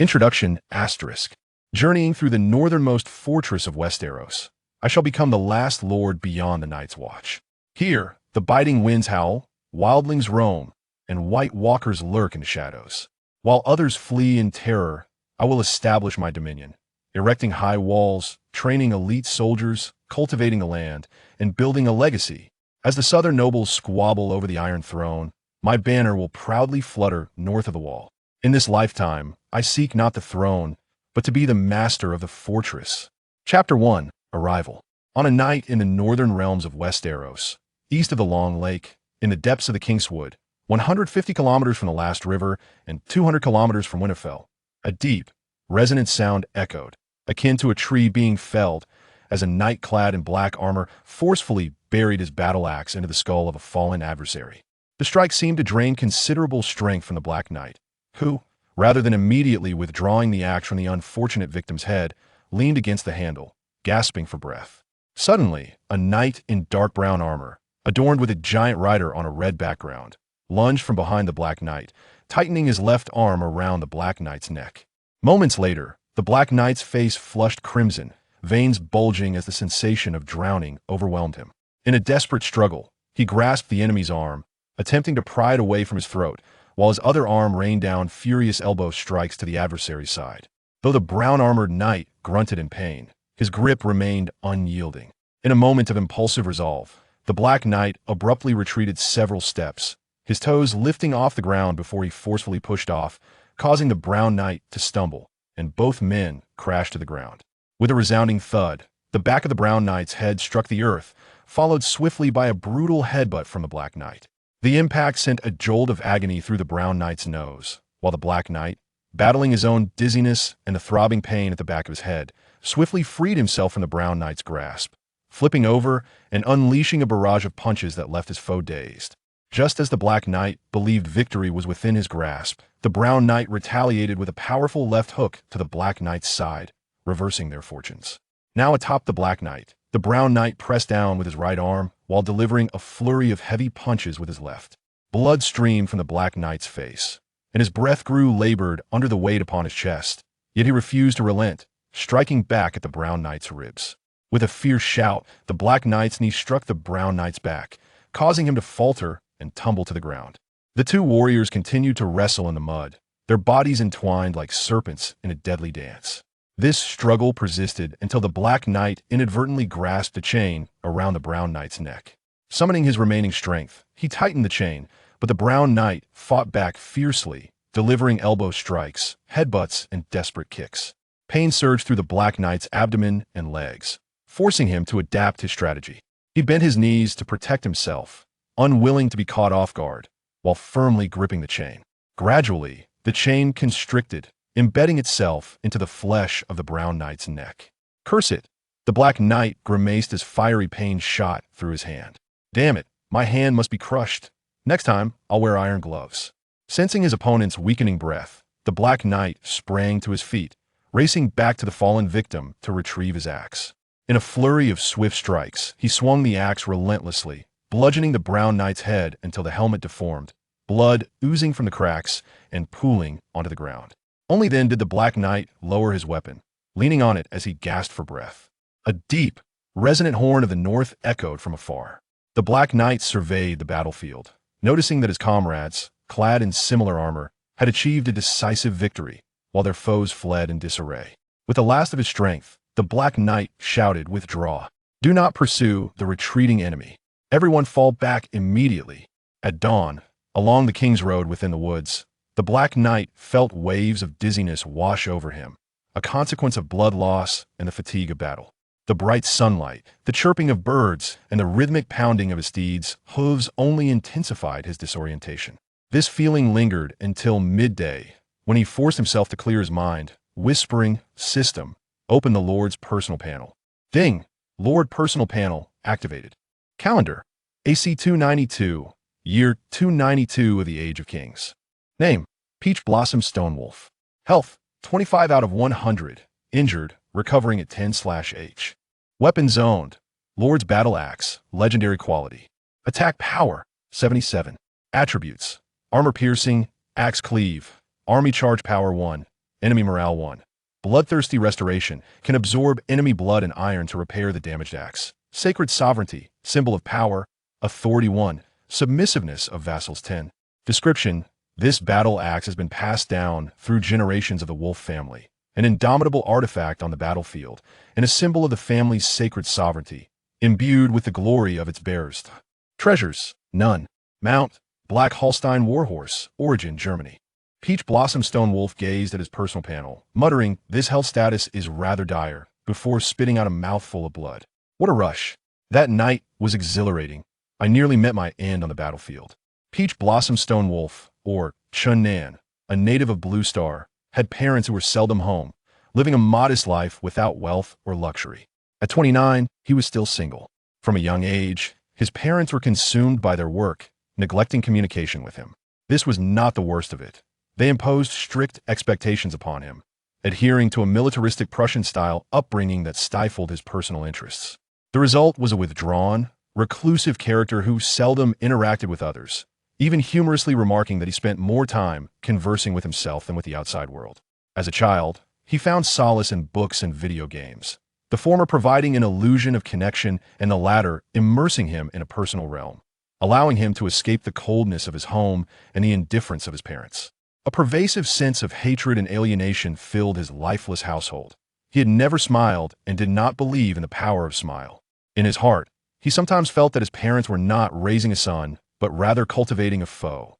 Introduction ***. Journeying through the northernmost fortress of Westeros, I shall become the last lord beyond the Night's Watch. Here, the biting winds howl, wildlings roam, and white walkers lurk in the shadows. While others flee in terror, I will establish my dominion, erecting high walls, training elite soldiers, cultivating the land, and building a legacy. As the southern nobles squabble over the Iron Throne, my banner will proudly flutter north of the wall. In this lifetime, I seek not the throne, but to be the master of the fortress. Chapter 1. Arrival. On a night in the northern realms of Westeros, east of the Long Lake, in the depths of the Kingswood, 150 kilometers from the Last River and 200 kilometers from Winterfell, a deep, resonant sound echoed, akin to a tree being felled, as a knight clad in black armor forcefully buried his battle axe into the skull of a fallen adversary. The strike seemed to drain considerable strength from the Black Knight, who, rather than immediately withdrawing the axe from the unfortunate victim's head, leaned against the handle, gasping for breath. Suddenly, a knight in dark brown armor, adorned with a giant rider on a red background, lunged from behind the Black Knight, tightening his left arm around the Black Knight's neck. Moments later, the Black Knight's face flushed crimson, veins bulging as the sensation of drowning overwhelmed him. In a desperate struggle, he grasped the enemy's arm, attempting to pry it away from his throat, while his other arm rained down furious elbow strikes to the adversary's side. Though the brown-armored knight grunted in pain, his grip remained unyielding. In a moment of impulsive resolve, the Black Knight abruptly retreated several steps, his toes lifting off the ground before he forcefully pushed off, causing the brown knight to stumble, and both men crashed to the ground. With a resounding thud, the back of the brown knight's head struck the earth, followed swiftly by a brutal headbutt from the Black Knight. The impact sent a jolt of agony through the brown knight's nose, while the Black Knight, battling his own dizziness and the throbbing pain at the back of his head, swiftly freed himself from the brown knight's grasp, flipping over and unleashing a barrage of punches that left his foe dazed. Just as the Black Knight believed victory was within his grasp, the brown knight retaliated with a powerful left hook to the Black Knight's side, reversing their fortunes. Now atop the Black Knight, the brown knight pressed down with his right arm while delivering a flurry of heavy punches with his left. Blood streamed from the Black Knight's face, and his breath grew labored under the weight upon his chest, yet he refused to relent, striking back at the brown knight's ribs. With a fierce shout, the Black Knight's knee struck the brown knight's back, causing him to falter and tumble to the ground. The two warriors continued to wrestle in the mud, their bodies entwined like serpents in a deadly dance. This struggle persisted until the Black Knight inadvertently grasped a chain around the brown knight's neck. Summoning his remaining strength, he tightened the chain, but the brown knight fought back fiercely, delivering elbow strikes, headbutts, and desperate kicks. Pain surged through the Black Knight's abdomen and legs, forcing him to adapt his strategy. He bent his knees to protect himself, unwilling to be caught off guard, while firmly gripping the chain. Gradually, the chain constricted, embedding itself into the flesh of the brown knight's neck. "Curse it!" The Black Knight grimaced as fiery pain shot through his hand. "Damn it, my hand must be crushed. Next time, I'll wear iron gloves." Sensing his opponent's weakening breath, the Black Knight sprang to his feet, racing back to the fallen victim to retrieve his axe. In a flurry of swift strikes, he swung the axe relentlessly, bludgeoning the brown knight's head until the helmet deformed, blood oozing from the cracks and pooling onto the ground. Only then did the Black Knight lower his weapon, leaning on it as he gasped for breath. A deep, resonant horn of the north echoed from afar. The Black Knight surveyed the battlefield, noticing that his comrades, clad in similar armor, had achieved a decisive victory, while their foes fled in disarray. With the last of his strength, the Black Knight shouted, "Withdraw. Do not pursue the retreating enemy. Everyone fall back immediately." At dawn, along the King's Road within the woods, the Black Knight felt waves of dizziness wash over him, a consequence of blood loss and the fatigue of battle. The bright sunlight, the chirping of birds, and the rhythmic pounding of his steeds' hooves only intensified his disorientation. This feeling lingered until midday, when he forced himself to clear his mind, whispering, "System, open the Lord's personal panel." Ding! Lord Personal Panel activated. Calendar: AC 292, year 292 of the Age of Kings. Name: Peach Blossom Stonewolf. Health: 25 out of 100. Injured, recovering at 10/H. Weapons owned: Lord's Battle Axe, legendary quality. Attack power: 77. Attributes: Armor piercing, axe cleave, army charge power 1, Enemy Morale 1. Bloodthirsty Restoration can absorb enemy blood and iron to repair the damaged axe. Sacred Sovereignty, Symbol of Power, Authority 1. Submissiveness of Vassals 10. Description: this battle axe has been passed down through generations of the Wolf family, an indomitable artifact on the battlefield, and a symbol of the family's sacred sovereignty, imbued with the glory of its bearers. Treasures: none. Mount: Black Holstein Warhorse, origin Germany. Peach Blossom Stone Wolf gazed at his personal panel, muttering, "This health status is rather dire," before spitting out a mouthful of blood. What a rush. That night was exhilarating. I nearly met my end on the battlefield. Peach Blossom Stone Wolf, or Chen Nan, a native of Blue Star, had parents who were seldom home, living a modest life without wealth or luxury. At 29, he was still single. From a young age, his parents were consumed by their work, neglecting communication with him. This was not the worst of it. They imposed strict expectations upon him, adhering to a militaristic Prussian-style upbringing that stifled his personal interests. The result was a withdrawn, reclusive character who seldom interacted with others, even humorously remarking that he spent more time conversing with himself than with the outside world. As a child, he found solace in books and video games, the former providing an illusion of connection and the latter immersing him in a personal realm, allowing him to escape the coldness of his home and the indifference of his parents. A pervasive sense of hatred and alienation filled his lifeless household. He had never smiled and did not believe in the power of smile. In his heart, he sometimes felt that his parents were not raising a son, but rather cultivating a foe.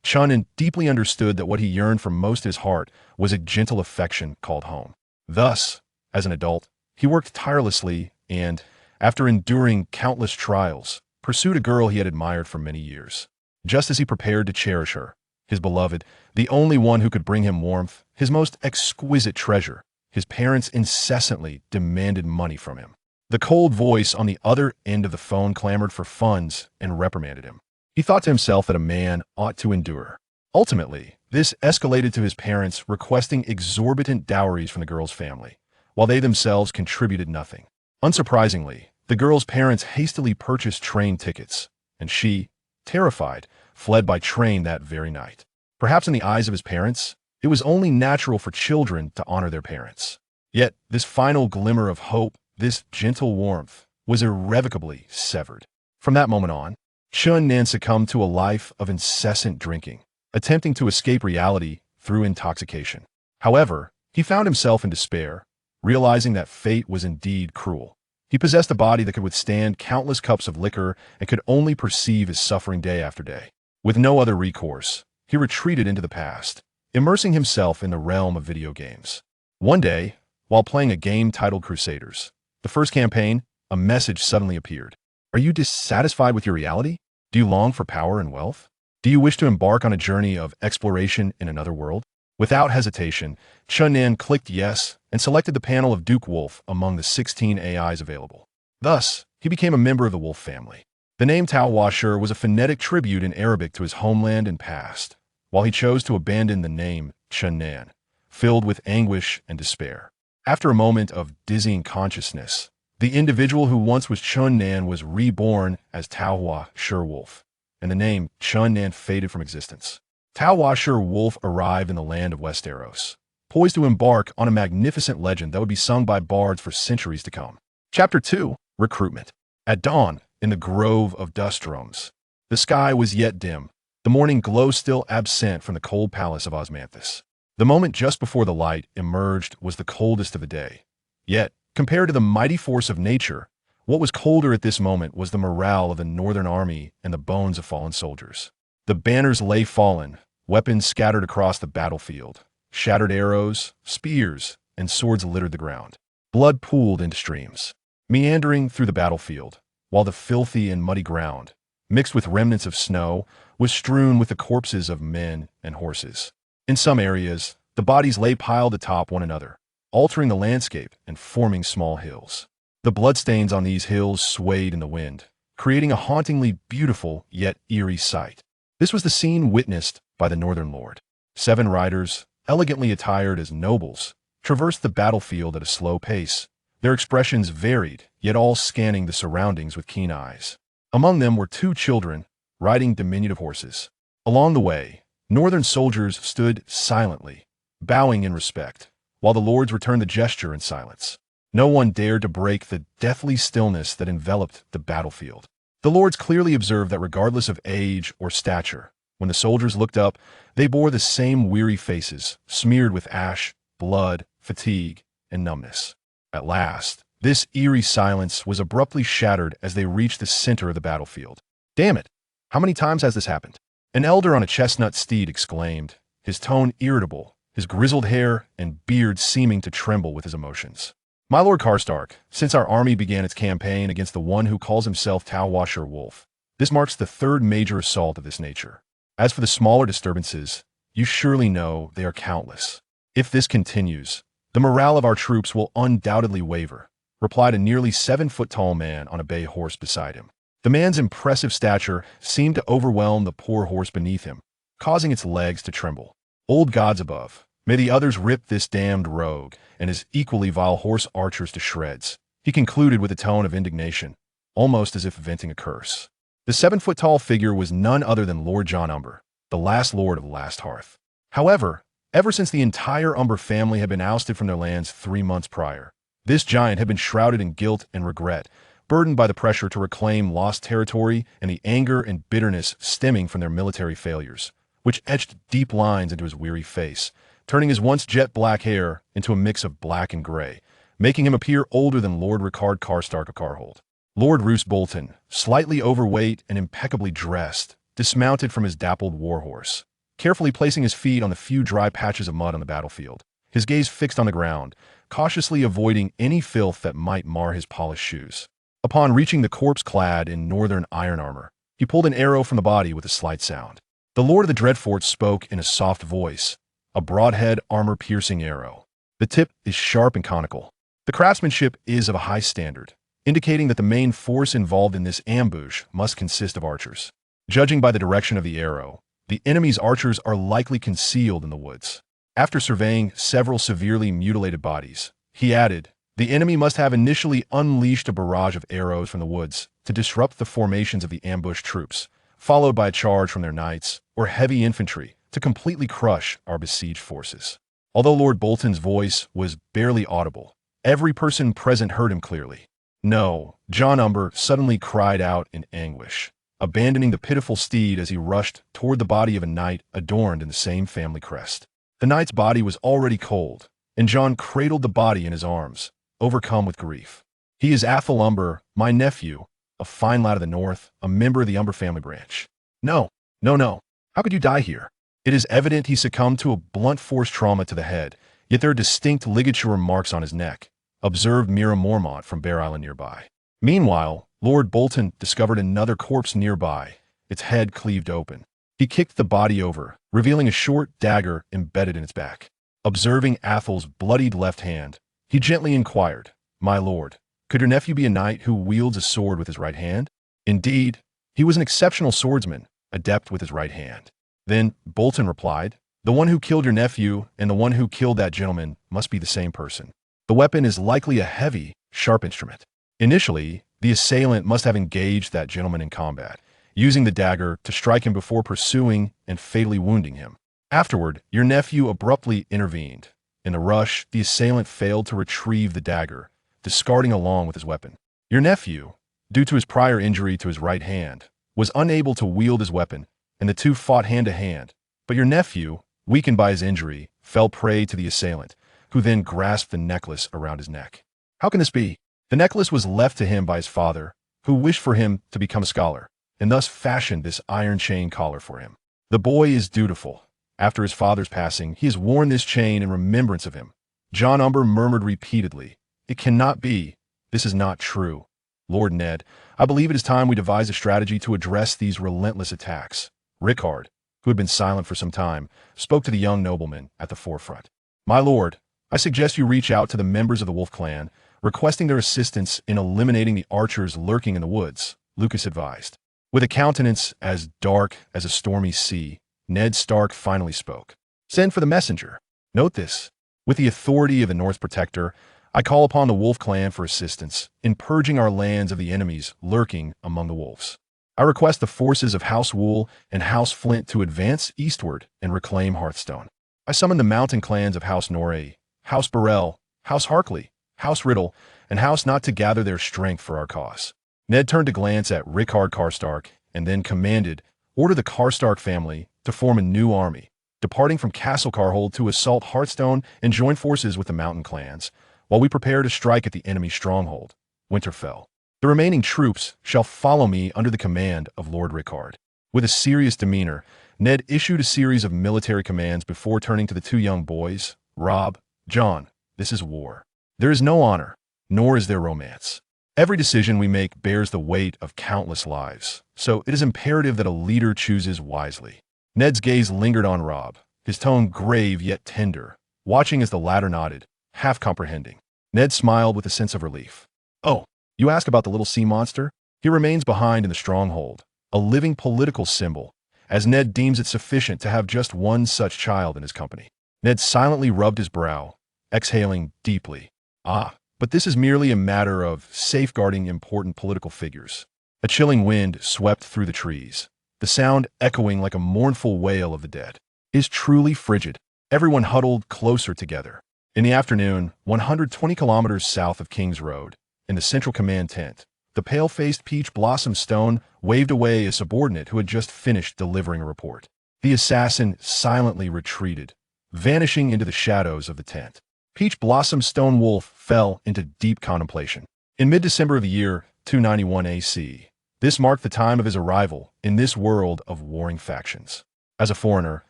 Chen Nan deeply understood that what he yearned for most in his heart was a gentle affection called home. Thus, as an adult, he worked tirelessly and, after enduring countless trials, pursued a girl he had admired for many years. Just as he prepared to cherish her, his beloved, the only one who could bring him warmth, his most exquisite treasure, his parents incessantly demanded money from him. The cold voice on the other end of the phone clamored for funds and reprimanded him. He thought to himself that a man ought to endure. Ultimately, this escalated to his parents requesting exorbitant dowries from the girl's family, while they themselves contributed nothing. Unsurprisingly, the girl's parents hastily purchased train tickets, and she, terrified, fled by train that very night. Perhaps in the eyes of his parents, it was only natural for children to honor their parents. Yet, this final glimmer of hope, this gentle warmth, was irrevocably severed. From that moment on, Chen Nan succumbed to a life of incessant drinking, attempting to escape reality through intoxication. However, he found himself in despair, realizing that fate was indeed cruel. He possessed a body that could withstand countless cups of liquor and could only perceive his suffering day after day. With no other recourse, he retreated into the past, immersing himself in the realm of video games. One day, while playing a game titled Crusaders, the first campaign, a message suddenly appeared. Are you dissatisfied with your reality? Do you long for power and wealth? Do you wish to embark on a journey of exploration in another world? Without hesitation, Chen Nan clicked yes and selected the panel of Duke Wolf among the 16 AIs available. Thus, he became a member of the Wolf family. The name Tao Huashi was a phonetic tribute in Arabic to his homeland and past, while he chose to abandon the name Chen Nan, filled with anguish and despair. After a moment of dizzying consciousness, the individual who once was Chen Nan was reborn as Tao Huashi Wolf, and the name Chen Nan faded from existence. Tao Huashi Wolf arrived in the land of Westeros, poised to embark on a magnificent legend that would be sung by bards for centuries to come. Chapter 2. Recruitment. At dawn, in the grove of dust drums, the sky was yet dim, the morning glow still absent from the cold palace of Osmanthus. The moment just before the light emerged was the coldest of the day. Yet, compared to the mighty force of nature, what was colder at this moment was the morale of the northern army and the bones of fallen soldiers. The banners lay fallen, weapons scattered across the battlefield. Shattered arrows, spears, and swords littered the ground. Blood pooled into streams, meandering through the battlefield, while the filthy and muddy ground, mixed with remnants of snow, was strewn with the corpses of men and horses. In some areas, the bodies lay piled atop one another, altering the landscape and forming small hills. The bloodstains on these hills swayed in the wind, creating a hauntingly beautiful yet eerie sight. This was the scene witnessed by the Northern Lord. 7 riders, elegantly attired as nobles, traversed the battlefield at a slow pace. Their expressions varied, yet all scanning the surroundings with keen eyes. Among them were 2 children, riding diminutive horses. Along the way, Northern soldiers stood silently, bowing in respect, while the lords returned the gesture in silence. No one dared to break the deathly stillness that enveloped the battlefield. The lords clearly observed that regardless of age or stature, when the soldiers looked up, they bore the same weary faces, smeared with ash, blood, fatigue, and numbness. At last, this eerie silence was abruptly shattered as they reached the center of the battlefield. "Damn it! How many times has this happened?" An elder on a chestnut steed exclaimed, his tone irritable, his grizzled hair and beard seeming to tremble with his emotions. "My lord Karstark, since our army began its campaign against the one who calls himself Tao Huashi Wolf, this marks the third major assault of this nature. As for the smaller disturbances, you surely know they are countless. If this continues, the morale of our troops will undoubtedly waver," replied a nearly 7-foot-tall man on a bay horse beside him. The man's impressive stature seemed to overwhelm the poor horse beneath him, causing its legs to tremble. "Old gods above, may the others rip this damned rogue and his equally vile horse archers to shreds," he concluded with a tone of indignation, almost as if venting a curse. The 7-foot-tall figure was none other than Lord Chen Umber, the last lord of Last Hearth. However, ever since the entire Umber family had been ousted from their lands 3 months prior, this giant had been shrouded in guilt and regret, burdened by the pressure to reclaim lost territory and the anger and bitterness stemming from their military failures, which etched deep lines into his weary face, turning his once jet-black hair into a mix of black and gray, making him appear older than Lord Rickard Karstark of Karhold. Lord Roose Bolton, slightly overweight and impeccably dressed, dismounted from his dappled warhorse, carefully placing his feet on the few dry patches of mud on the battlefield, his gaze fixed on the ground, cautiously avoiding any filth that might mar his polished shoes. Upon reaching the corpse clad in northern iron armor, he pulled an arrow from the body with a slight sound. The Lord of the Dreadfort spoke in a soft voice, a broadhead armor-piercing arrow. The tip is sharp and conical. The craftsmanship is of a high standard, indicating that the main force involved in this ambush must consist of archers. Judging by the direction of the arrow, the enemy's archers are likely concealed in the woods. After surveying several severely mutilated bodies, he added, "The enemy must have initially unleashed a barrage of arrows from the woods to disrupt the formations of the ambushed troops, followed by a charge from their knights or heavy infantry to completely crush our besieged forces." Although Lord Bolton's voice was barely audible, every person present heard him clearly. "No," Chen Umber suddenly cried out in anguish, abandoning the pitiful steed as he rushed toward the body of a knight adorned in the same family crest. The knight's body was already cold, and Jon cradled the body in his arms, overcome with grief. "He is Athel Umber, my nephew, a fine lad of the north, a member of the Umber family branch." No. How could you die here?" It is evident he succumbed to a blunt force trauma to the head, yet there are distinct ligature marks on his neck, observed Mira Mormont from Bear Island nearby. Meanwhile, Lord Bolton discovered another corpse nearby, its head cleaved open. He kicked the body over, revealing a short dagger embedded in its back. Observing Athel's bloodied left hand, he gently inquired, "My lord, could your nephew be a knight who wields a sword with his right hand?" Indeed, he was an exceptional swordsman, adept with his right hand. Then Bolton replied, "The one who killed your nephew and the one who killed that gentleman must be the same person. The weapon is likely a heavy, sharp instrument. Initially, the assailant must have engaged that gentleman in combat, using the dagger to strike him before pursuing and fatally wounding him. Afterward, your nephew abruptly intervened. In the rush, the assailant failed to retrieve the dagger, discarding along with his weapon. Your nephew, due to his prior injury to his right hand, was unable to wield his weapon, and the two fought hand to hand. But your nephew, weakened by his injury, fell prey to the assailant, who then grasped the necklace around his neck. How can this be? The necklace was left to him by his father, who wished for him to become a scholar, and thus fashioned this iron chain collar for him. The boy is dutiful. After his father's passing, he has worn this chain in remembrance of him." Chen Umber murmured repeatedly, "It cannot be. This is not true. Lord Ned, I believe it is time we devise a strategy to address these relentless attacks." Rickard, who had been silent for some time, spoke to the young nobleman at the forefront. "My lord, I suggest you reach out to the members of the Wolf clan, requesting their assistance in eliminating the archers lurking in the woods," Lucas advised. With a countenance as dark as a stormy sea, Ned Stark finally spoke. "Send for the messenger. Note this. With the authority of the North Protector, I call upon the Wolf clan for assistance in purging our lands of the enemies lurking among the wolves. I request the forces of House Wool and House Flint to advance eastward and reclaim Hearthstone. I summoned the mountain clans of House Norey, House Burrell, House Harkley, House Riddle, and House Not to gather their strength for our cause. Ned turned to glance at Rickard Karstark and then commanded, "Order the Karstark family to form a new army, departing from Castle Carhold to assault Hearthstone and join forces with the mountain clans, while we prepare to strike at the enemy's stronghold, Winterfell. The remaining troops shall follow me under the command of Lord Rickard." With a serious demeanor, Ned issued a series of military commands before turning to the two young boys. "Robb, John, this is war. There is no honor, nor is there romance. Every decision we make bears the weight of countless lives, so it is imperative that a leader chooses wisely." Ned's gaze lingered on Robb, his tone grave yet tender, watching as the latter nodded, half comprehending. Ned smiled with a sense of relief. "Oh, you ask about the little sea monster? He remains behind in the stronghold, a living political symbol, as Ned deems it sufficient to have just one such child in his company." Ned silently rubbed his brow, exhaling deeply. "Ah, but this is merely a matter of safeguarding important political figures." A chilling wind swept through the trees, the sound echoing like a mournful wail of the dead. "It is truly frigid." Everyone huddled closer together. In the afternoon, 120 kilometers south of King's Road, in the Central Command tent, the pale-faced Peach Blossom Stone waved away a subordinate who had just finished delivering a report. The assassin silently retreated, vanishing into the shadows of the tent. Peach Blossom Stone Wolf fell into deep contemplation. In mid-December of the year 291 AC, this marked the time of his arrival in this world of warring factions. As a foreigner,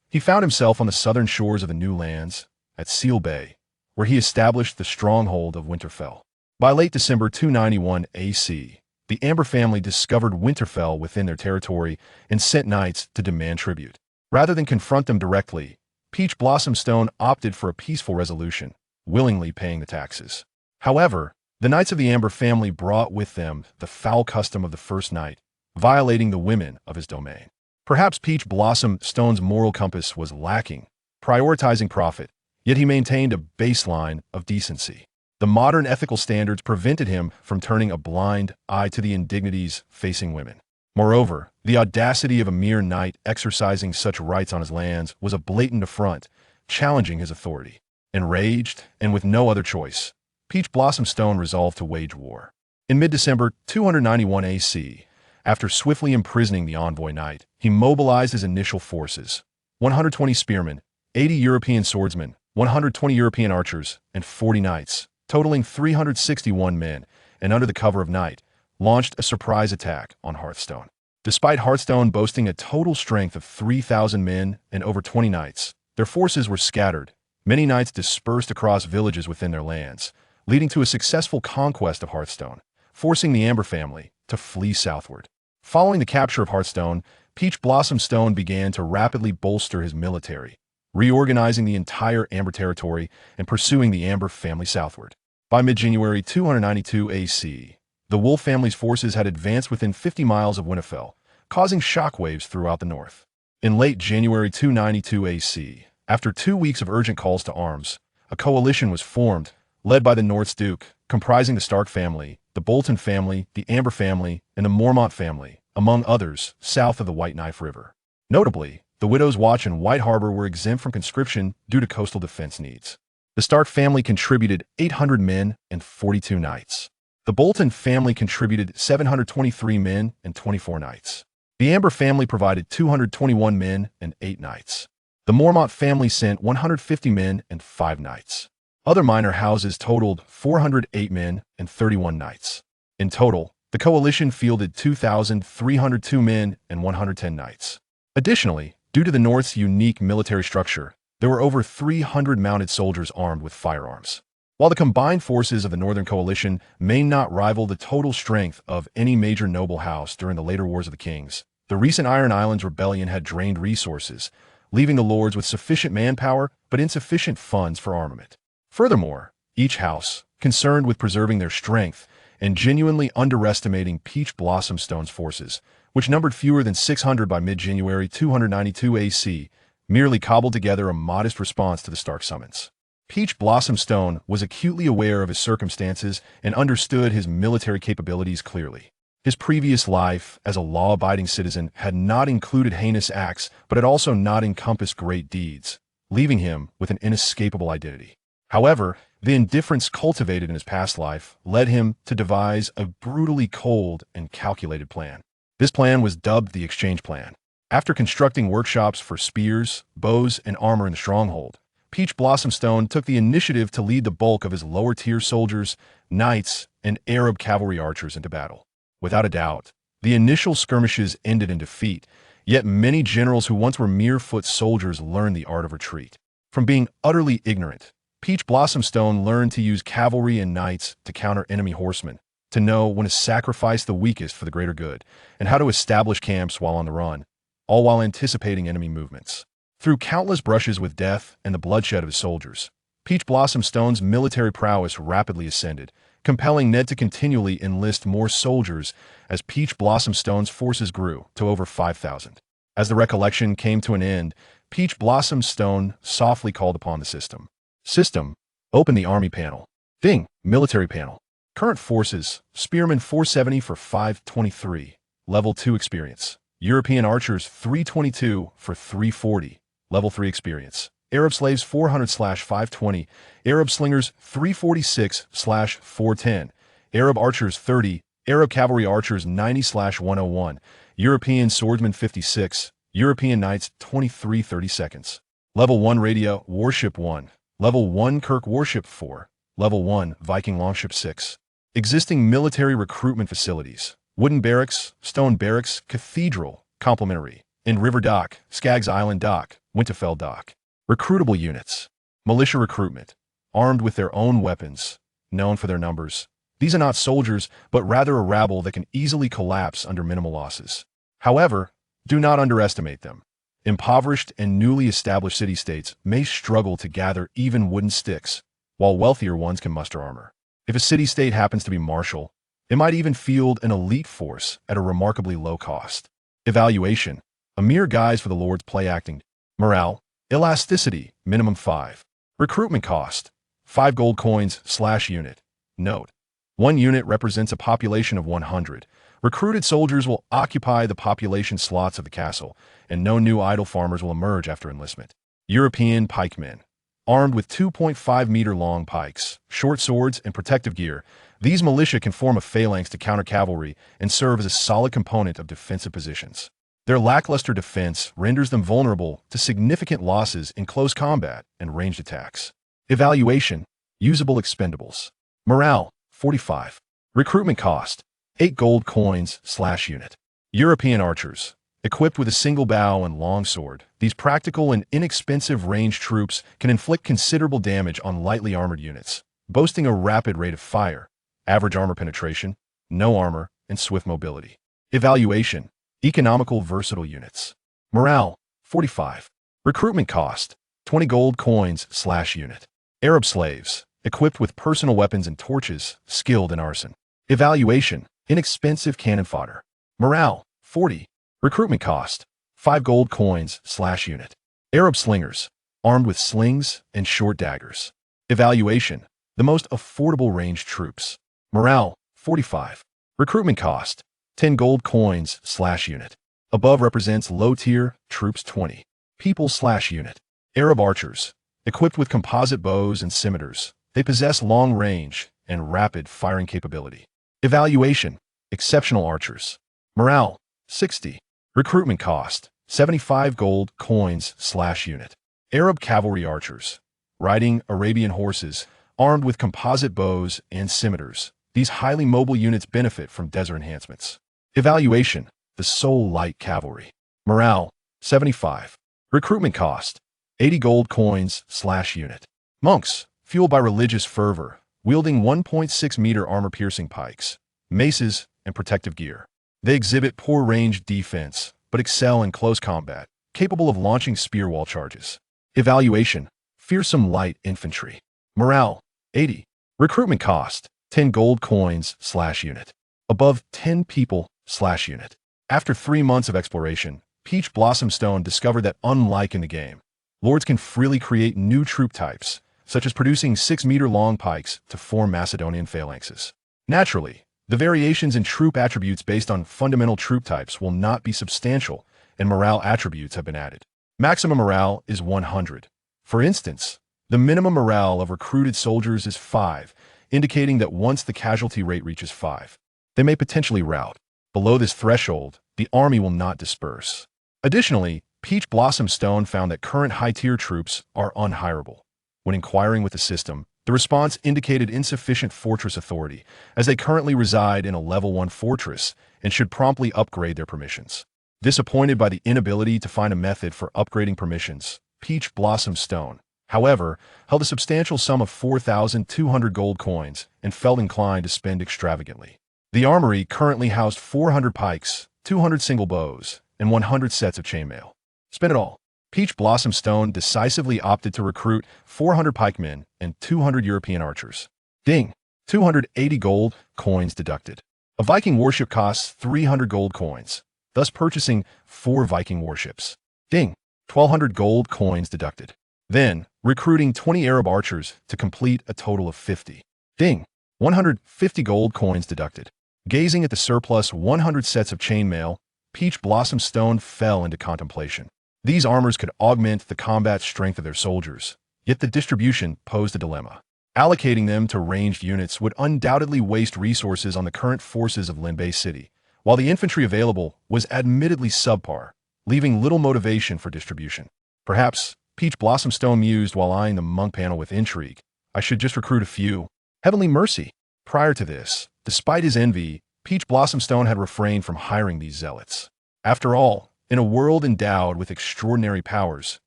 he found himself on the southern shores of the New Lands, at Seal Bay, where he established the stronghold of Winterfell. By late December 291 AC, the Amber family discovered Winterfell within their territory and sent knights to demand tribute. Rather than confront them directly, Peach Blossom Stone opted for a peaceful resolution, willingly paying the taxes. However, the knights of the Amber family brought with them the foul custom of the first night, violating the women of his domain. Perhaps Peach Blossom Stone's moral compass was lacking, prioritizing profit, yet he maintained a baseline of decency. The modern ethical standards prevented him from turning a blind eye to the indignities facing women. Moreover, the audacity of a mere knight exercising such rights on his lands was a blatant affront, challenging his authority. Enraged, and with no other choice, Peach Blossom Stone resolved to wage war. In mid-December 291 AC, after swiftly imprisoning the envoy knight, he mobilized his initial forces: 120 spearmen, 80 European swordsmen, 120 European archers, and 40 knights, totaling 361 men, and under the cover of night, launched a surprise attack on Hearthstone. Despite Hearthstone boasting a total strength of 3,000 men and over 20 knights, their forces were scattered. Many knights dispersed across villages within their lands, leading to a successful conquest of Hearthstone, forcing the Amber family to flee southward. Following the capture of Hearthstone, Peach Blossom Stone began to rapidly bolster his military, reorganizing the entire Amber territory and pursuing the Amber family southward. By mid-January 292 AC, the Wolf family's forces had advanced within 50 miles of Winterfell, causing shockwaves throughout the north. In late January 292 AC, after 2 weeks of urgent calls to arms, a coalition was formed, led by the North's Duke, comprising the Stark family, the Bolton family, the Amber family, and the Mormont family, among others, south of the White Knife River. Notably, the Widow's Watch and White Harbor were exempt from conscription due to coastal defense needs. The Stark family contributed 800 men and 42 knights. The Bolton family contributed 723 men and 24 knights. The Amber family provided 221 men and 8 knights. The Mormont family sent 150 men and 5 knights. Other minor houses totaled 408 men and 31 knights. In total, the coalition fielded 2,302 men and 110 knights. Additionally, due to the North's unique military structure, there were over 300 mounted soldiers armed with firearms. While the combined forces of the Northern Coalition may not rival the total strength of any major noble house during the later Wars of the Kings, the recent Iron Islands rebellion had drained resources, leaving the lords with sufficient manpower but insufficient funds for armament. Furthermore, each house, concerned with preserving their strength and genuinely underestimating Peach Blossom Stone's forces, which numbered fewer than 600 by mid-January 292 AC, merely cobbled together a modest response to the Stark summons. Peach Blossom Stone was acutely aware of his circumstances and understood his military capabilities clearly. His previous life as a law-abiding citizen had not included heinous acts, but had also not encompassed great deeds, leaving him with an inescapable identity. However, the indifference cultivated in his past life led him to devise a brutally cold and calculated plan. This plan was dubbed the Exchange Plan. After constructing workshops for spears, bows, and armor in the stronghold, Peach Blossomstone took the initiative to lead the bulk of his lower-tier soldiers, knights, and Arab cavalry archers into battle. Without a doubt, the initial skirmishes ended in defeat, yet many generals who once were mere foot soldiers learned the art of retreat. From being utterly ignorant, Peach Blossomstone learned to use cavalry and knights to counter enemy horsemen, to know when to sacrifice the weakest for the greater good, and how to establish camps while on the run, all while anticipating enemy movements. Through countless brushes with death and the bloodshed of his soldiers, Peach Blossomstone's military prowess rapidly ascended, compelling Ned to continually enlist more soldiers as Peach Blossomstone's forces grew to over 5,000. As the recollection came to an end, Peach Blossomstone softly called upon the system. System, open the army panel. Ding, military panel. Current forces, Spearmen 470 for 523, level 2 experience. European archers 322 for 340, level 3 experience. Arab slaves 400/520, Arab slingers 346/410, Arab archers 30, Arab cavalry archers 90/101, European swordsmen 56, European knights 23:30 seconds. Level 1 radio warship 1, level 1 Kirk warship 4, level 1 Viking longship 6. Existing military recruitment facilities: Wooden Barracks, Stone Barracks, Cathedral, Complementary, and River Dock, Skaggs Island Dock, Winterfell Dock. Recruitable units: militia recruitment, armed with their own weapons, known for their numbers. These are not soldiers, but rather a rabble that can easily collapse under minimal losses. However, do not underestimate them. Impoverished and newly established city-states may struggle to gather even wooden sticks, while wealthier ones can muster armor. If a city-state happens to be martial, it might even field an elite force at a remarkably low cost. Evaluation: a mere guise for the Lord's play acting. Morale: elasticity, minimum 5. Recruitment cost: 5 gold coins/unit. Note: 1 unit represents a population of 100. Recruited soldiers will occupy the population slots of the castle, and no new idle farmers will emerge after enlistment. European pikemen. Armed with 2.5-meter-long pikes, short swords, and protective gear, these militia can form a phalanx to counter cavalry and serve as a solid component of defensive positions. Their lackluster defense renders them vulnerable to significant losses in close combat and ranged attacks. Evaluation: usable expendables. Morale: 45. Recruitment cost: 8 gold coins/unit. European archers. Equipped with a single bow and long sword, these practical and inexpensive ranged troops can inflict considerable damage on lightly armored units, boasting a rapid rate of fire, average armor penetration, no armor, and swift mobility. Evaluation: economical versatile units. Morale: 45. Recruitment cost: 20 gold coins/unit. Arab slaves, equipped with personal weapons and torches, skilled in arson. Evaluation: inexpensive cannon fodder. Morale: 40. Recruitment cost: 5 gold coins/unit. Arab slingers, armed with slings and short daggers. Evaluation: the most affordable ranged troops. Morale: 45. Recruitment cost: 10 gold coins/unit. Above represents low-tier troops 20. People/unit. Arab archers, equipped with composite bows and scimitars. They possess long range and rapid firing capability. Evaluation: exceptional archers. Morale: 60. Recruitment cost: 75 gold coins/unit. Arab cavalry archers, riding Arabian horses, armed with composite bows and scimitars. These highly mobile units benefit from desert enhancements. Evaluation: the sole light cavalry. Morale: 75. Recruitment cost: 80 gold coins/unit. Monks, fueled by religious fervor, wielding 1.6-meter armor-piercing pikes, maces, and protective gear. They exhibit poor range defense, but excel in close combat, capable of launching spear wall charges. Evaluation: fearsome light infantry. Morale: 80. Recruitment cost: 10 gold coins/unit. Above 10 people/unit. After 3 months of exploration, Peach Blossomstone discovered that unlike in the game, lords can freely create new troop types, such as producing 6-meter-long pikes to form Macedonian phalanxes. Naturally, the variations in troop attributes based on fundamental troop types will not be substantial, and morale attributes have been added. Maximum morale is 100. For instance, the minimum morale of recruited soldiers is 5, indicating that once the casualty rate reaches 5, they may potentially rout. Below this threshold, the army will not disperse. Additionally, Peach Blossom Stone found that current high-tier troops are unhireable. When inquiring with the system, the response indicated insufficient fortress authority, as they currently reside in a level 1 fortress and should promptly upgrade their permissions. Disappointed by the inability to find a method for upgrading permissions, Peach Blossom Stone, however, held a substantial sum of 4,200 gold coins and felt inclined to spend extravagantly. The armory currently housed 400 pikes, 200 single bows, and 100 sets of chainmail. Spend it all. Peach Blossom Stone decisively opted to recruit 400 pikemen and 200 European archers. Ding! 280 gold coins deducted. A Viking warship costs 300 gold coins, thus purchasing 4 Viking warships. Ding! 1,200 gold coins deducted. Then, recruiting 20 Arab archers to complete a total of 50. Ding! 150 gold coins deducted. Gazing at the surplus 100 sets of chainmail, Peach Blossom Stone fell into contemplation. These armors could augment the combat strength of their soldiers, yet the distribution posed a dilemma. Allocating them to ranged units would undoubtedly waste resources on the current forces of Lingbei City, while the infantry available was admittedly subpar, leaving little motivation for distribution. Perhaps, Peach Blossom Stone mused while eyeing the monk panel with intrigue, I should just recruit a few. Heavenly mercy! Prior to this, despite his envy, Peach Blossom Stone had refrained from hiring these zealots. After all, in a world endowed with extraordinary powers,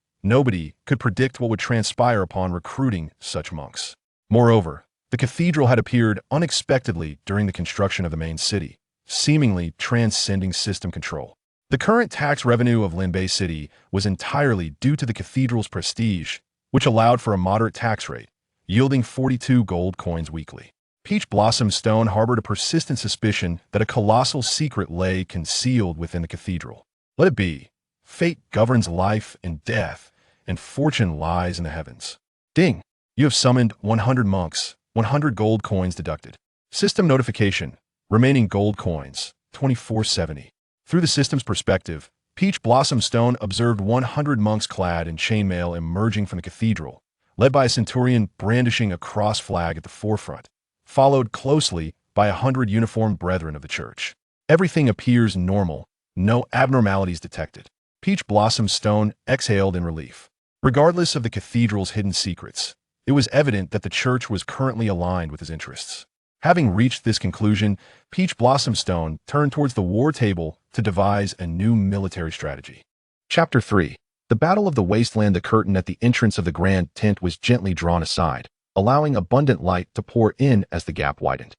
nobody could predict what would transpire upon recruiting such monks. Moreover, the cathedral had appeared unexpectedly during the construction of the main city, seemingly transcending system control. The current tax revenue of Lingbei City was entirely due to the cathedral's prestige, which allowed for a moderate tax rate, yielding 42 gold coins weekly. Peach Blossom Stone harbored a persistent suspicion that a colossal secret lay concealed within the cathedral. Let it be. Fate governs life and death, and fortune lies in the heavens. Ding! You have summoned 100 monks, 100 gold coins deducted. System notification. Remaining gold coins, 2470. Through the system's perspective, Peach Blossom Stone observed 100 monks clad in chainmail emerging from the cathedral, led by a centurion brandishing a cross flag at the forefront, followed closely by 100 uniformed brethren of the church. Everything appears normal. No abnormalities detected. Peach Blossom Stone exhaled in relief. Regardless of the cathedral's hidden secrets, it was evident that the church was currently aligned with his interests. Having reached this conclusion, Peach Blossom Stone turned towards the war table to devise a new military strategy. Chapter 3. The Battle of the Wasteland. The curtain at the entrance of the grand tent was gently drawn aside, allowing abundant light to pour in as the gap widened,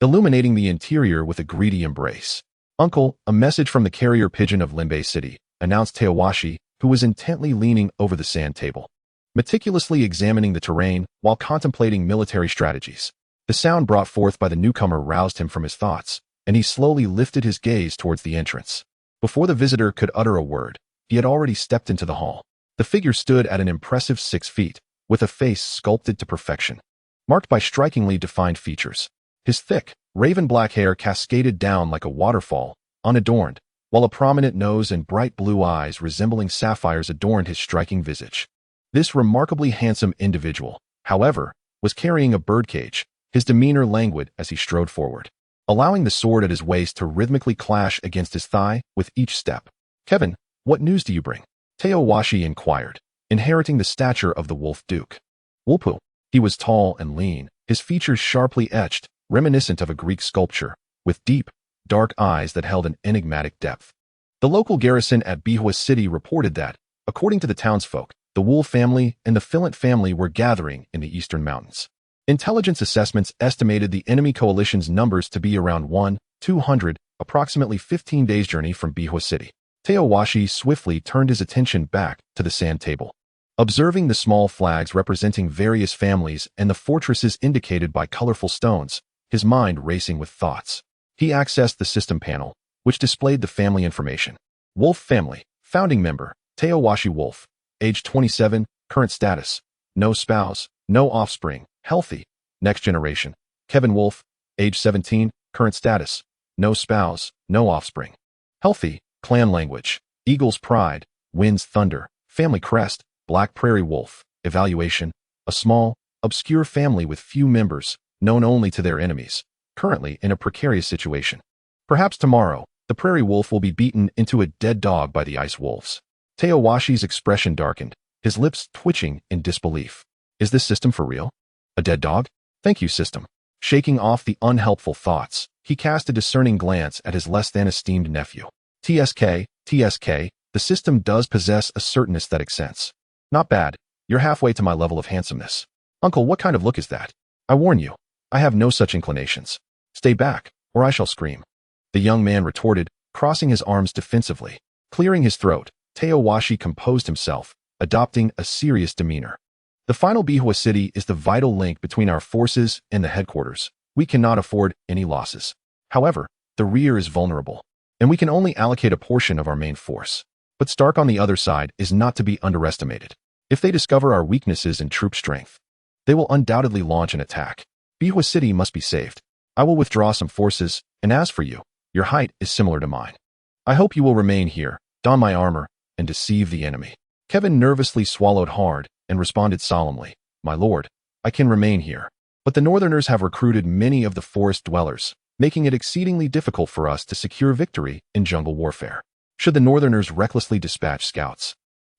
illuminating the interior with a greedy embrace. Uncle, a message from the carrier pigeon of Lingbei City, announced Tao Huashi, who was intently leaning over the sand table, meticulously examining the terrain while contemplating military strategies. The sound brought forth by the newcomer roused him from his thoughts, and he slowly lifted his gaze towards the entrance. Before the visitor could utter a word, he had already stepped into the hall. The figure stood at an impressive 6 feet, with a face sculpted to perfection, marked by strikingly defined features. His thick, raven-black hair cascaded down like a waterfall, unadorned, while a prominent nose and bright blue eyes resembling sapphires adorned his striking visage. This remarkably handsome individual, however, was carrying a birdcage, his demeanor languid as he strode forward, allowing the sword at his waist to rhythmically clash against his thigh with each step. Kevin, what news do you bring? Tao Huashi inquired, inheriting the stature of the Wolf Duke. Wolpu. He was tall and lean, his features sharply etched, reminiscent of a Greek sculpture, with deep, dark eyes that held an enigmatic depth. The local garrison at Wasteland City reported that, according to the townsfolk, the Wolf family and the Fillant family were gathering in the eastern mountains. Intelligence assessments estimated the enemy coalition's numbers to be around 1,200, approximately 15 days' journey from Wasteland City. Tao Huashi swiftly turned his attention back to the sand table. Observing the small flags representing various families and the fortresses indicated by colorful stones, his mind racing with thoughts, he accessed the system panel, which displayed the family information. Wolf family, founding member, Tao Huashi Wolf, age 27, current status, no spouse, no offspring, healthy, next generation. Kevin Wolf, age 17, current status, no spouse, no offspring, healthy, clan language, Eagle's Pride, Wind's Thunder, family crest, Black Prairie Wolf, Evaluation: a small, obscure family with few members, known only to their enemies, currently in a precarious situation. Perhaps tomorrow, the prairie wolf will be beaten into a dead dog by the ice wolves. Tao Huashi's expression darkened, his lips twitching in disbelief. Is this system for real? A dead dog? Thank you, system. Shaking off the unhelpful thoughts, he cast a discerning glance at his less-than-esteemed nephew. TSK, the system does possess a certain aesthetic sense. Not bad. You're halfway to my level of handsomeness. Uncle, what kind of look is that? I warn you, I have no such inclinations. Stay back, or I shall scream. The young man retorted, crossing his arms defensively. Clearing his throat, Tao Huashi composed himself, adopting a serious demeanor. The final Bihua City is the vital link between our forces and the headquarters. We cannot afford any losses. However, the rear is vulnerable, and we can only allocate a portion of our main force. But Stark on the other side is not to be underestimated. If they discover our weaknesses in troop strength, they will undoubtedly launch an attack. Bihua City must be saved. I will withdraw some forces, and as for you, your height is similar to mine. I hope you will remain here, don my armor, and deceive the enemy. Kevin nervously swallowed hard and responded solemnly, My lord, I can remain here. But the Northerners have recruited many of the forest dwellers, making it exceedingly difficult for us to secure victory in jungle warfare. Should the Northerners recklessly dispatch scouts,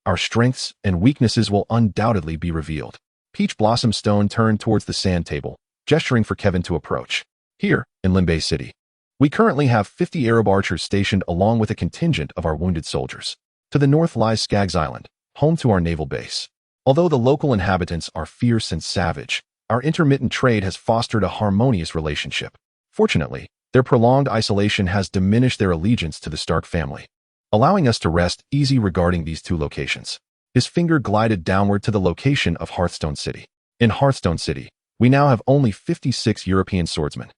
our strengths and weaknesses will undoubtedly be revealed. Peach Blossom Stone turned towards the sand table, gesturing for Kevin to approach. Here, in Lingbei City, we currently have 50 Arab archers stationed along with a contingent of our wounded soldiers. To the north lies Skaggs Island, home to our naval base. Although the local inhabitants are fierce and savage, our intermittent trade has fostered a harmonious relationship. Fortunately, their prolonged isolation has diminished their allegiance to the Stark family, allowing us to rest easy regarding these two locations. His finger glided downward to the location of Hearthstone City. In Hearthstone City, we now have only 56 European swordsmen.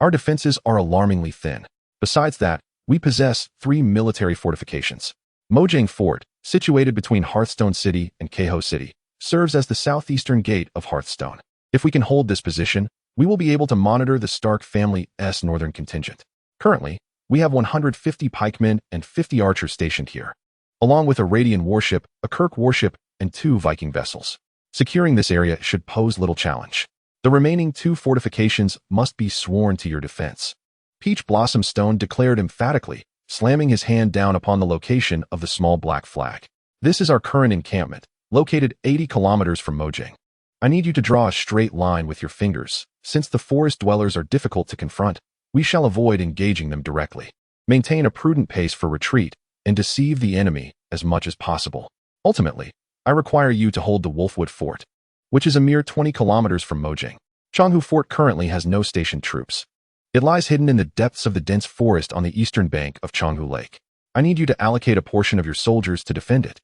Our defenses are alarmingly thin. Besides that, we possess 3 military fortifications. Mojang Fort, situated between Hearthstone City and Keho City, serves as the southeastern gate of Hearthstone. If we can hold this position, we will be able to monitor the Stark family's northern contingent. Currently, we have 150 pikemen and 50 archers stationed here, along with a Radian warship, a Kirk warship, and 2 Viking vessels. Securing this area should pose little challenge. The remaining 2 fortifications must be sworn to your defense. Peach Blossom Stone declared emphatically, slamming his hand down upon the location of the small black flag. This is our current encampment, located 80 kilometers from Mojang. I need you to draw a straight line with your fingers. Since the forest dwellers are difficult to confront, we shall avoid engaging them directly. Maintain a prudent pace for retreat and deceive the enemy as much as possible. Ultimately, I require you to hold the Wolfwood Fort, which is a mere 20 kilometers from Mojang. Changhu Fort currently has no stationed troops. It lies hidden in the depths of the dense forest on the eastern bank of Changhu Lake. I need you to allocate a portion of your soldiers to defend it.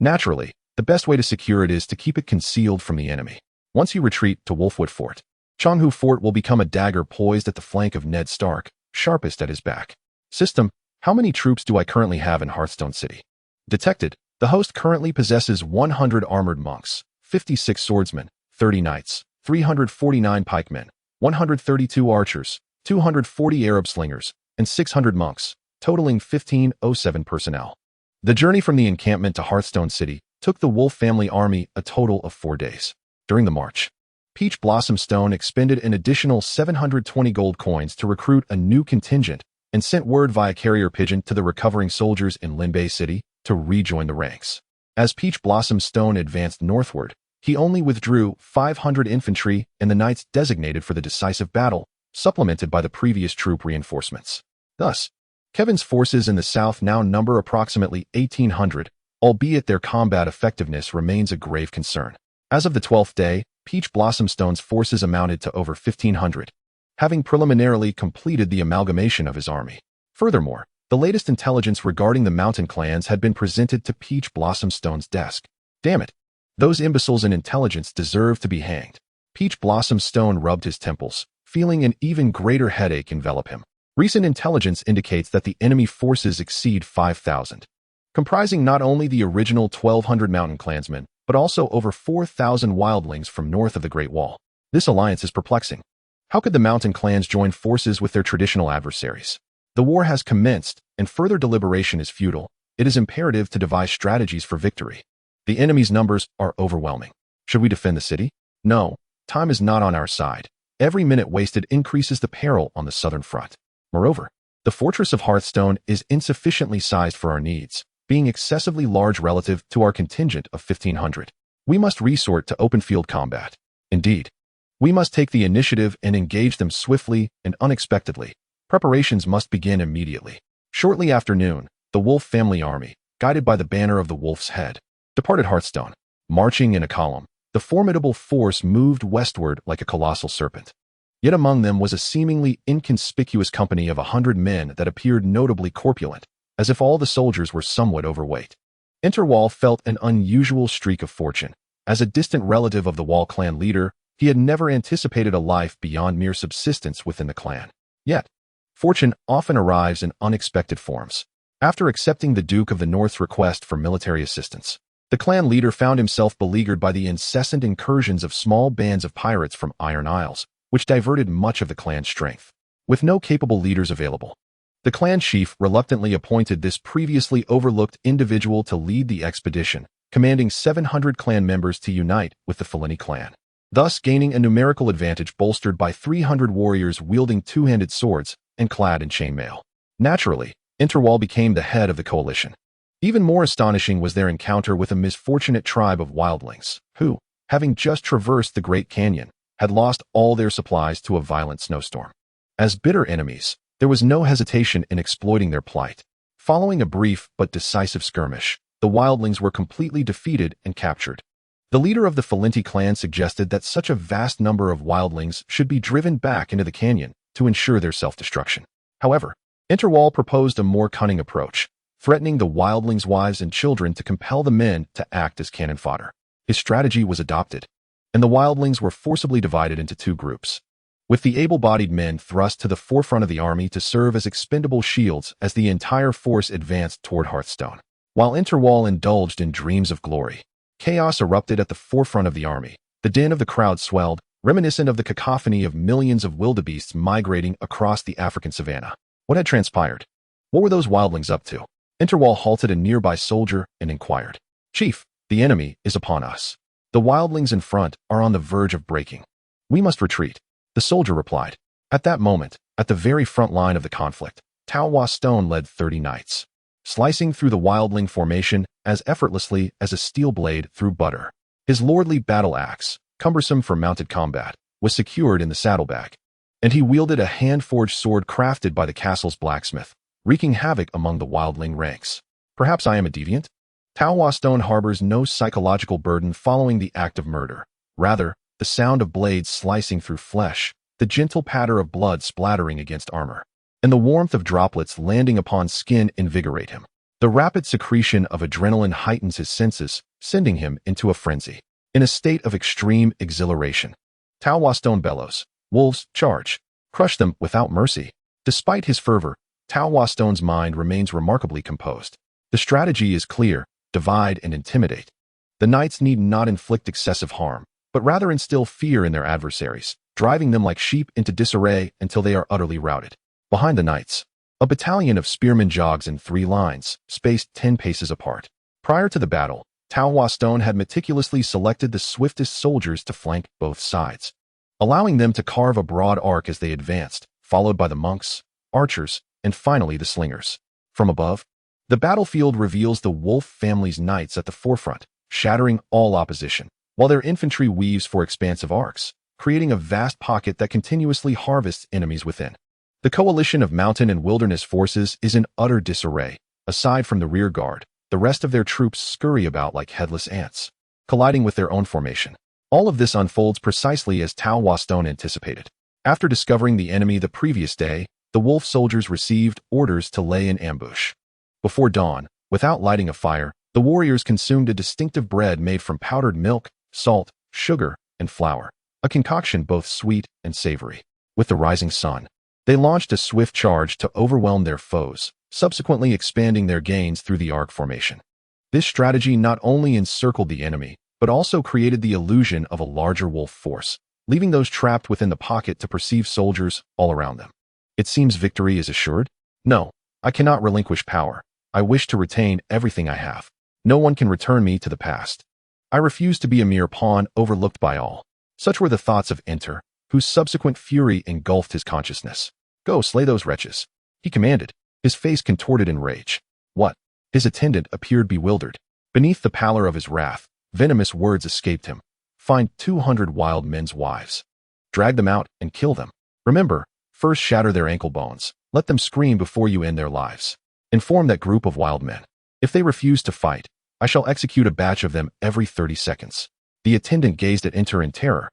Naturally, the best way to secure it is to keep it concealed from the enemy. Once you retreat to Wolfwood Fort, Changhu Fort will become a dagger poised at the flank of Ned Stark, sharpest at his back. System: how many troops do I currently have in Hearthstone City? Detected: the host currently possesses 100 armored monks, 56 swordsmen, 30 knights, 349 pikemen, 132 archers, 240 Arab slingers, and 600 monks, totaling 1507 personnel. The journey from the encampment to Hearthstone City took the Wolf family army a total of 4 days. During the march, Peach Blossom Stone expended an additional 720 gold coins to recruit a new contingent and sent word via carrier pigeon to the recovering soldiers in Lingbei City to rejoin the ranks. As Peach Blossom Stone advanced northward, he only withdrew 500 infantry and the knights designated for the decisive battle, supplemented by the previous troop reinforcements. Thus, Kevin's forces in the south now number approximately 1,800, albeit their combat effectiveness remains a grave concern. As of the 12th day, Peach Blossom Stone's forces amounted to over 1,500, having preliminarily completed the amalgamation of his army. Furthermore, the latest intelligence regarding the mountain clans had been presented to Peach Blossom Stone's desk. Damn it! Those imbeciles in intelligence deserve to be hanged. Peach Blossom Stone rubbed his temples, feeling an even greater headache envelop him. Recent intelligence indicates that the enemy forces exceed 5,000, comprising not only the original 1,200 mountain clansmen, but also over 4,000 wildlings from north of the Great Wall. This alliance is perplexing. How could the mountain clans join forces with their traditional adversaries? The war has commenced, and further deliberation is futile. It is imperative to devise strategies for victory. The enemy's numbers are overwhelming. Should we defend the city? No, time is not on our side. Every minute wasted increases the peril on the southern front. Moreover, the fortress of Hearthstone is insufficiently sized for our needs, being excessively large relative to our contingent of 1,500. We must resort to open field combat. Indeed, we must take the initiative and engage them swiftly and unexpectedly. Preparations must begin immediately. Shortly after noon, the Wolf family army, guided by the banner of the Wolf's head, departed Hearthstone. Marching in a column, the formidable force moved westward like a colossal serpent. Yet among them was a seemingly inconspicuous company of 100 men that appeared notably corpulent, as if all the soldiers were somewhat overweight. Interwall felt an unusual streak of fortune. As a distant relative of the Wall clan leader, he had never anticipated a life beyond mere subsistence within the clan. Yet, fortune often arrives in unexpected forms. After accepting the Duke of the North's request for military assistance, the clan leader found himself beleaguered by the incessant incursions of small bands of pirates from Iron Isles, which diverted much of the clan's strength. With no capable leaders available, the clan chief reluctantly appointed this previously overlooked individual to lead the expedition, commanding 700 clan members to unite with the Felini clan, thus gaining a numerical advantage bolstered by 300 warriors wielding two-handed swords and clad in chainmail. Naturally, Interwall became the head of the coalition. Even more astonishing was their encounter with a misfortunate tribe of wildlings, who, having just traversed the Great Canyon, had lost all their supplies to a violent snowstorm. As bitter enemies, there was no hesitation in exploiting their plight. Following a brief but decisive skirmish, the wildlings were completely defeated and captured. The leader of the Felinti clan suggested that such a vast number of wildlings should be driven back into the canyon to ensure their self-destruction. However, Interwall proposed a more cunning approach, threatening the wildlings' wives and children to compel the men to act as cannon fodder. His strategy was adopted, and the wildlings were forcibly divided into two groups, with the able-bodied men thrust to the forefront of the army to serve as expendable shields as the entire force advanced toward Hearthstone. While Interwall indulged in dreams of glory, chaos erupted at the forefront of the army. The din of the crowd swelled, reminiscent of the cacophony of millions of wildebeests migrating across the African savanna. What had transpired? What were those wildlings up to? Interwall halted a nearby soldier and inquired. "Chief, the enemy is upon us. The wildlings in front are on the verge of breaking. We must retreat." The soldier replied. At that moment, at the very front line of the conflict, Tao Huashi led 30 knights, slicing through the wildling formation as effortlessly as a steel blade through butter. His lordly battle axe, cumbersome for mounted combat, was secured in the saddlebag, and he wielded a hand-forged sword crafted by the castle's blacksmith, wreaking havoc among the wildling ranks. Perhaps I am a deviant? Tao Huashi harbors no psychological burden following the act of murder. Rather, the sound of blades slicing through flesh, the gentle patter of blood splattering against armor, and the warmth of droplets landing upon skin invigorate him. The rapid secretion of adrenaline heightens his senses, sending him into a frenzy. In a state of extreme exhilaration, Tao Huashi bellows, "Wolves, charge! Crush them without mercy." Despite his fervor, Tao Huashi's mind remains remarkably composed. The strategy is clear: divide and intimidate. The knights need not inflict excessive harm, but rather instill fear in their adversaries, driving them like sheep into disarray until they are utterly routed. Behind the knights, a battalion of spearmen jogs in 3 lines, spaced 10 paces apart. Prior to the battle, Tao Huashi had meticulously selected the swiftest soldiers to flank both sides, allowing them to carve a broad arc as they advanced, followed by the monks, archers, and finally the slingers. From above, the battlefield reveals the Wolf family's knights at the forefront, shattering all opposition, while their infantry weaves for expansive arcs, creating a vast pocket that continuously harvests enemies within. The coalition of mountain and wilderness forces is in utter disarray. Aside from the rear guard, the rest of their troops scurry about like headless ants, colliding with their own formation. All of this unfolds precisely as Tao Huashi anticipated. After discovering the enemy the previous day, the Wolf soldiers received orders to lay in ambush. Before dawn, without lighting a fire, the warriors consumed a distinctive bread made from powdered milk, salt, sugar, and flour, a concoction both sweet and savory. With the rising sun, they launched a swift charge to overwhelm their foes, subsequently expanding their gains through the arc formation. This strategy not only encircled the enemy, but also created the illusion of a larger wolf force, leaving those trapped within the pocket to perceive soldiers all around them. It seems victory is assured? No, I cannot relinquish power. I wish to retain everything I have. No one can return me to the past. I refuse to be a mere pawn overlooked by all. Such were the thoughts of Enter, whose subsequent fury engulfed his consciousness. Go slay those wretches, he commanded, his face contorted in rage. What? His attendant appeared bewildered. Beneath the pallor of his wrath, venomous words escaped him. Find 200 wild men's wives. Drag them out and kill them. Remember, first shatter their ankle bones. Let them scream before you end their lives. Inform that group of wild men. If they refuse to fight, I shall execute a batch of them every 30 seconds. The attendant gazed at Enter in terror,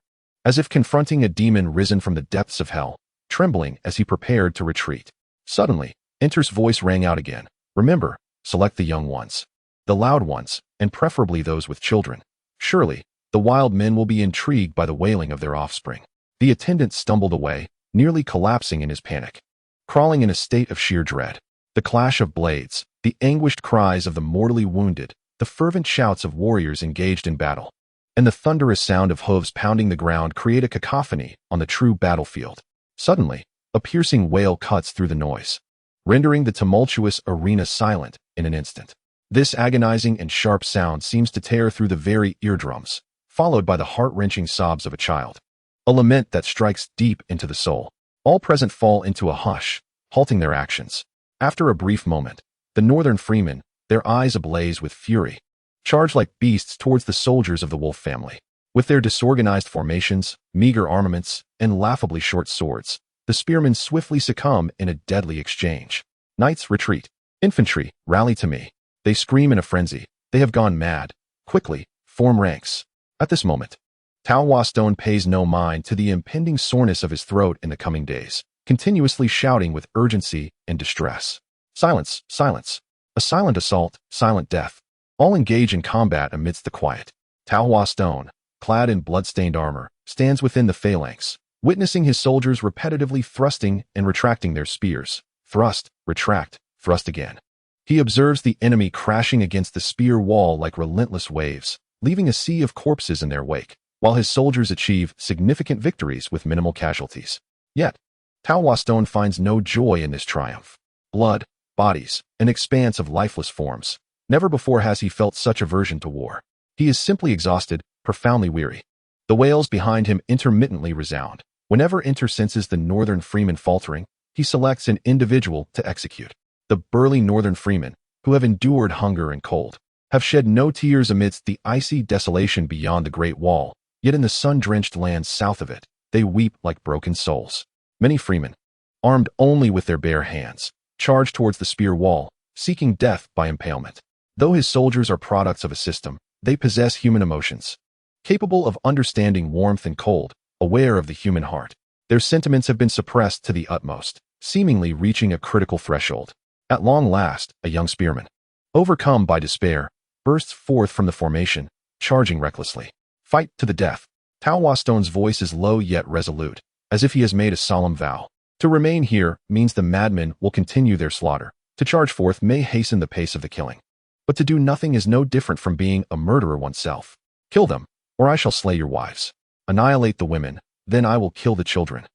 as if confronting a demon risen from the depths of hell, trembling as he prepared to retreat. Suddenly, Enter's voice rang out again. Remember, select the young ones, the loud ones, and preferably those with children. Surely, the wild men will be intrigued by the wailing of their offspring. The attendant stumbled away, nearly collapsing in his panic. Crawling in a state of sheer dread. The clash of blades, the anguished cries of the mortally wounded, the fervent shouts of warriors engaged in battle, and the thunderous sound of hooves pounding the ground create a cacophony on the true battlefield. Suddenly, a piercing wail cuts through the noise, rendering the tumultuous arena silent in an instant. This agonizing and sharp sound seems to tear through the very eardrums, followed by the heart-wrenching sobs of a child. A lament that strikes deep into the soul. All present fall into a hush, halting their actions. After a brief moment, the northern freemen, their eyes ablaze with fury, charge like beasts towards the soldiers of the Wolf family. With their disorganized formations, meager armaments, and laughably short swords, the spearmen swiftly succumb in a deadly exchange. Knights, retreat. Infantry, rally to me. They scream in a frenzy. They have gone mad. Quickly, form ranks. At this moment, Tao Huashi pays no mind to the impending soreness of his throat in the coming days, continuously shouting with urgency and distress. Silence, silence. A silent assault, silent death. All engage in combat amidst the quiet. Tao Huashi, clad in blood-stained armor, stands within the phalanx, witnessing his soldiers repetitively thrusting and retracting their spears. Thrust, retract, thrust again. He observes the enemy crashing against the spear wall like relentless waves, leaving a sea of corpses in their wake, while his soldiers achieve significant victories with minimal casualties. Yet, Tao Huashi finds no joy in this triumph. Blood, bodies, an expanse of lifeless forms. Never before has he felt such aversion to war. He is simply exhausted, profoundly weary. The wails behind him intermittently resound. Whenever Enter senses the northern freeman faltering, he selects an individual to execute. The burly northern freemen, who have endured hunger and cold, have shed no tears amidst the icy desolation beyond the Great Wall, yet in the sun-drenched lands south of it, they weep like broken souls. Many freemen, armed only with their bare hands, charge towards the spear wall, seeking death by impalement. Though his soldiers are products of a system, they possess human emotions. Capable of understanding warmth and cold, aware of the human heart, their sentiments have been suppressed to the utmost, seemingly reaching a critical threshold. At long last, a young spearman, overcome by despair, bursts forth from the formation, charging recklessly. Fight to the death. Tao Huashi's voice is low yet resolute, as if he has made a solemn vow. To remain here means the madmen will continue their slaughter. To charge forth may hasten the pace of the killing. But to do nothing is no different from being a murderer oneself. Kill them, or I shall slay your wives. Annihilate the women, then I will kill the children.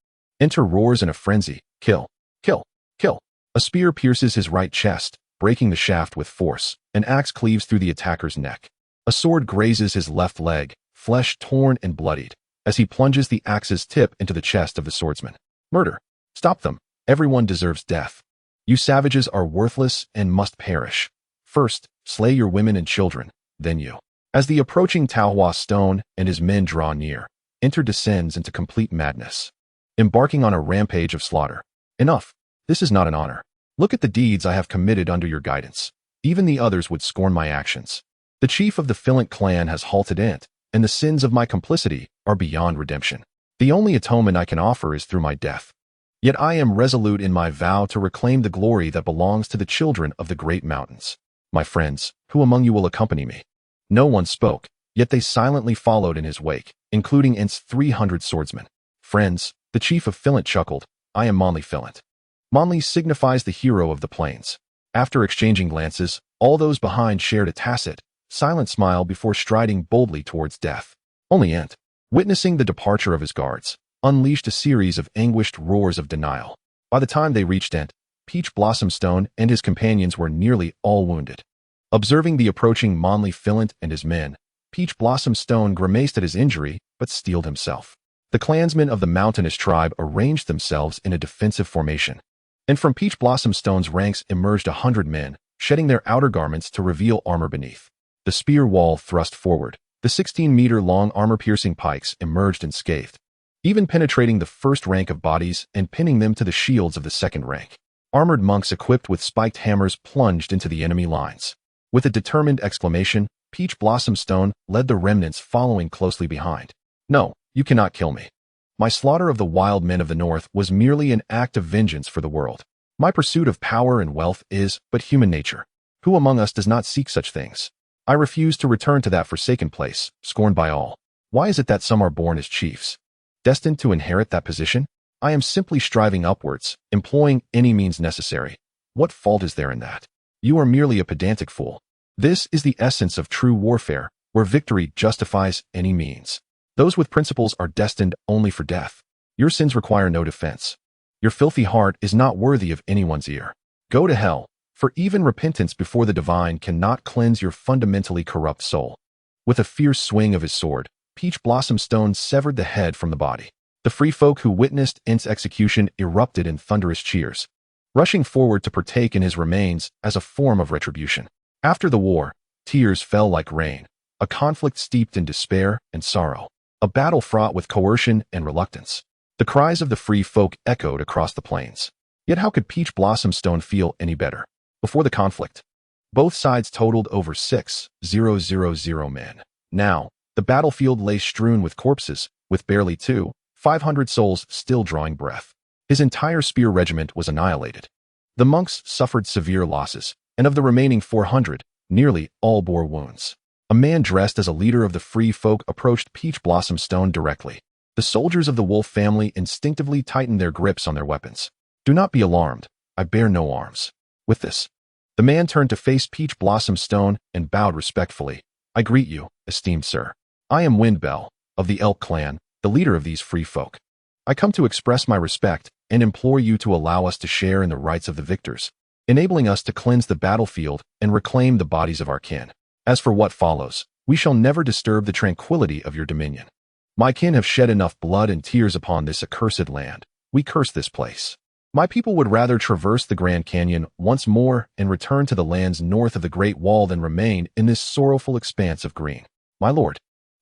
Enter roars in a frenzy. Kill, kill, kill. A spear pierces his right chest, breaking the shaft with force. An axe cleaves through the attacker's neck. A sword grazes his left leg, flesh torn and bloodied, as he plunges the axe's tip into the chest of the swordsman. Murder. Stop them. Everyone deserves death. You savages are worthless and must perish. First, slay your women and children, then you. As the approaching Tao Huashi and his men draw near, Enter descends into complete madness, embarking on a rampage of slaughter. Enough. This is not an honor. Look at the deeds I have committed under your guidance. Even the others would scorn my actions. The chief of the Philint clan has halted Ent, and the sins of my complicity are beyond redemption. The only atonement I can offer is through my death. Yet I am resolute in my vow to reclaim the glory that belongs to the children of the great mountains. My friends, who among you will accompany me? No one spoke, yet they silently followed in his wake, including Ent's 300 swordsmen. Friends, the chief of Philint chuckled, I am Monley Philint. Monley signifies the hero of the plains. After exchanging glances, all those behind shared a tacit, silent smile before striding boldly towards death. Only Ent, witnessing the departure of his guards, unleashed a series of anguished roars of denial. By the time they reached Ent, Peach Blossomstone and his companions were nearly all wounded. Observing the approaching Monley Philint and his men, Peach Blossom Stone grimaced at his injury, but steeled himself. The clansmen of the mountainous tribe arranged themselves in a defensive formation. And from Peach Blossom Stone's ranks emerged 100 men, shedding their outer garments to reveal armor beneath. The spear wall thrust forward. The 16-meter-long armor-piercing pikes emerged unscathed, even penetrating the first rank of bodies and pinning them to the shields of the second rank. Armored monks equipped with spiked hammers plunged into the enemy lines. With a determined exclamation, Peach Blossom Stone led the remnants following closely behind. No, you cannot kill me. My slaughter of the wild men of the north was merely an act of vengeance for the world. My pursuit of power and wealth is but human nature. Who among us does not seek such things? I refuse to return to that forsaken place, scorned by all. Why is it that some are born as chiefs, destined to inherit that position? I am simply striving upwards, employing any means necessary. What fault is there in that? You are merely a pedantic fool. This is the essence of true warfare, where victory justifies any means. Those with principles are destined only for death. Your sins require no defense. Your filthy heart is not worthy of anyone's ear. Go to hell, for even repentance before the divine cannot cleanse your fundamentally corrupt soul. With a fierce swing of his sword, Peach Blossom Stone severed the head from the body. The free folk who witnessed its execution erupted in thunderous cheers, rushing forward to partake in his remains as a form of retribution. After the war, tears fell like rain, a conflict steeped in despair and sorrow, a battle fraught with coercion and reluctance. The cries of the free folk echoed across the plains. Yet how could Peach Blossom Stone feel any better? Before the conflict, both sides totaled over 6,000 men. Now, the battlefield lay strewn with corpses, with barely 500 souls still drawing breath. His entire spear regiment was annihilated. The monks suffered severe losses, and of the remaining 400, nearly all bore wounds. A man dressed as a leader of the free folk approached Peach Blossom Stone directly. The soldiers of the Wolf family instinctively tightened their grips on their weapons. Do not be alarmed. I bear no arms. With this, the man turned to face Peach Blossom Stone and bowed respectfully. I greet you, esteemed sir. I am Windbell, of the Elk clan, the leader of these free folk. I come to express my respect and implore you to allow us to share in the rights of the victors, enabling us to cleanse the battlefield and reclaim the bodies of our kin. As for what follows, we shall never disturb the tranquility of your dominion. My kin have shed enough blood and tears upon this accursed land. We curse this place. My people would rather traverse the Grand Canyon once more and return to the lands north of the Great Wall than remain in this sorrowful expanse of green. My lord,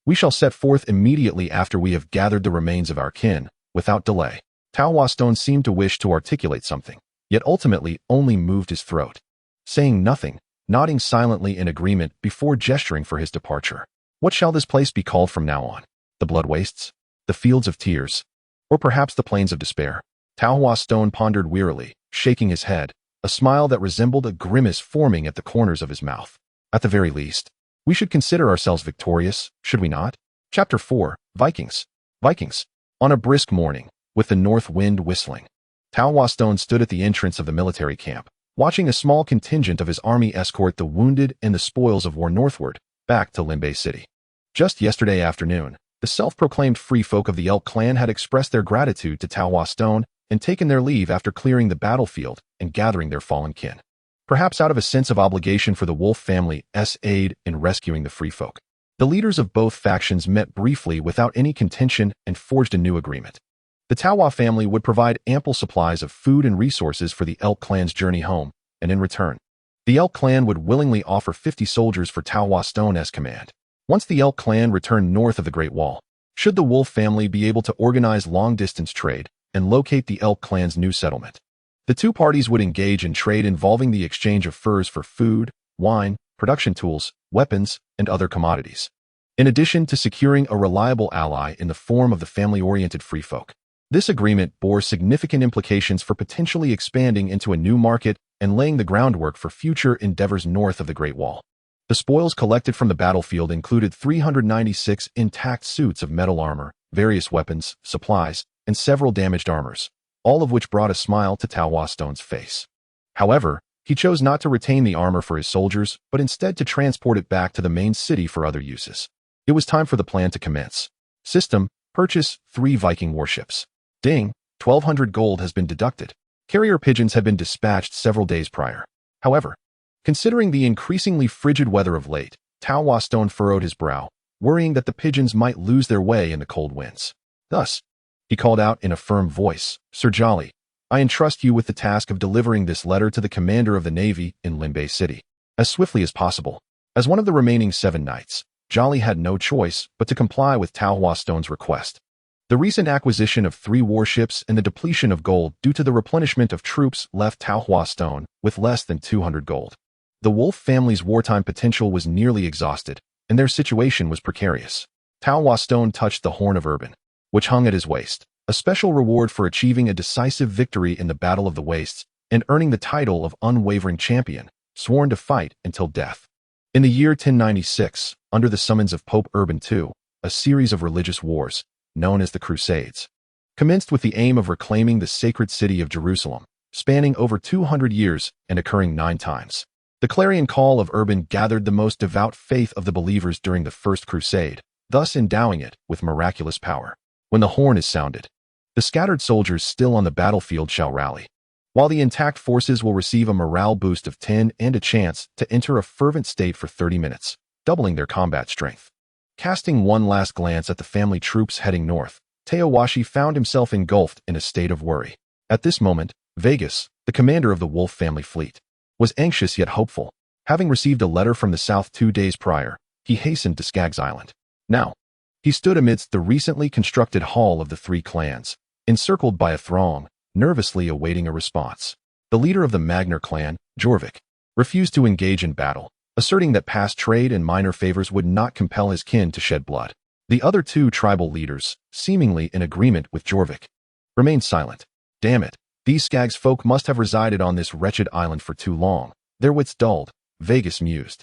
we shall set forth immediately after we have gathered the remains of our kin, without delay. Tao Huashi Stone seemed to wish to articulate something, yet ultimately only moved his throat, saying nothing, nodding silently in agreement before gesturing for his departure. What shall this place be called from now on? The blood wastes? The fields of tears? Or perhaps the plains of despair? Tao Huashi Stone pondered wearily, shaking his head, a smile that resembled a grimace forming at the corners of his mouth. At the very least, we should consider ourselves victorious, should we not? Chapter 4, Vikings. Vikings. On a brisk morning, with the north wind whistling, Tao Huashi Stone stood at the entrance of the military camp, watching a small contingent of his army escort the wounded and the spoils of war northward, back to Lingbei City. Just yesterday afternoon, the self-proclaimed free folk of the Elk clan had expressed their gratitude to Tao Huashi Stone and taken their leave after clearing the battlefield and gathering their fallen kin. Perhaps out of a sense of obligation for the Wolf family's aid in rescuing the free folk, the leaders of both factions met briefly without any contention and forged a new agreement. The Tao Huashi family would provide ample supplies of food and resources for the Elk clan's journey home, and in return, the Elk clan would willingly offer 50 soldiers for Tao Huashi Stone as command. Once the Elk clan returned north of the Great Wall, should the Wolf family be able to organize long-distance trade and locate the Elk clan's new settlement, the two parties would engage in trade involving the exchange of furs for food, wine, production tools, weapons, and other commodities, in addition to securing a reliable ally in the form of the family-oriented free folk. This agreement bore significant implications for potentially expanding into a new market and laying the groundwork for future endeavors north of the Great Wall. The spoils collected from the battlefield included 396 intact suits of metal armor, various weapons, supplies, and several damaged armors, all of which brought a smile to Tao Huashi Stone's face. However, he chose not to retain the armor for his soldiers, but instead to transport it back to the main city for other uses. It was time for the plan to commence. System: purchase 3 Viking warships. Ding, 1,200 gold has been deducted. Carrier pigeons had been dispatched several days prior. However, considering the increasingly frigid weather of late, Tao Huashi Stone furrowed his brow, worrying that the pigeons might lose their way in the cold winds. Thus, he called out in a firm voice, "Sir Jolly, I entrust you with the task of delivering this letter to the commander of the Navy in Lingbei City, as swiftly as possible." As one of the remaining 7 knights, Jolly had no choice but to comply with Tao Huastone's request. The recent acquisition of 3 warships and the depletion of gold due to the replenishment of troops left Tao Huastone with less than 200 gold. The Wolf family's wartime potential was nearly exhausted, and their situation was precarious. Tao Huastone touched the horn of Urban, which hung at his waist, a special reward for achieving a decisive victory in the Battle of the Wastes and earning the title of unwavering champion, sworn to fight until death. In the year 1096, under the summons of Pope Urban II, a series of religious wars, known as the Crusades, commenced with the aim of reclaiming the sacred city of Jerusalem, spanning over 200 years and occurring 9 times. The clarion call of Urban gathered the most devout faith of the believers during the First Crusade, thus endowing it with miraculous power. When the horn is sounded, the scattered soldiers still on the battlefield shall rally, while the intact forces will receive a morale boost of 10 and a chance to enter a fervent state for 30 minutes, doubling their combat strength. Casting one last glance at the family troops heading north, Tao Huashi found himself engulfed in a state of worry. At this moment, Vegas, the commander of the Wolf family fleet, was anxious yet hopeful. Having received a letter from the south 2 days prior, he hastened to Skaggs Island. Now, he stood amidst the recently constructed Hall of the 3 Clans, encircled by a throng, nervously awaiting a response. The leader of the Magner clan, Jorvik, refused to engage in battle, asserting that past trade and minor favors would not compel his kin to shed blood. The other 2 tribal leaders, seemingly in agreement with Jorvik, remained silent. Damn it, these Skaggs folk must have resided on this wretched island for too long. Their wits dulled, Vegas mused.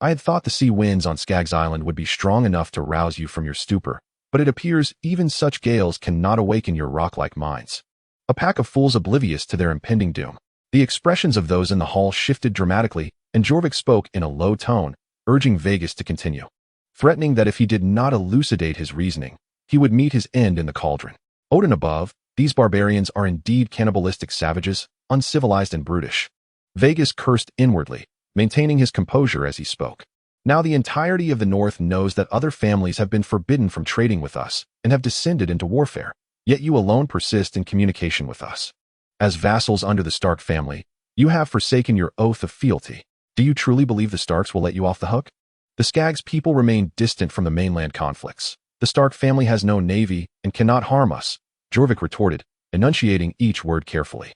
I had thought the sea winds on Skaggs Island would be strong enough to rouse you from your stupor, but it appears even such gales cannot awaken your rock-like minds. A pack of fools oblivious to their impending doom. The expressions of those in the hall shifted dramatically, and Jorvik spoke in a low tone, urging Vegas to continue, threatening that if he did not elucidate his reasoning, he would meet his end in the cauldron. Odin above, these barbarians are indeed cannibalistic savages, uncivilized and brutish. Vegas cursed inwardly, maintaining his composure as he spoke. Now the entirety of the North knows that other families have been forbidden from trading with us and have descended into warfare, yet you alone persist in communication with us. As vassals under the Stark family, you have forsaken your oath of fealty. Do you truly believe the Starks will let you off the hook? The Skaggs people remain distant from the mainland conflicts. The Stark family has no navy and cannot harm us, Jorvik retorted, enunciating each word carefully.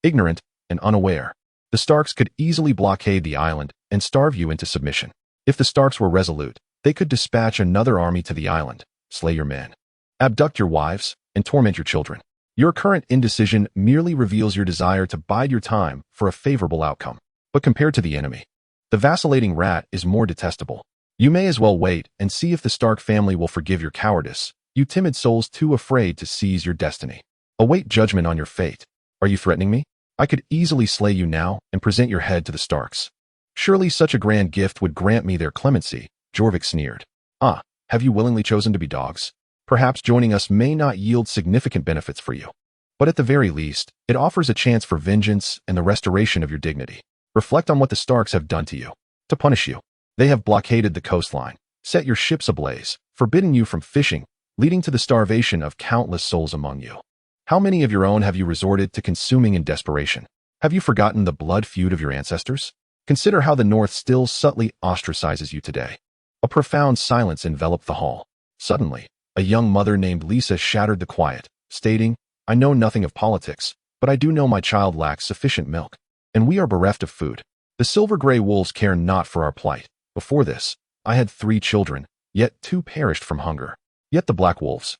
Ignorant and unaware. The Starks could easily blockade the island and starve you into submission. If the Starks were resolute, they could dispatch another army to the island, slay your men, abduct your wives, and torment your children. Your current indecision merely reveals your desire to bide your time for a favorable outcome. But compared to the enemy, the vacillating rat is more detestable. You may as well wait and see if the Stark family will forgive your cowardice, you timid souls too afraid to seize your destiny. Await judgment on your fate. Are you threatening me? I could easily slay you now and present your head to the Starks. Surely such a grand gift would grant me their clemency, Jorvik sneered. Have you willingly chosen to be dogs? Perhaps joining us may not yield significant benefits for you, but at the very least, it offers a chance for vengeance and the restoration of your dignity. Reflect on what the Starks have done to you. To punish you, they have blockaded the coastline, set your ships ablaze, forbidden you from fishing, leading to the starvation of countless souls among you. How many of your own have you resorted to consuming in desperation? Have you forgotten the blood feud of your ancestors? Consider how the North still subtly ostracizes you today. A profound silence enveloped the hall. Suddenly, a young mother named Lisa shattered the quiet, stating, I know nothing of politics, but I do know my child lacks sufficient milk, and we are bereft of food. The silver-gray wolves care not for our plight. Before this, I had 3 children, yet 2 perished from hunger. Yet the black wolves,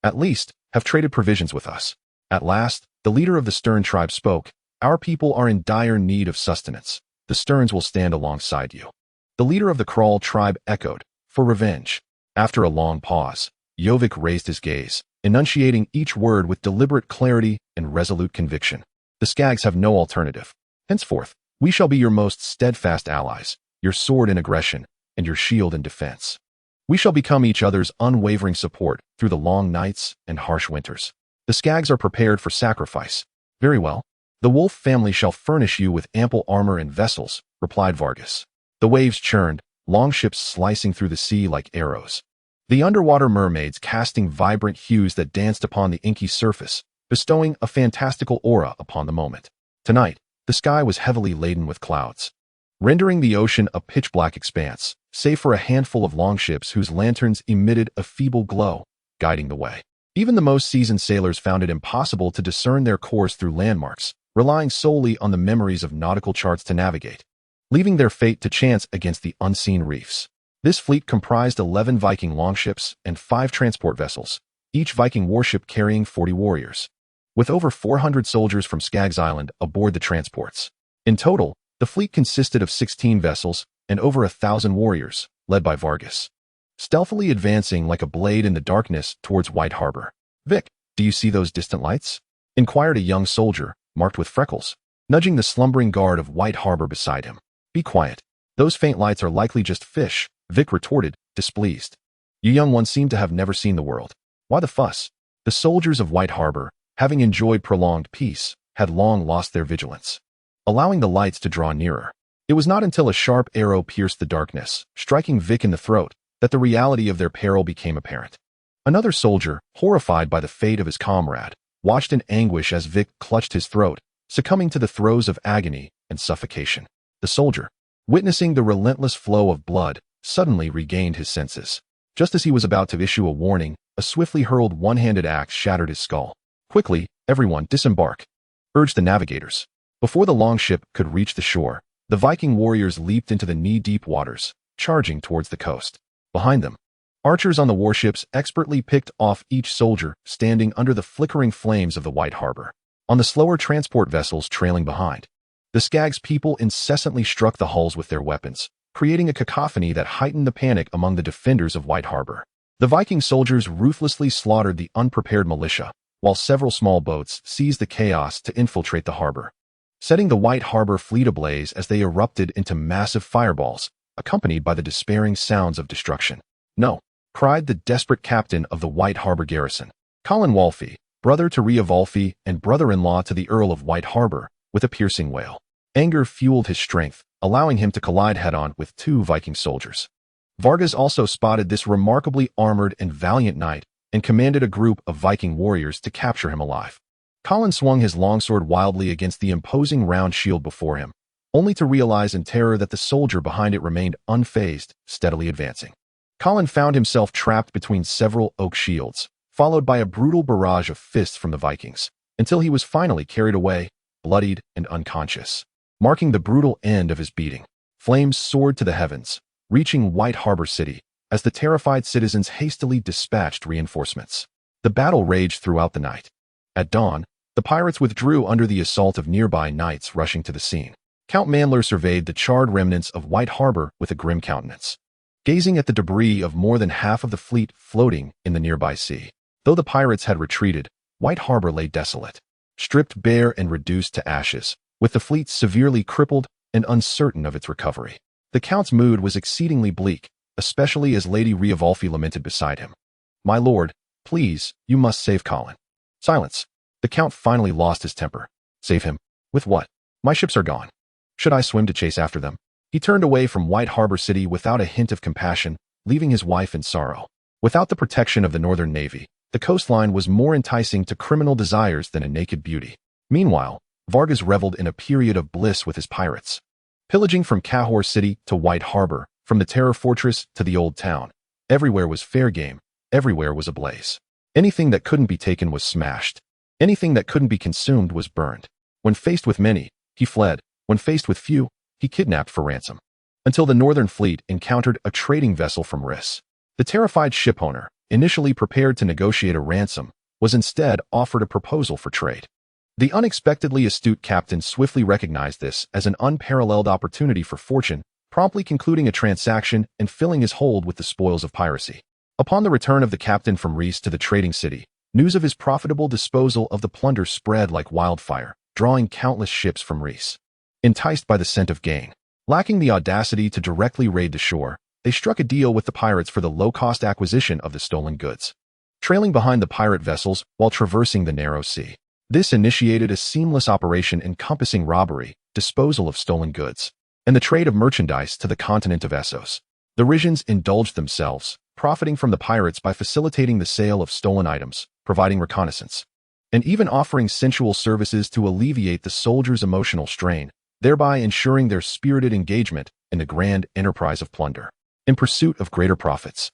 at least, have traded provisions with us. At last, the leader of the Stern tribe spoke, Our people are in dire need of sustenance. The Sterns will stand alongside you. The leader of the Kral tribe echoed, For revenge. After a long pause, Jorvik raised his gaze, enunciating each word with deliberate clarity and resolute conviction. The Skaggs have no alternative. Henceforth, we shall be your most steadfast allies, your sword in aggression, and your shield in defense. We shall become each other's unwavering support through the long nights and harsh winters. The Skaggs are prepared for sacrifice. Very well. The Wolf family shall furnish you with ample armor and vessels, replied Vargas. The waves churned, longships slicing through the sea like arrows. The underwater mermaids casting vibrant hues that danced upon the inky surface, bestowing a fantastical aura upon the moment. Tonight, the sky was heavily laden with clouds, rendering the ocean a pitch-black expanse, save for a handful of longships whose lanterns emitted a feeble glow, guiding the way. Even the most seasoned sailors found it impossible to discern their course through landmarks, relying solely on the memories of nautical charts to navigate, leaving their fate to chance against the unseen reefs. This fleet comprised 11 Viking longships and 5 transport vessels, each Viking warship carrying 40 warriors, with over 400 soldiers from Skaggs Island aboard the transports. In total, the fleet consisted of 16 vessels and over 1,000 warriors, led by Vargas, stealthily advancing like a blade in the darkness towards White Harbor. "Vic, do you see those distant lights?" inquired a young soldier, marked with freckles, nudging the slumbering guard of White Harbor beside him. "Be quiet. Those faint lights are likely just fish," Vic retorted, displeased. "You young ones seem to have never seen the world. Why the fuss?" The soldiers of White Harbor, having enjoyed prolonged peace, had long lost their vigilance, allowing the lights to draw nearer. It was not until a sharp arrow pierced the darkness, striking Vic in the throat, that the reality of their peril became apparent. Another soldier, horrified by the fate of his comrade, watched in anguish as Vic clutched his throat, succumbing to the throes of agony and suffocation. The soldier, witnessing the relentless flow of blood, suddenly regained his senses. Just as he was about to issue a warning, a swiftly hurled one-handed axe shattered his skull. "Quickly, everyone, disembark," urged the navigators. Before the longship could reach the shore, the Viking warriors leaped into the knee-deep waters, charging towards the coast. Behind them, archers on the warships expertly picked off each soldier standing under the flickering flames of the White Harbor. On the slower transport vessels trailing behind, the Skaggs people incessantly struck the hulls with their weapons, creating a cacophony that heightened the panic among the defenders of White Harbor. The Viking soldiers ruthlessly slaughtered the unprepared militia, while several small boats seized the chaos to infiltrate the harbor, setting the White Harbor fleet ablaze as they erupted into massive fireballs, accompanied by the despairing sounds of destruction. "No!" cried the desperate captain of the White Harbor garrison, Colin Wolfe, brother to Rhea Wolfe and brother-in-law to the Earl of White Harbor, with a piercing wail. Anger fueled his strength, allowing him to collide head-on with 2 Viking soldiers. Vargas also spotted this remarkably armored and valiant knight and commanded a group of Viking warriors to capture him alive. Colin swung his longsword wildly against the imposing round shield before him, only to realize in terror that the soldier behind it remained unfazed, steadily advancing. Colin found himself trapped between several oak shields, followed by a brutal barrage of fists from the Vikings, until he was finally carried away, bloodied and unconscious, marking the brutal end of his beating. Flames soared to the heavens, reaching White Harbor City, as the terrified citizens hastily dispatched reinforcements. The battle raged throughout the night. At dawn, the pirates withdrew under the assault of nearby knights rushing to the scene. Count Mandler surveyed the charred remnants of White Harbor with a grim countenance, gazing at the debris of more than half of the fleet floating in the nearby sea. Though the pirates had retreated, White Harbor lay desolate, stripped bare and reduced to ashes, with the fleet severely crippled and uncertain of its recovery. The Count's mood was exceedingly bleak, especially as Lady Rhea Wolfe lamented beside him. "My lord, please, you must save Colin." "Silence." The Count finally lost his temper. "Save him? With what? My ships are gone. Should I swim to chase after them?" He turned away from White Harbor City without a hint of compassion, leaving his wife in sorrow. Without the protection of the Northern Navy, the coastline was more enticing to criminal desires than a naked beauty. Meanwhile, Vargas reveled in a period of bliss with his pirates, pillaging from Cahors City to White Harbor, from the Terror Fortress to the Old Town. Everywhere was fair game, everywhere was ablaze. Anything that couldn't be taken was smashed. Anything that couldn't be consumed was burned. When faced with many, he fled. When faced with few, he kidnapped for ransom. Until the Northern Fleet encountered a trading vessel from Riss. The terrified shipowner, initially prepared to negotiate a ransom, was instead offered a proposal for trade. The unexpectedly astute captain swiftly recognized this as an unparalleled opportunity for fortune, promptly concluding a transaction and filling his hold with the spoils of piracy. Upon the return of the captain from Riss to the trading city, news of his profitable disposal of the plunder spread like wildfire, drawing countless ships from Riss. Enticed by the scent of gain, lacking the audacity to directly raid the shore, they struck a deal with the pirates for the low-cost acquisition of the stolen goods, trailing behind the pirate vessels while traversing the narrow sea. This initiated a seamless operation encompassing robbery, disposal of stolen goods, and the trade of merchandise to the continent of Essos. The Risians indulged themselves, profiting from the pirates by facilitating the sale of stolen items, providing reconnaissance, and even offering sensual services to alleviate the soldiers' emotional strain, thereby ensuring their spirited engagement in the grand enterprise of plunder. In pursuit of greater profits,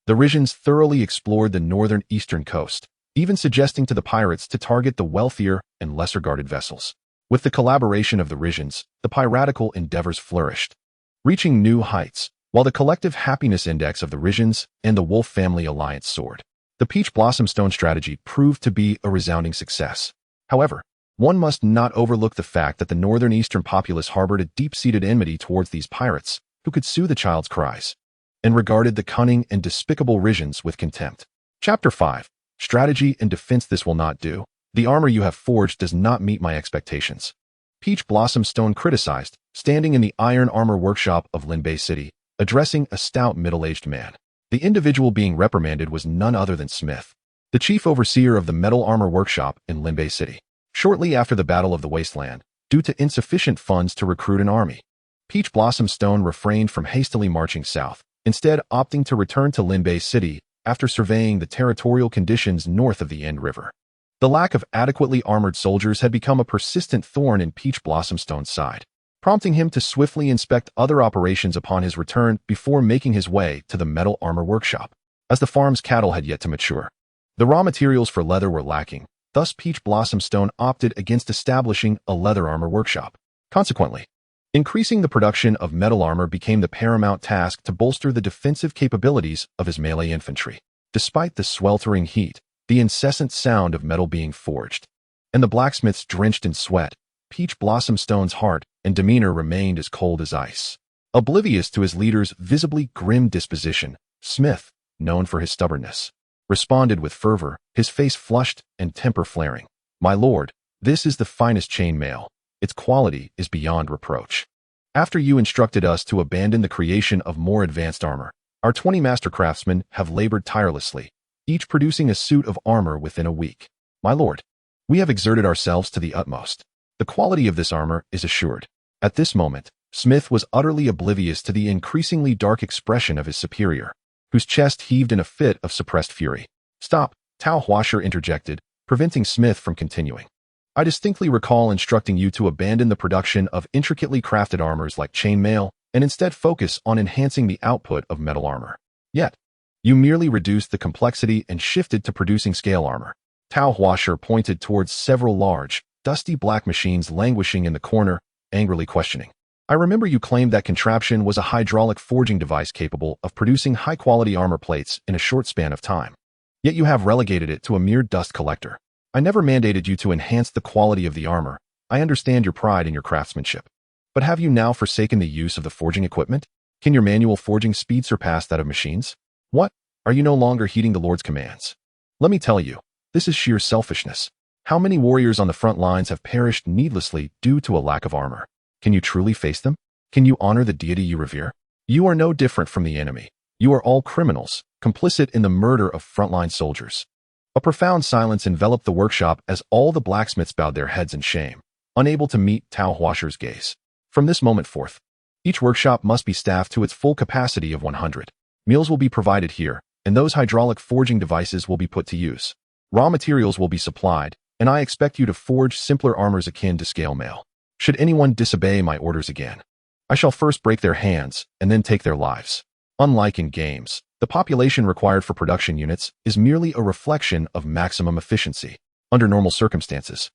the Risians thoroughly explored the northern eastern coast, even suggesting to the pirates to target the wealthier and lesser-guarded vessels. With the collaboration of the Risians, the piratical endeavors flourished, reaching new heights, while the collective happiness index of the Risians and the Wolf family alliance soared. The Peach Blossom Stone strategy proved to be a resounding success. However, one must not overlook the fact that the northern eastern populace harbored a deep-seated enmity towards these pirates, who could soothe the child's cries, and regarded the cunning and despicable Risians with contempt. Chapter 5. Strategy and Defense. This will not do. The armor you have forged does not meet my expectations. Peach Blossom Stone criticized, standing in the iron armor workshop of Lingbei City, addressing a stout middle-aged man. The individual being reprimanded was none other than Smith, the chief overseer of the metal armor workshop in Lingbei City. Shortly after the Battle of the Wasteland, due to insufficient funds to recruit an army, Peach Blossom Stone refrained from hastily marching south, instead opting to return to Lingbei City after surveying the territorial conditions north of the End River. The lack of adequately armored soldiers had become a persistent thorn in Peach Blossom Stone's side, prompting him to swiftly inspect other operations upon his return before making his way to the metal armor workshop. As the farm's cattle had yet to mature, the raw materials for leather were lacking, thus Peach Blossom Stone opted against establishing a leather armor workshop. Consequently, increasing the production of metal armor became the paramount task to bolster the defensive capabilities of his melee infantry. Despite the sweltering heat, the incessant sound of metal being forged, and the blacksmiths drenched in sweat, Peach Blossom Stone's heart and demeanor remained as cold as ice. Oblivious to his leader's visibly grim disposition, Smith, known for his stubbornness, responded with fervor, his face flushed and temper flaring. "My lord, this is the finest chain mail. Its quality is beyond reproach. After you instructed us to abandon the creation of more advanced armor, our 20 master craftsmen have labored tirelessly, each producing a suit of armor within a week. My lord, we have exerted ourselves to the utmost. The quality of this armor is assured." At this moment, Smith was utterly oblivious to the increasingly dark expression of his superior, whose chest heaved in a fit of suppressed fury. "Stop," Tao Huashi interjected, preventing Smith from continuing. "I distinctly recall instructing you to abandon the production of intricately crafted armors like chainmail and instead focus on enhancing the output of metal armor. Yet, you merely reduced the complexity and shifted to producing scale armor." Tao Huashi pointed towards several large, dusty black machines languishing in the corner, angrily questioning. "I remember you claimed that contraption was a hydraulic forging device capable of producing high-quality armor plates in a short span of time. Yet you have relegated it to a mere dust collector. I never mandated you to enhance the quality of the armor. I understand your pride in your craftsmanship. But have you now forsaken the use of the forging equipment? Can your manual forging speed surpass that of machines? What? Are you no longer heeding the Lord's commands? Let me tell you, this is sheer selfishness. How many warriors on the front lines have perished needlessly due to a lack of armor? Can you truly face them? Can you honor the deity you revere? You are no different from the enemy. You are all criminals, complicit in the murder of frontline soldiers." A profound silence enveloped the workshop as all the blacksmiths bowed their heads in shame, unable to meet Tao Huashi's gaze. From this moment forth, each workshop must be staffed to its full capacity of 100. Meals will be provided here, and those hydraulic forging devices will be put to use. Raw materials will be supplied, and I expect you to forge simpler armors akin to scale mail. Should anyone disobey my orders again, I shall first break their hands and then take their lives. Unlike in games, the population required for production units is merely a reflection of maximum efficiency. Under normal circumstances,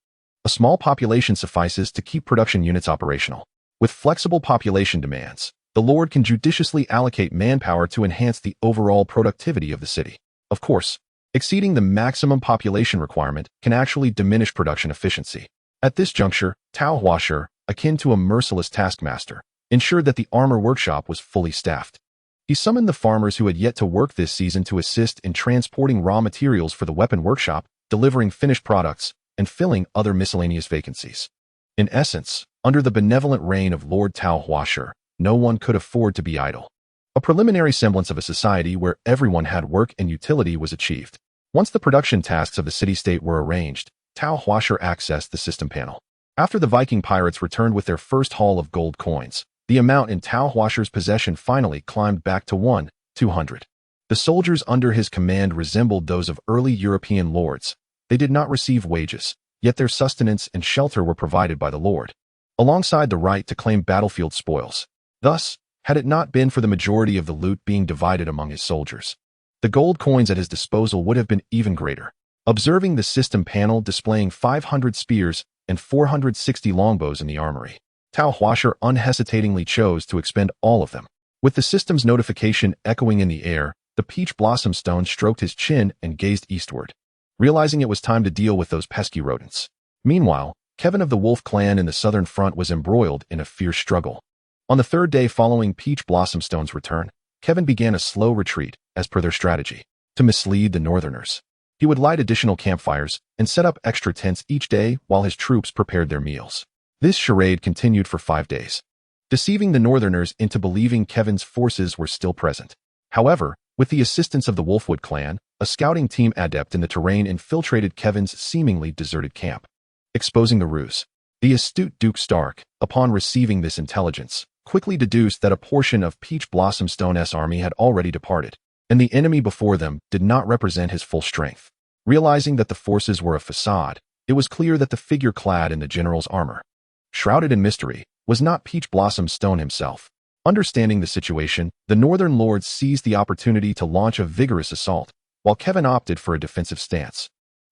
a small population suffices to keep production units operational. With flexible population demands, the Lord can judiciously allocate manpower to enhance the overall productivity of the city. Of course, exceeding the maximum population requirement can actually diminish production efficiency. At this juncture, Tao Huashi, akin to a merciless taskmaster, ensured that the armor workshop was fully staffed. He summoned the farmers who had yet to work this season to assist in transporting raw materials for the weapon workshop, delivering finished products, and filling other miscellaneous vacancies. In essence, under the benevolent reign of Lord Tao Huashi, no one could afford to be idle. A preliminary semblance of a society where everyone had work and utility was achieved. Once the production tasks of the city-state were arranged, Tao Huashi accessed the system panel. After the Viking pirates returned with their first haul of gold coins, The amount in Tao Huashi's possession finally climbed back to 200. The soldiers under his command resembled those of early European lords. They did not receive wages, yet their sustenance and shelter were provided by the lord, alongside the right to claim battlefield spoils. Thus, had it not been for the majority of the loot being divided among his soldiers, the gold coins at his disposal would have been even greater. Observing the system panel displaying 500 spears and 460 longbows in the armory, Tao Huashi unhesitatingly chose to expend all of them. With the system's notification echoing in the air, the peach blossom stone stroked his chin and gazed eastward, realizing it was time to deal with those pesky rodents. Meanwhile, Kevin of the Wolf clan in the southern front was embroiled in a fierce struggle. On the third day following Peach Blossomstone's return, Kevin began a slow retreat, as per their strategy, to mislead the Northerners. He would light additional campfires and set up extra tents each day while his troops prepared their meals. This charade continued for 5 days, deceiving the Northerners into believing Kevin's forces were still present. However, with the assistance of the Wolfwood clan, a scouting team adept in the terrain infiltrated Kevin's seemingly deserted camp, exposing the ruse. The astute Duke Stark, upon receiving this intelligence, quickly deduced that a portion of Peach Blossomstone's army had already departed, and the enemy before them did not represent his full strength. Realizing that the forces were a facade, it was clear that the figure clad in the general's armor, shrouded in mystery, was not Peach Blossomstone himself. Understanding the situation, the northern lords seized the opportunity to launch a vigorous assault, while Kevin opted for a defensive stance,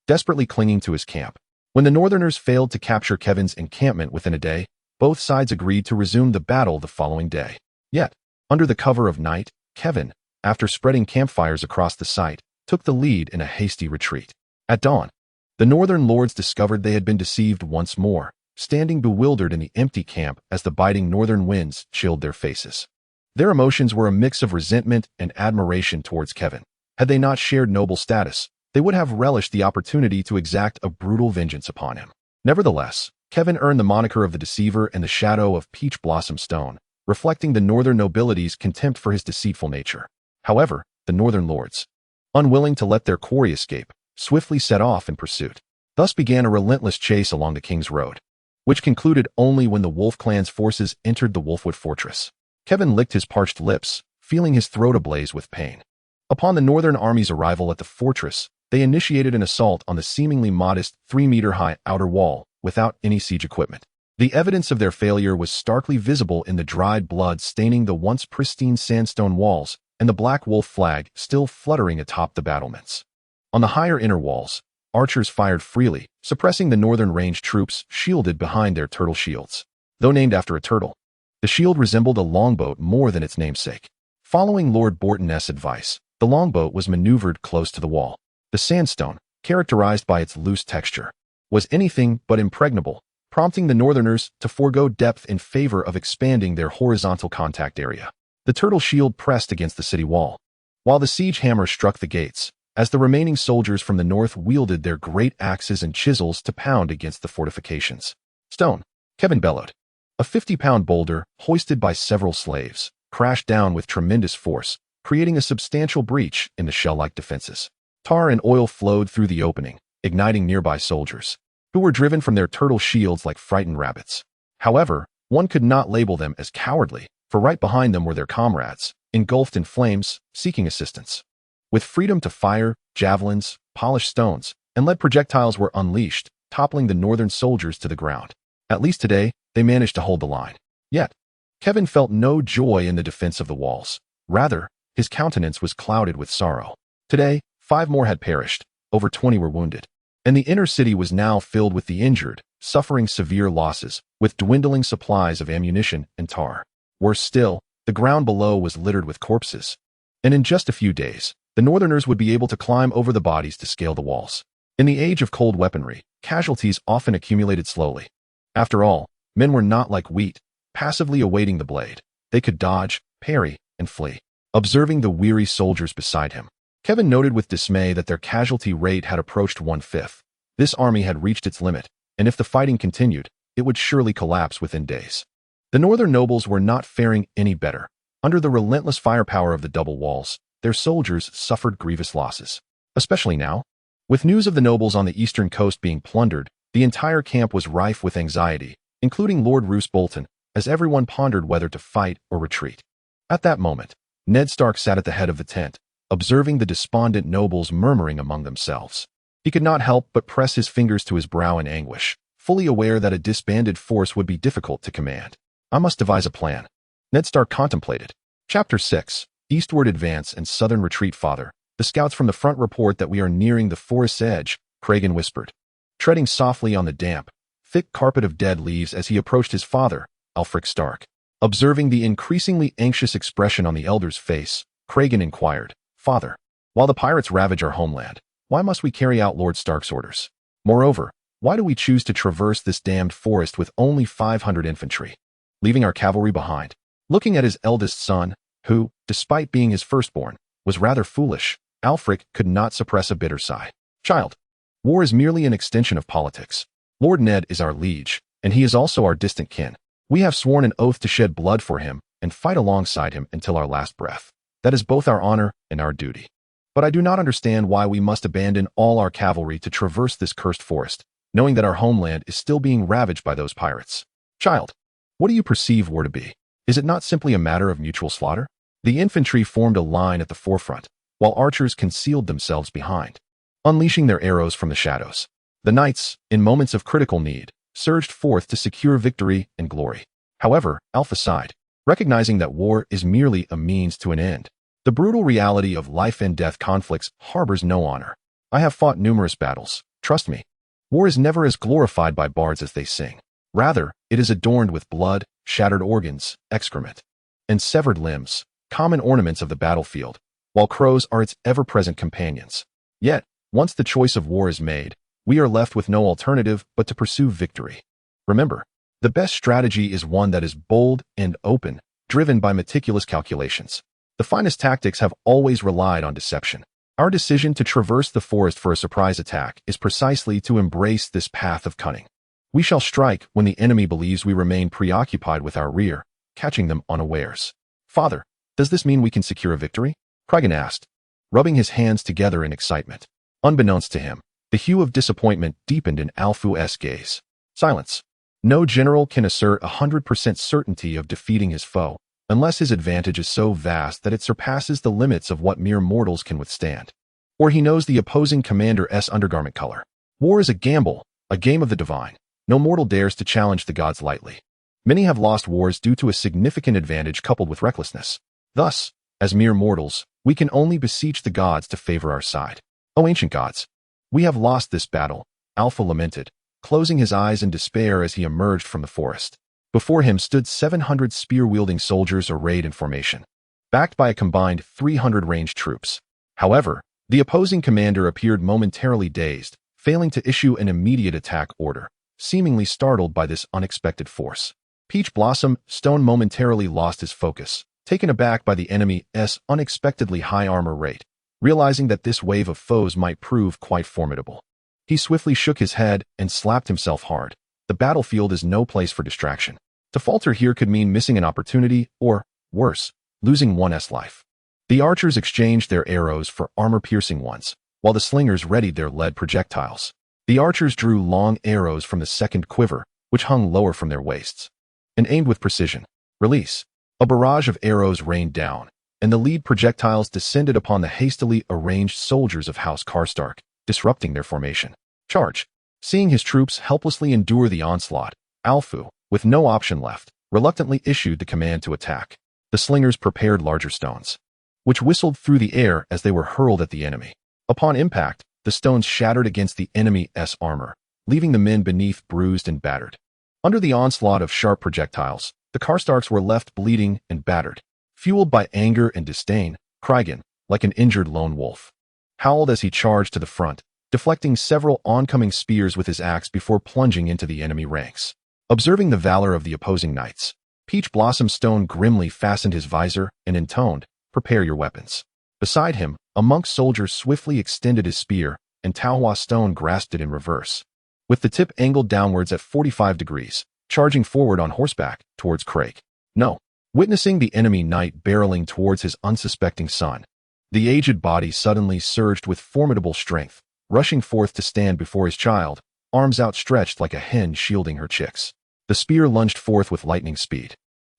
desperately clinging to his camp. When the northerners failed to capture Kevin's encampment within a day, both sides agreed to resume the battle the following day. Yet, under the cover of night, Kevin, after spreading campfires across the site, took the lead in a hasty retreat. At dawn, the northern lords discovered they had been deceived once more, standing bewildered in the empty camp as the biting northern winds chilled their faces. Their emotions were a mix of resentment and admiration towards Kevin. Had they not shared noble status, they would have relished the opportunity to exact a brutal vengeance upon him. Nevertheless, Kevin earned the moniker of the Deceiver in the shadow of Peach Blossomstone, reflecting the northern nobility's contempt for his deceitful nature. However, the northern lords, unwilling to let their quarry escape, swiftly set off in pursuit. Thus began a relentless chase along the King's Road, which concluded only when the Wolf clan's forces entered the Wolfwood fortress. Kevin licked his parched lips, feeling his throat ablaze with pain. Upon the northern army's arrival at the fortress, they initiated an assault on the seemingly modest 3-meter-high outer wall without any siege equipment. The evidence of their failure was starkly visible in the dried blood staining the once pristine sandstone walls and the Black Wolf flag still fluttering atop the battlements. On the higher inner walls, archers fired freely, suppressing the northern range troops shielded behind their turtle shields. Though named after a turtle, the shield resembled a longboat more than its namesake. Following Lord Bolton's advice, the longboat was maneuvered close to the wall. The sandstone, characterized by its loose texture, was anything but impregnable, prompting the northerners to forego depth in favor of expanding their horizontal contact area. The turtle shield pressed against the city wall, while the siege hammer struck the gates, as the remaining soldiers from the north wielded their great axes and chisels to pound against the fortifications. Stone, Kevin bellowed. A 50-pound boulder, hoisted by several slaves, crashed down with tremendous force, creating a substantial breach in the shell-like defenses. Tar and oil flowed through the opening, igniting nearby soldiers, who were driven from their turtle shields like frightened rabbits. However, one could not label them as cowardly, for right behind them were their comrades, engulfed in flames, seeking assistance. With freedom to fire, javelins, polished stones, and lead projectiles were unleashed, toppling the northern soldiers to the ground. At least today, they managed to hold the line. Yet, Kevin felt no joy in the defense of the walls. Rather, his countenance was clouded with sorrow. Today, 5 more had perished, over 20 were wounded, and the inner city was now filled with the injured, suffering severe losses, with dwindling supplies of ammunition and tar. Worse still, the ground below was littered with corpses, and in just a few days, the northerners would be able to climb over the bodies to scale the walls. In the age of cold weaponry, casualties often accumulated slowly. After all, men were not like wheat, passively awaiting the blade. They could dodge, parry, and flee. Observing the weary soldiers beside him, Kevin noted with dismay that their casualty rate had approached 1/5. This army had reached its limit, and if the fighting continued, it would surely collapse within days. The northern nobles were not faring any better. Under the relentless firepower of the double walls, their soldiers suffered grievous losses. Especially now, with news of the nobles on the eastern coast being plundered, the entire camp was rife with anxiety, including Lord Roose Bolton, as everyone pondered whether to fight or retreat. At that moment, Ned Stark sat at the head of the tent, observing the despondent nobles murmuring among themselves. He could not help but press his fingers to his brow in anguish, fully aware that a disbanded force would be difficult to command. I must devise a plan. Ned Stark contemplated. Chapter 6. Eastward Advance and Southern Retreat. Father, the scouts from the front report that we are nearing the forest's edge, Cragen whispered, treading softly on the damp, thick carpet of dead leaves as he approached his father, Alfric Stark. Observing the increasingly anxious expression on the elder's face, Cragen inquired, Father, while the pirates ravage our homeland, why must we carry out Lord Stark's orders? Moreover, why do we choose to traverse this damned forest with only 500 infantry, leaving our cavalry behind? Looking at his eldest son, who, despite being his firstborn, was rather foolish, Alfric could not suppress a bitter sigh. Child, war is merely an extension of politics. Lord Ned is our liege, and he is also our distant kin. We have sworn an oath to shed blood for him and fight alongside him until our last breath. That is both our honor and our duty. But I do not understand why we must abandon all our cavalry to traverse this cursed forest, knowing that our homeland is still being ravaged by those pirates. Child, what do you perceive war to be? Is it not simply a matter of mutual slaughter? The infantry formed a line at the forefront, while archers concealed themselves behind, unleashing their arrows from the shadows. The knights, in moments of critical need, surged forth to secure victory and glory. However, Alpha sighed, recognizing that war is merely a means to an end. The brutal reality of life and death conflicts harbors no honor. I have fought numerous battles. Trust me. War is never as glorified by bards as they sing. Rather, it is adorned with blood, shattered organs, excrement, and severed limbs, common ornaments of the battlefield, while crows are its ever-present companions. Yet, once the choice of war is made, we are left with no alternative but to pursue victory. Remember, the best strategy is one that is bold and open, driven by meticulous calculations. The finest tactics have always relied on deception. Our decision to traverse the forest for a surprise attack is precisely to embrace this path of cunning. We shall strike when the enemy believes we remain preoccupied with our rear, catching them unawares. Father, does this mean we can secure a victory? Cragen asked, rubbing his hands together in excitement. Unbeknownst to him, the hue of disappointment deepened in Alfu's gaze. Silence. No general can assert 100% certainty of defeating his foe, unless his advantage is so vast that it surpasses the limits of what mere mortals can withstand. Or he knows the opposing commander's undergarment color. War is a gamble, a game of the divine. No mortal dares to challenge the gods lightly. Many have lost wars due to a significant advantage coupled with recklessness. Thus, as mere mortals, we can only beseech the gods to favor our side. O ancient gods, we have lost this battle, Alpha lamented, closing his eyes in despair as he emerged from the forest. Before him stood 700 spear-wielding soldiers arrayed in formation, backed by a combined 300 ranged troops. However, the opposing commander appeared momentarily dazed, failing to issue an immediate attack order, seemingly startled by this unexpected force. Peach Blossom Stone momentarily lost his focus, taken aback by the enemy's unexpectedly high armor rate, realizing that this wave of foes might prove quite formidable. He swiftly shook his head and slapped himself hard. The battlefield is no place for distraction. To falter here could mean missing an opportunity or, worse, losing one's life. The archers exchanged their arrows for armor-piercing ones, while the slingers readied their lead projectiles. The archers drew long arrows from the second quiver, which hung lower from their waists, and aimed with precision. Release. A barrage of arrows rained down, and the lead projectiles descended upon the hastily arranged soldiers of House Karstark, disrupting their formation. Charge. Seeing his troops helplessly endure the onslaught, Alfu, with no option left, reluctantly issued the command to attack. The slingers prepared larger stones, which whistled through the air as they were hurled at the enemy. Upon impact, the stones shattered against the enemy's armor, leaving the men beneath bruised and battered. Under the onslaught of sharp projectiles, the Karstarks were left bleeding and battered. Fueled by anger and disdain, Cragen, like an injured lone wolf, howled as he charged to the front, deflecting several oncoming spears with his axe before plunging into the enemy ranks. Observing the valor of the opposing knights, Peach Blossom Stone grimly fastened his visor and intoned, "Prepare your weapons." Beside him, a monk soldier swiftly extended his spear, and Tao Huashi Stone grasped it in reverse, with the tip angled downwards at 45 degrees, charging forward on horseback towards Craig. No. Witnessing the enemy knight barreling towards his unsuspecting son, the aged body suddenly surged with formidable strength, rushing forth to stand before his child, arms outstretched like a hen shielding her chicks. The spear lunged forth with lightning speed,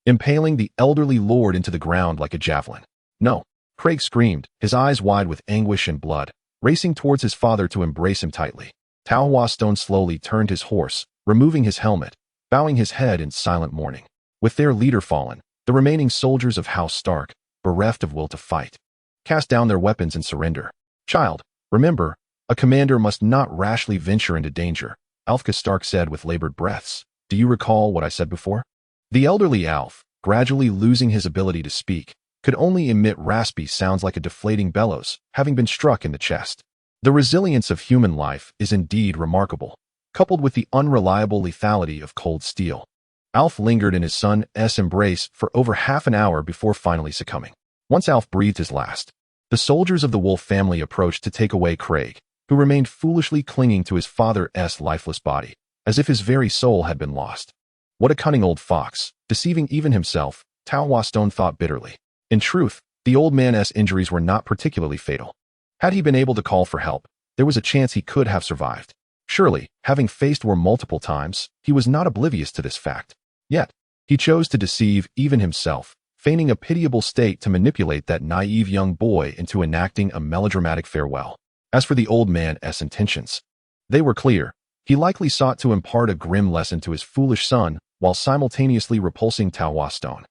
impaling the elderly lord into the ground like a javelin. No, Craig screamed, his eyes wide with anguish and blood, racing towards his father to embrace him tightly. Tao Huashi slowly turned his horse, removing his helmet, bowing his head in silent mourning. With their leader fallen, the remaining soldiers of House Stark, bereft of will to fight, cast down their weapons and surrender. Child, remember, a commander must not rashly venture into danger, Alfka Stark said with labored breaths. Do you recall what I said before? The elderly Alf, gradually losing his ability to speak, could only emit raspy sounds like a deflating bellows, having been struck in the chest. The resilience of human life is indeed remarkable, coupled with the unreliable lethality of cold steel. Alf lingered in his son's embrace for over half an hour before finally succumbing. Once Alf breathed his last, the soldiers of the Wolf family approached to take away Craig, who remained foolishly clinging to his father's lifeless body, as if his very soul had been lost. What a cunning old fox, deceiving even himself, Tao Huashi thought bitterly. In truth, the old man's injuries were not particularly fatal. Had he been able to call for help, there was a chance he could have survived. Surely, having faced war multiple times, he was not oblivious to this fact. Yet, he chose to deceive even himself, feigning a pitiable state to manipulate that naive young boy into enacting a melodramatic farewell. As for the old man's intentions, they were clear. He likely sought to impart a grim lesson to his foolish son while simultaneously repulsing Tao Huashi,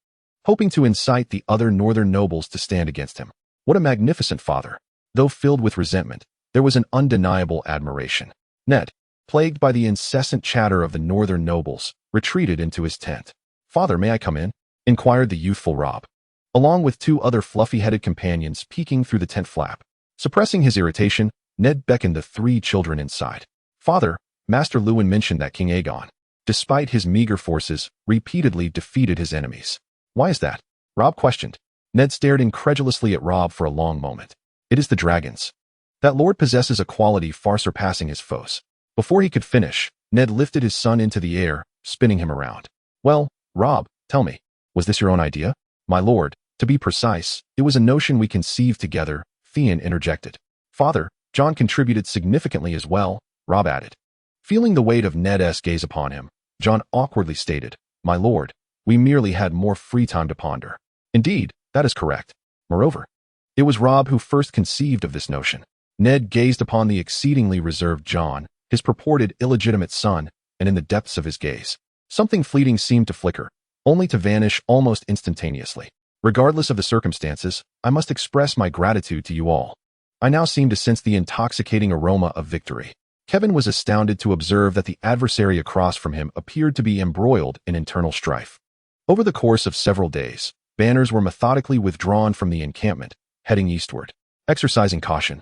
hoping to incite the other northern nobles to stand against him. What a magnificent father! Though filled with resentment, there was an undeniable admiration. Ned, plagued by the incessant chatter of the northern nobles, retreated into his tent. "Father, may I come in?" inquired the youthful Robb, along with two other fluffy-headed companions peeking through the tent flap. Suppressing his irritation, Ned beckoned the three children inside. "Father, Master Lewin mentioned that King Aegon, despite his meager forces, repeatedly defeated his enemies. Why is that?" Robb questioned. Ned stared incredulously at Robb for a long moment. "It is the dragons. That lord possesses a quality far surpassing his foes." Before he could finish, Ned lifted his son into the air, spinning him around. "Well, Robb, tell me, was this your own idea?" "My lord, to be precise, it was a notion we conceived together," Theon interjected. "Father, Jon contributed significantly as well," Robb added. Feeling the weight of Ned's gaze upon him, Jon awkwardly stated, "My lord, we merely had more free time to ponder." "Indeed, that is correct. Moreover, it was Robb who first conceived of this notion." Ned gazed upon the exceedingly reserved Jon, his purported illegitimate son, and in the depths of his gaze, something fleeting seemed to flicker, only to vanish almost instantaneously. "Regardless of the circumstances, I must express my gratitude to you all. I now seem to sense the intoxicating aroma of victory." Kevin was astounded to observe that the adversary across from him appeared to be embroiled in internal strife. Over the course of several days, banners were methodically withdrawn from the encampment, heading eastward. Exercising caution,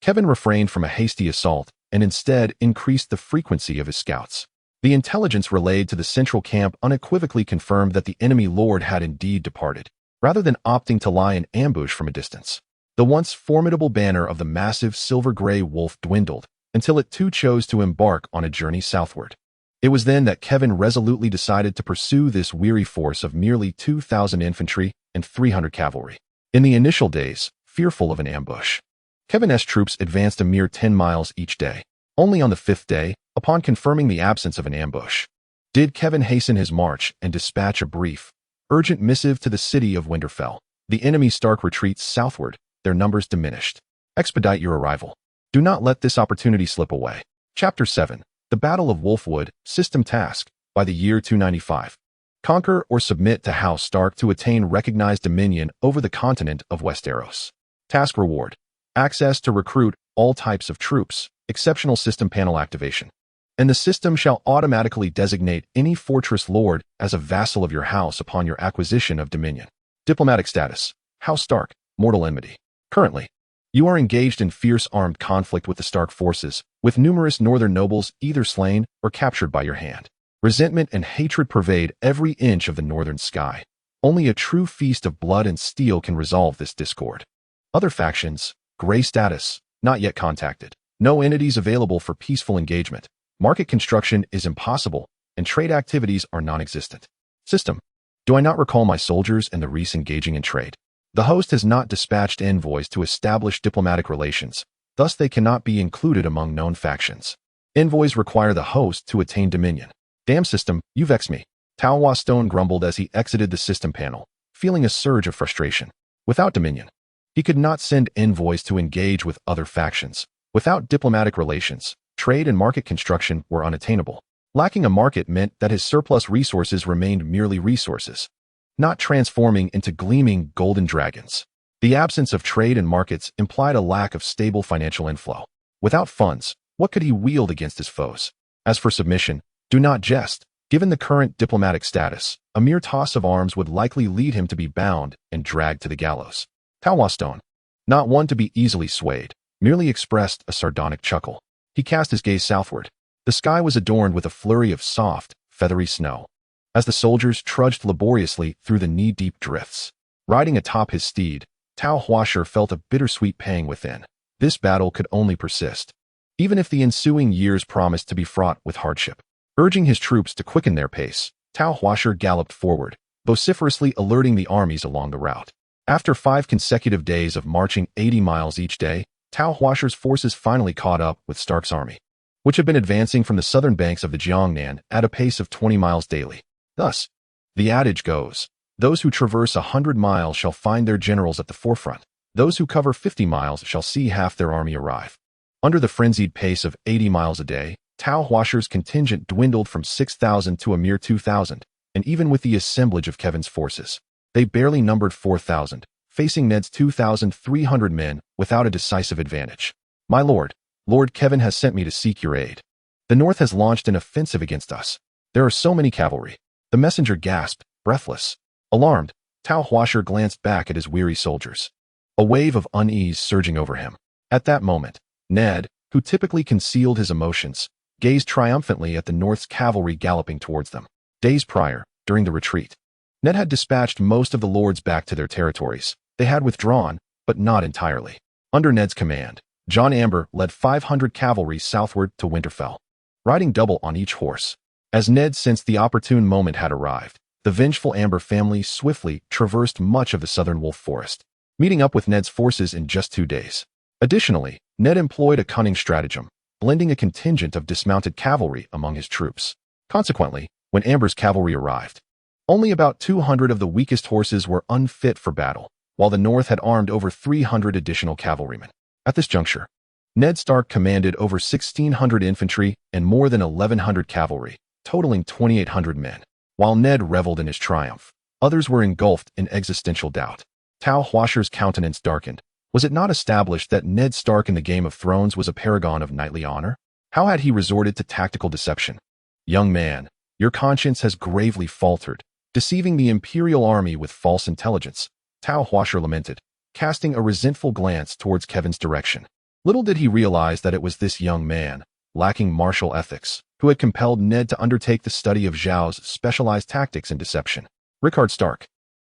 Kevin refrained from a hasty assault and instead increased the frequency of his scouts. The intelligence relayed to the central camp unequivocally confirmed that the enemy lord had indeed departed, rather than opting to lie in ambush from a distance. The once formidable banner of the massive silver-gray wolf dwindled until it too chose to embark on a journey southward. It was then that Kevin resolutely decided to pursue this weary force of merely 2,000 infantry and 300 cavalry. In the initial days, fearful of an ambush, Kevin's troops advanced a mere 10 miles each day. Only on the 5th day, upon confirming the absence of an ambush, did Kevin hasten his march and dispatch a brief, urgent missive to the city of Winterfell. "The enemy Stark retreats southward, their numbers diminished. Expedite your arrival. Do not let this opportunity slip away." Chapter 7. The Battle of Wolfwood, System Task. By the year 295. Conquer or submit to House Stark to attain recognized dominion over the continent of Westeros. Task Reward. Access to recruit all types of troops, exceptional system panel activation. And the system shall automatically designate any fortress lord as a vassal of your house upon your acquisition of dominion. Diplomatic status. House Stark, mortal enmity. Currently, you are engaged in fierce armed conflict with the Stark forces, with numerous northern nobles either slain or captured by your hand. Resentment and hatred pervade every inch of the northern sky. Only a true feast of blood and steel can resolve this discord. Other factions. Gray status, not yet contacted. No entities available for peaceful engagement. Market construction is impossible, and trade activities are non-existent. System. Do I not recall my soldiers and the Reese engaging in trade? The host has not dispatched envoys to establish diplomatic relations, thus they cannot be included among known factions. Envoys require the host to attain dominion. Damn system, you vex me. Tao Huashi grumbled as he exited the system panel, feeling a surge of frustration. Without dominion, he could not send envoys to engage with other factions. Without diplomatic relations, trade and market construction were unattainable. Lacking a market meant that his surplus resources remained merely resources, not transforming into gleaming golden dragons. The absence of trade and markets implied a lack of stable financial inflow. Without funds, what could he wield against his foes? As for submission, do not jest. Given the current diplomatic status, a mere toss of arms would likely lead him to be bound and dragged to the gallows. Tao Huashi, not one to be easily swayed, merely expressed a sardonic chuckle. He cast his gaze southward. The sky was adorned with a flurry of soft, feathery snow. As the soldiers trudged laboriously through the knee-deep drifts, riding atop his steed, Tao Huashi felt a bittersweet pang within. This battle could only persist, even if the ensuing years promised to be fraught with hardship. Urging his troops to quicken their pace, Tao Huashi galloped forward, vociferously alerting the armies along the route. After 5 consecutive days of marching 80 miles each day, Tao Huashi's forces finally caught up with Stark's army, which had been advancing from the southern banks of the Jiangnan at a pace of 20 miles daily. Thus, the adage goes, those who traverse 100 miles shall find their generals at the forefront. Those who cover 50 miles shall see half their army arrive. Under the frenzied pace of 80 miles a day, Tao Huashi's contingent dwindled from 6,000 to a mere 2,000, and even with the assemblage of Kevin's forces, they barely numbered 4,000, facing Ned's 2,300 men without a decisive advantage. My lord, Lord Kevin has sent me to seek your aid. The North has launched an offensive against us. There are so many cavalry. The messenger gasped, breathless. Alarmed, Tao Huashi glanced back at his weary soldiers, a wave of unease surging over him. At that moment, Ned, who typically concealed his emotions, gazed triumphantly at the North's cavalry galloping towards them. Days prior, during the retreat, Ned had dispatched most of the lords back to their territories. They had withdrawn, but not entirely. Under Ned's command, House Umber led 500 cavalry southward to Winterfell, riding double on each horse. As Ned sensed the opportune moment had arrived, the vengeful Umber family swiftly traversed much of the southern wolf forest, meeting up with Ned's forces in just 2 days. Additionally, Ned employed a cunning stratagem, blending a contingent of dismounted cavalry among his troops. Consequently, when Umber's cavalry arrived, only about 200 of the weakest horses were unfit for battle, while the North had armed over 300 additional cavalrymen. At this juncture, Ned Stark commanded over 1,600 infantry and more than 1,100 cavalry, totaling 2,800 men. While Ned reveled in his triumph, others were engulfed in existential doubt. Tao Huashi's countenance darkened. Was it not established that Ned Stark in the Game of Thrones was a paragon of knightly honor? How had he resorted to tactical deception? Young man, your conscience has gravely faltered, deceiving the Imperial army with false intelligence, Tao Huashi lamented, casting a resentful glance towards Kevin's direction. Little did he realize that it was this young man, lacking martial ethics, who had compelled Ned to undertake the study of Zhao's specialized tactics in deception. Rickard Stark,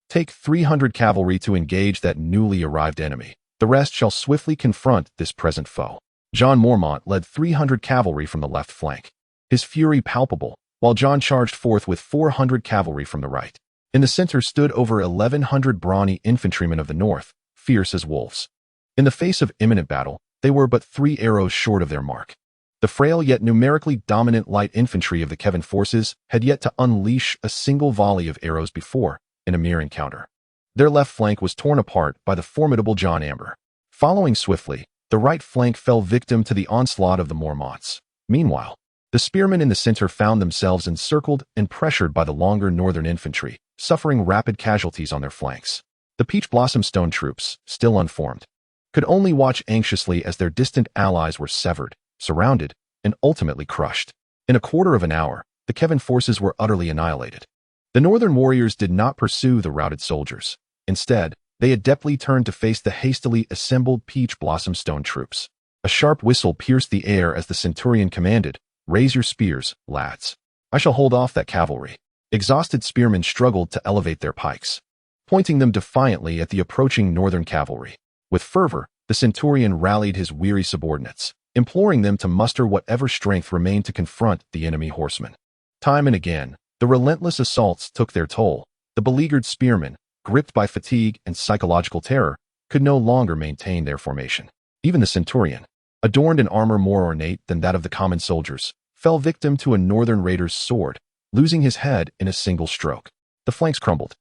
take 300 cavalry to engage that newly arrived enemy. The rest shall swiftly confront this present foe. John Mormont led 300 cavalry from the left flank, his fury palpable, while John charged forth with 400 cavalry from the right. In the center stood over 1,100 brawny infantrymen of the north, fierce as wolves. In the face of imminent battle, they were but 3 arrows short of their mark. The frail yet numerically dominant light infantry of the Kevin forces had yet to unleash a single volley of arrows before, in a mere encounter. Their left flank was torn apart by the formidable House Umber. Following swiftly, the right flank fell victim to the onslaught of the Mormonts. Meanwhile, the spearmen in the center found themselves encircled and pressured by the longer northern infantry, suffering rapid casualties on their flanks. The Peach Blossom Stone troops, still unformed, could only watch anxiously as their distant allies were severed, surrounded, and ultimately crushed. In a quarter of an hour, the Kevin forces were utterly annihilated. The northern warriors did not pursue the routed soldiers. Instead, they adeptly turned to face the hastily assembled Peach Blossom Stone troops. A sharp whistle pierced the air as the centurion commanded, "Raise your spears, lads. I shall hold off that cavalry." Exhausted spearmen struggled to elevate their pikes, pointing them defiantly at the approaching northern cavalry. With fervor, the centurion rallied his weary subordinates, imploring them to muster whatever strength remained to confront the enemy horsemen. Time and again, the relentless assaults took their toll. The beleaguered spearmen, gripped by fatigue and psychological terror, could no longer maintain their formation. Even the centurion, adorned in armor more ornate than that of the common soldiers, fell victim to a northern raider's sword, losing his head in a single stroke. The flanks crumbled.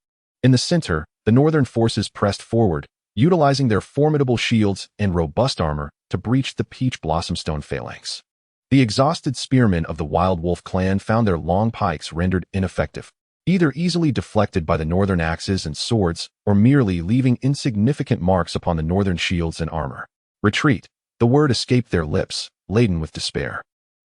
In the center, the northern forces pressed forward, utilizing their formidable shields and robust armor to breach the Peach Blossomstone phalanx. The exhausted spearmen of the Wild Wolf clan found their long pikes rendered ineffective, either easily deflected by the northern axes and swords or merely leaving insignificant marks upon the northern shields and armor. Retreat, the word escaped their lips, laden with despair.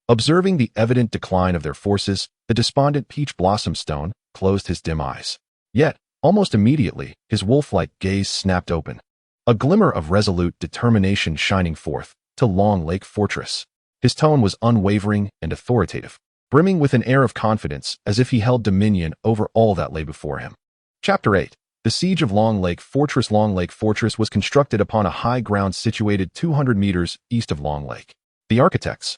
Observing the evident decline of their forces, the despondent Peach Blossomstone closed his dim eyes. Yet, almost immediately, his wolf-like gaze snapped open, a glimmer of resolute determination shining forth to Long Lake Fortress. His tone was unwavering and authoritative, brimming with an air of confidence as if he held dominion over all that lay before him. Chapter 8. The Siege of Long Lake Fortress. Long Lake Fortress was constructed upon a high ground situated 200 meters east of Long Lake. The architects,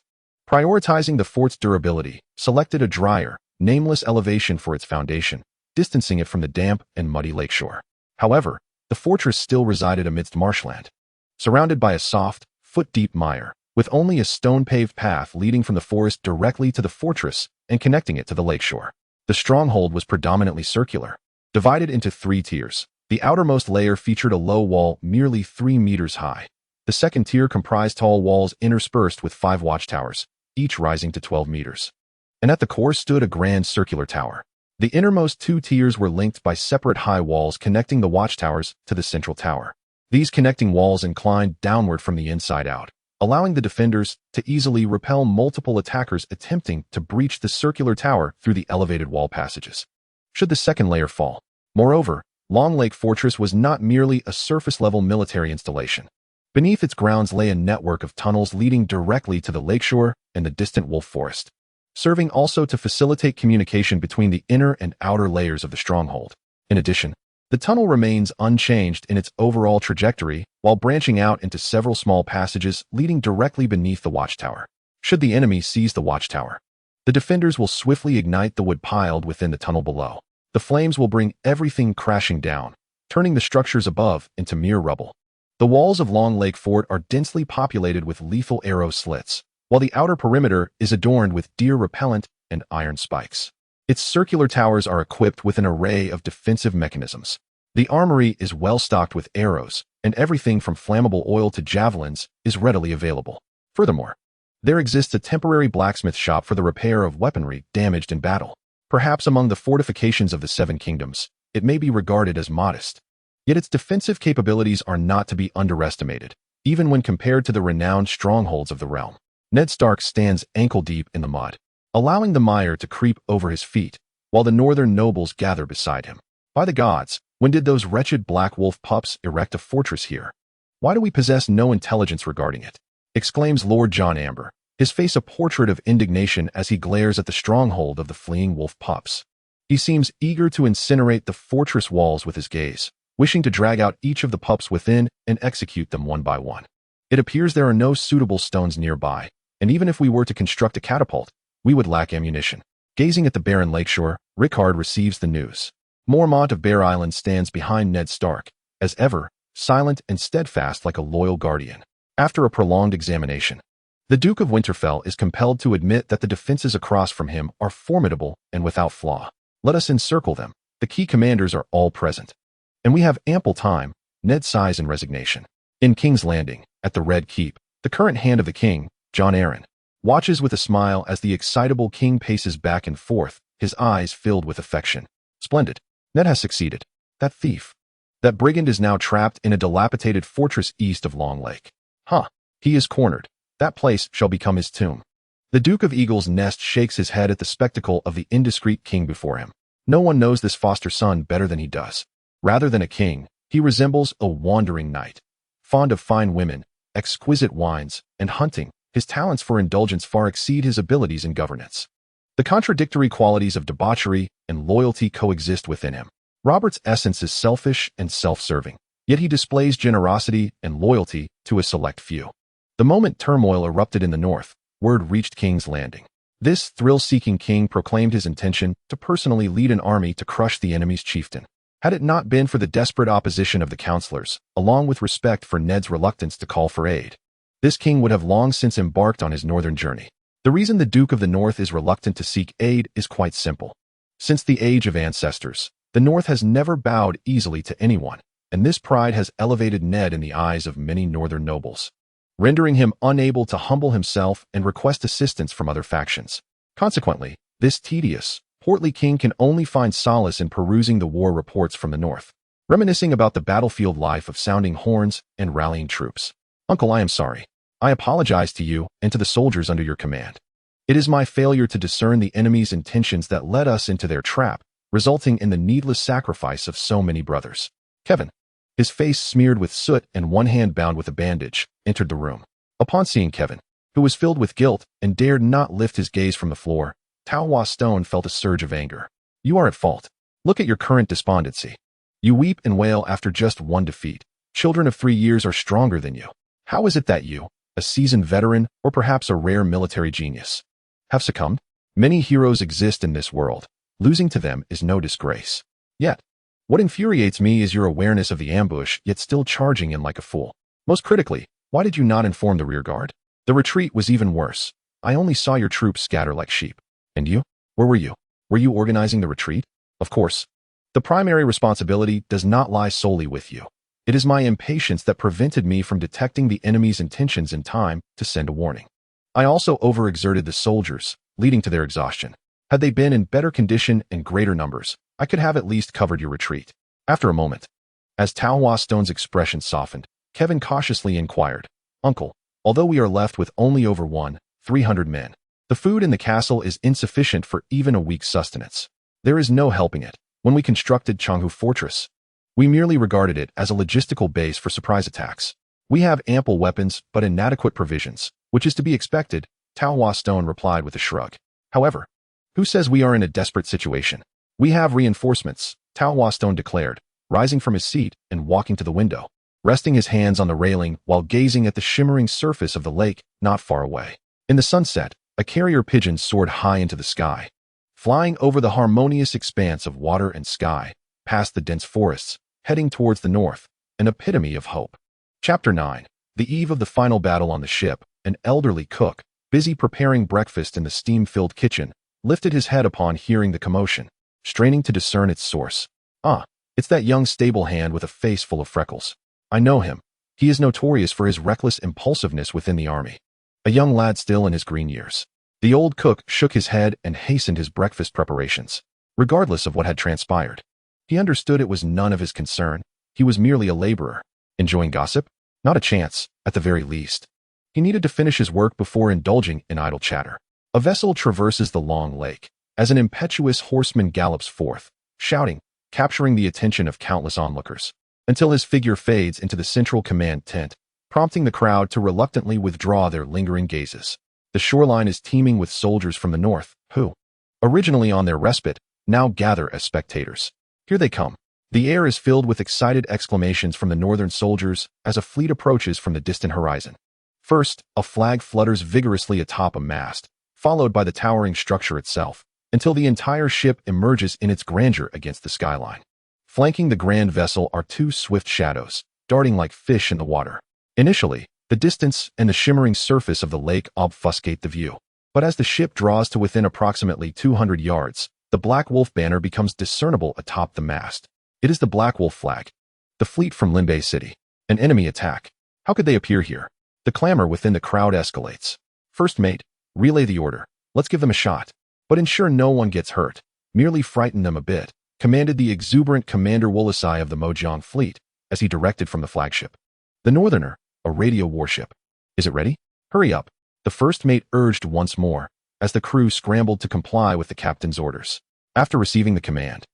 prioritizing the fort's durability, selected a drier, nameless elevation for its foundation, distancing it from the damp and muddy lakeshore. However, the fortress still resided amidst marshland, surrounded by a soft, foot-deep mire, with only a stone-paved path leading from the forest directly to the fortress and connecting it to the lakeshore. The stronghold was predominantly circular, divided into 3 tiers. The outermost layer featured a low wall merely 3 meters high. The second tier comprised tall walls interspersed with 5 watchtowers, each rising to 12 meters. And at the core stood a grand circular tower. The innermost 2 tiers were linked by separate high walls connecting the watchtowers to the central tower. These connecting walls inclined downward from the inside out, allowing the defenders to easily repel multiple attackers attempting to breach the circular tower through the elevated wall passages, should the second layer fall. Moreover, Long Lake Fortress was not merely a surface-level military installation. Beneath its grounds lay a network of tunnels leading directly to the lakeshore and the distant wolf forest, serving also to facilitate communication between the inner and outer layers of the stronghold. In addition, the tunnel remains unchanged in its overall trajectory while branching out into several small passages leading directly beneath the watchtower. Should the enemy seize the watchtower, the defenders will swiftly ignite the wood piled within the tunnel below. The flames will bring everything crashing down, turning the structures above into mere rubble. The walls of Long Lake Fort are densely populated with lethal arrow slits, while the outer perimeter is adorned with deer repellent and iron spikes. Its circular towers are equipped with an array of defensive mechanisms. The armory is well stocked with arrows, and everything from flammable oil to javelins is readily available. Furthermore, there exists a temporary blacksmith shop for the repair of weaponry damaged in battle. Perhaps among the fortifications of the Seven Kingdoms, it may be regarded as modest. Yet its defensive capabilities are not to be underestimated, even when compared to the renowned strongholds of the realm. Ned Stark stands ankle-deep in the mud, allowing the mire to creep over his feet, while the northern nobles gather beside him. By the gods, when did those wretched black wolf pups erect a fortress here? Why do we possess no intelligence regarding it? Exclaims Lord John Amber, his face a portrait of indignation as he glares at the stronghold of the fleeing wolf pups. He seems eager to incinerate the fortress walls with his gaze, wishing to drag out each of the pups within and execute them one by one. It appears there are no suitable stones nearby, and even if we were to construct a catapult, we would lack ammunition. Gazing at the barren lakeshore, Rickard receives the news. Mormont of Bear Island stands behind Ned Stark, as ever, silent and steadfast like a loyal guardian. After a prolonged examination, the Duke of Winterfell is compelled to admit that the defenses across from him are formidable and without flaw. Let us encircle them. The key commanders are all present, and we have ample time. Ned sighs in resignation. In King's Landing, at the Red Keep, the current hand of the king, Jon Arryn, watches with a smile as the excitable king paces back and forth, his eyes filled with affection. Splendid. Ned has succeeded. That thief, that brigand is now trapped in a dilapidated fortress east of Long Lake. He is cornered. That place shall become his tomb. The Duke of Eagle's Nest shakes his head at the spectacle of the indiscreet king before him. No one knows this foster son better than he does. Rather than a king, he resembles a wandering knight. Fond of fine women, exquisite wines, and hunting, his talents for indulgence far exceed his abilities in governance. The contradictory qualities of debauchery and loyalty coexist within him. Robert's essence is selfish and self-serving, yet he displays generosity and loyalty to a select few. The moment turmoil erupted in the north, word reached King's Landing. This thrill-seeking king proclaimed his intention to personally lead an army to crush the enemy's chieftain. Had it not been for the desperate opposition of the counselors, along with respect for Ned's reluctance to call for aid, this king would have long since embarked on his northern journey. The reason the Duke of the North is reluctant to seek aid is quite simple. Since the age of ancestors, the North has never bowed easily to anyone, and this pride has elevated Ned in the eyes of many northern nobles, rendering him unable to humble himself and request assistance from other factions. Consequently, this tedious, portly king can only find solace in perusing the war reports from the north, reminiscing about the battlefield life of sounding horns and rallying troops. Uncle, I am sorry. I apologize to you and to the soldiers under your command. It is my failure to discern the enemy's intentions that led us into their trap, resulting in the needless sacrifice of so many brothers. Kevin, his face smeared with soot and one hand bound with a bandage, entered the room. Upon seeing Kevin, who was filled with guilt and dared not lift his gaze from the floor, Tao Huashi felt a surge of anger. You are at fault. Look at your current despondency. You weep and wail after just one defeat. Children of 3 years are stronger than you. How is it that you, a seasoned veteran or perhaps a rare military genius, have succumbed? Many heroes exist in this world. Losing to them is no disgrace. Yet, what infuriates me is your awareness of the ambush, yet still charging in like a fool. Most critically, why did you not inform the rearguard? The retreat was even worse. I only saw your troops scatter like sheep. And you? Where were you? Were you organizing the retreat? Of course. The primary responsibility does not lie solely with you. It is my impatience that prevented me from detecting the enemy's intentions in time to send a warning. I also overexerted the soldiers, leading to their exhaustion. Had they been in better condition and greater numbers, I could have at least covered your retreat. After a moment, as Tao Huashi's expression softened, Kevin cautiously inquired, Uncle, although we are left with only over 300 men, the food in the castle is insufficient for even a week's sustenance. There is no helping it. When we constructed Chenghu Fortress, we merely regarded it as a logistical base for surprise attacks. We have ample weapons but inadequate provisions, which is to be expected, Tao Huashi replied with a shrug. However, who says we are in a desperate situation? We have reinforcements, Tao Huashi declared, rising from his seat and walking to the window, resting his hands on the railing while gazing at the shimmering surface of the lake not far away. In the sunset, a carrier pigeon soared high into the sky, flying over the harmonious expanse of water and sky, past the dense forests, heading towards the north, an epitome of hope. Chapter 9. The eve of the final battle on the ship, an elderly cook, busy preparing breakfast in the steam-filled kitchen, lifted his head upon hearing the commotion, straining to discern its source. Ah, it's that young stable hand with a face full of freckles. I know him. He is notorious for his reckless impulsiveness within the army. A young lad still in his green years. The old cook shook his head and hastened his breakfast preparations. Regardless of what had transpired, he understood it was none of his concern. He was merely a laborer. Enjoying gossip? Not a chance, at the very least. He needed to finish his work before indulging in idle chatter. A vessel traverses the long lake, as an impetuous horseman gallops forth, shouting, capturing the attention of countless onlookers, until his figure fades into the central command tent, prompting the crowd to reluctantly withdraw their lingering gazes. The shoreline is teeming with soldiers from the north, who, originally on their respite, now gather as spectators. Here they come. The air is filled with excited exclamations from the northern soldiers as a fleet approaches from the distant horizon. First, a flag flutters vigorously atop a mast, followed by the towering structure itself, until the entire ship emerges in its grandeur against the skyline. Flanking the grand vessel are 2 swift shadows, darting like fish in the water. Initially, the distance and the shimmering surface of the lake obfuscate the view. But as the ship draws to within approximately 200 yards, the Black Wolf banner becomes discernible atop the mast. It is the Black Wolf flag. The fleet from Lingbei City. An enemy attack. How could they appear here? The clamor within the crowd escalates. First mate, relay the order. Let's give them a shot. But ensure no one gets hurt. Merely frighten them a bit, commanded the exuberant Commander Wolasai of the Mojang fleet, as he directed from the flagship. The Northerner, a radio warship. Is it ready? Hurry up, the first mate urged once more, as the crew scrambled to comply with the captain's orders. After receiving the command,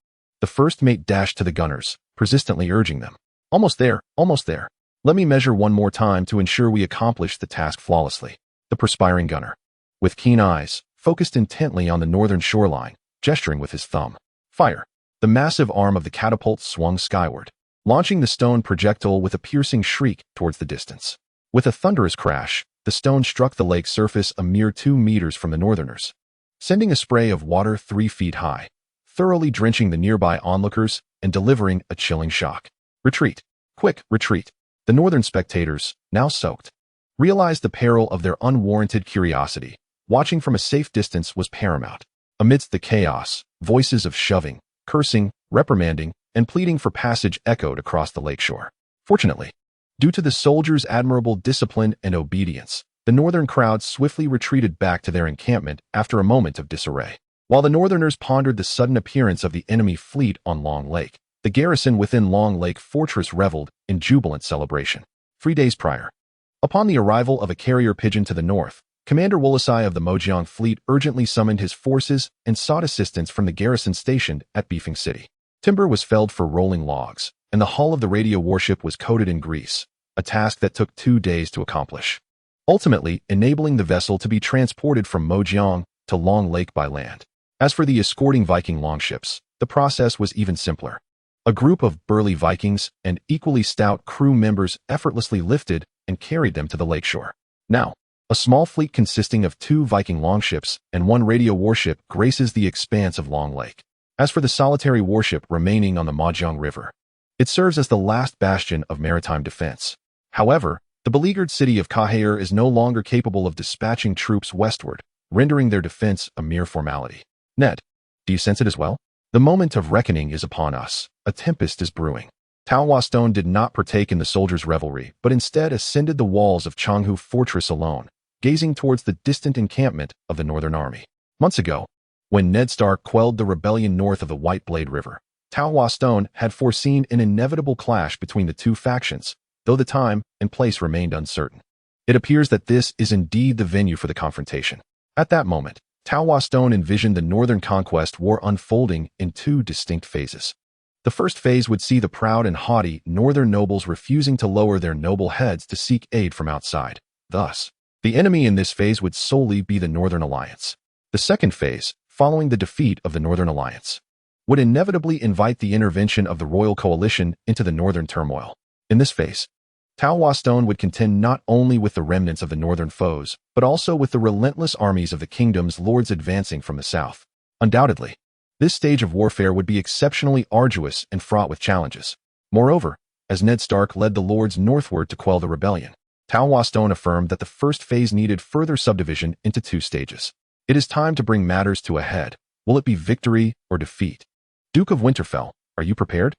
the first mate dashed to the gunners, persistently urging them. Almost there, almost there. Let me measure one more time to ensure we accomplish the task flawlessly. The perspiring gunner, with keen eyes, focused intently on the northern shoreline, gesturing with his thumb. Fire. The massive arm of the catapult swung skyward, launching the stone projectile with a piercing shriek towards the distance. With a thunderous crash, the stone struck the lake surface a mere 2 meters from the northerners, sending a spray of water 3 feet high, thoroughly drenching the nearby onlookers and delivering a chilling shock. Retreat. Quick, retreat. The northern spectators, now soaked, realized the peril of their unwarranted curiosity, Watching from a safe distance was paramount. Amidst the chaos, voices of shoving, cursing, reprimanding, and pleading for passage echoed across the lakeshore. Fortunately, due to the soldiers' admirable discipline and obedience, the northern crowd swiftly retreated back to their encampment after a moment of disarray. While the northerners pondered the sudden appearance of the enemy fleet on Long Lake, the garrison within Long Lake Fortress reveled in jubilant celebration. 3 days prior, upon the arrival of a carrier pigeon to the north, Commander Wolasai of the Mojiang fleet urgently summoned his forces and sought assistance from the garrison stationed at Beefing City. Timber was felled for rolling logs, and the hull of the radio warship was coated in grease, a task that took 2 days to accomplish, ultimately enabling the vessel to be transported from Mojiang to Long Lake by land. As for the escorting Viking longships, the process was even simpler. A group of burly Vikings and equally stout crew members effortlessly lifted and carried them to the lakeshore. Now, a small fleet consisting of 2 Viking longships and 1 radio warship graces the expanse of Long Lake. As for the solitary warship remaining on the Mojiang River, it serves as the last bastion of maritime defense. However, the beleaguered city of Kahair is no longer capable of dispatching troops westward, rendering their defense a mere formality. Ned, do you sense it as well? The moment of reckoning is upon us. A tempest is brewing. Tao Huashi did not partake in the soldiers' revelry, but instead ascended the walls of Changhu Fortress alone, gazing towards the distant encampment of the Northern Army. Months ago, when Ned Stark quelled the rebellion north of the White Blade River, Tao Huashi had foreseen an inevitable clash between the 2 factions, though the time and place remained uncertain. It appears that this is indeed the venue for the confrontation. At that moment, Tao Huashi envisioned the Northern Conquest War unfolding in 2 distinct phases. The first phase would see the proud and haughty Northern nobles refusing to lower their noble heads to seek aid from outside. Thus, the enemy in this phase would solely be the Northern Alliance. The second phase, following the defeat of the Northern Alliance, would inevitably invite the intervention of the Royal Coalition into the Northern turmoil. In this phase, Tao Huashi would contend not only with the remnants of the Northern foes, but also with the relentless armies of the kingdom's lords advancing from the south. Undoubtedly, this stage of warfare would be exceptionally arduous and fraught with challenges. Moreover, as Ned Stark led the lords northward to quell the rebellion, Tao Huashi affirmed that the first phase needed further subdivision into 2 stages. It is time to bring matters to a head. Will it be victory or defeat? Duke of Winterfell, are you prepared?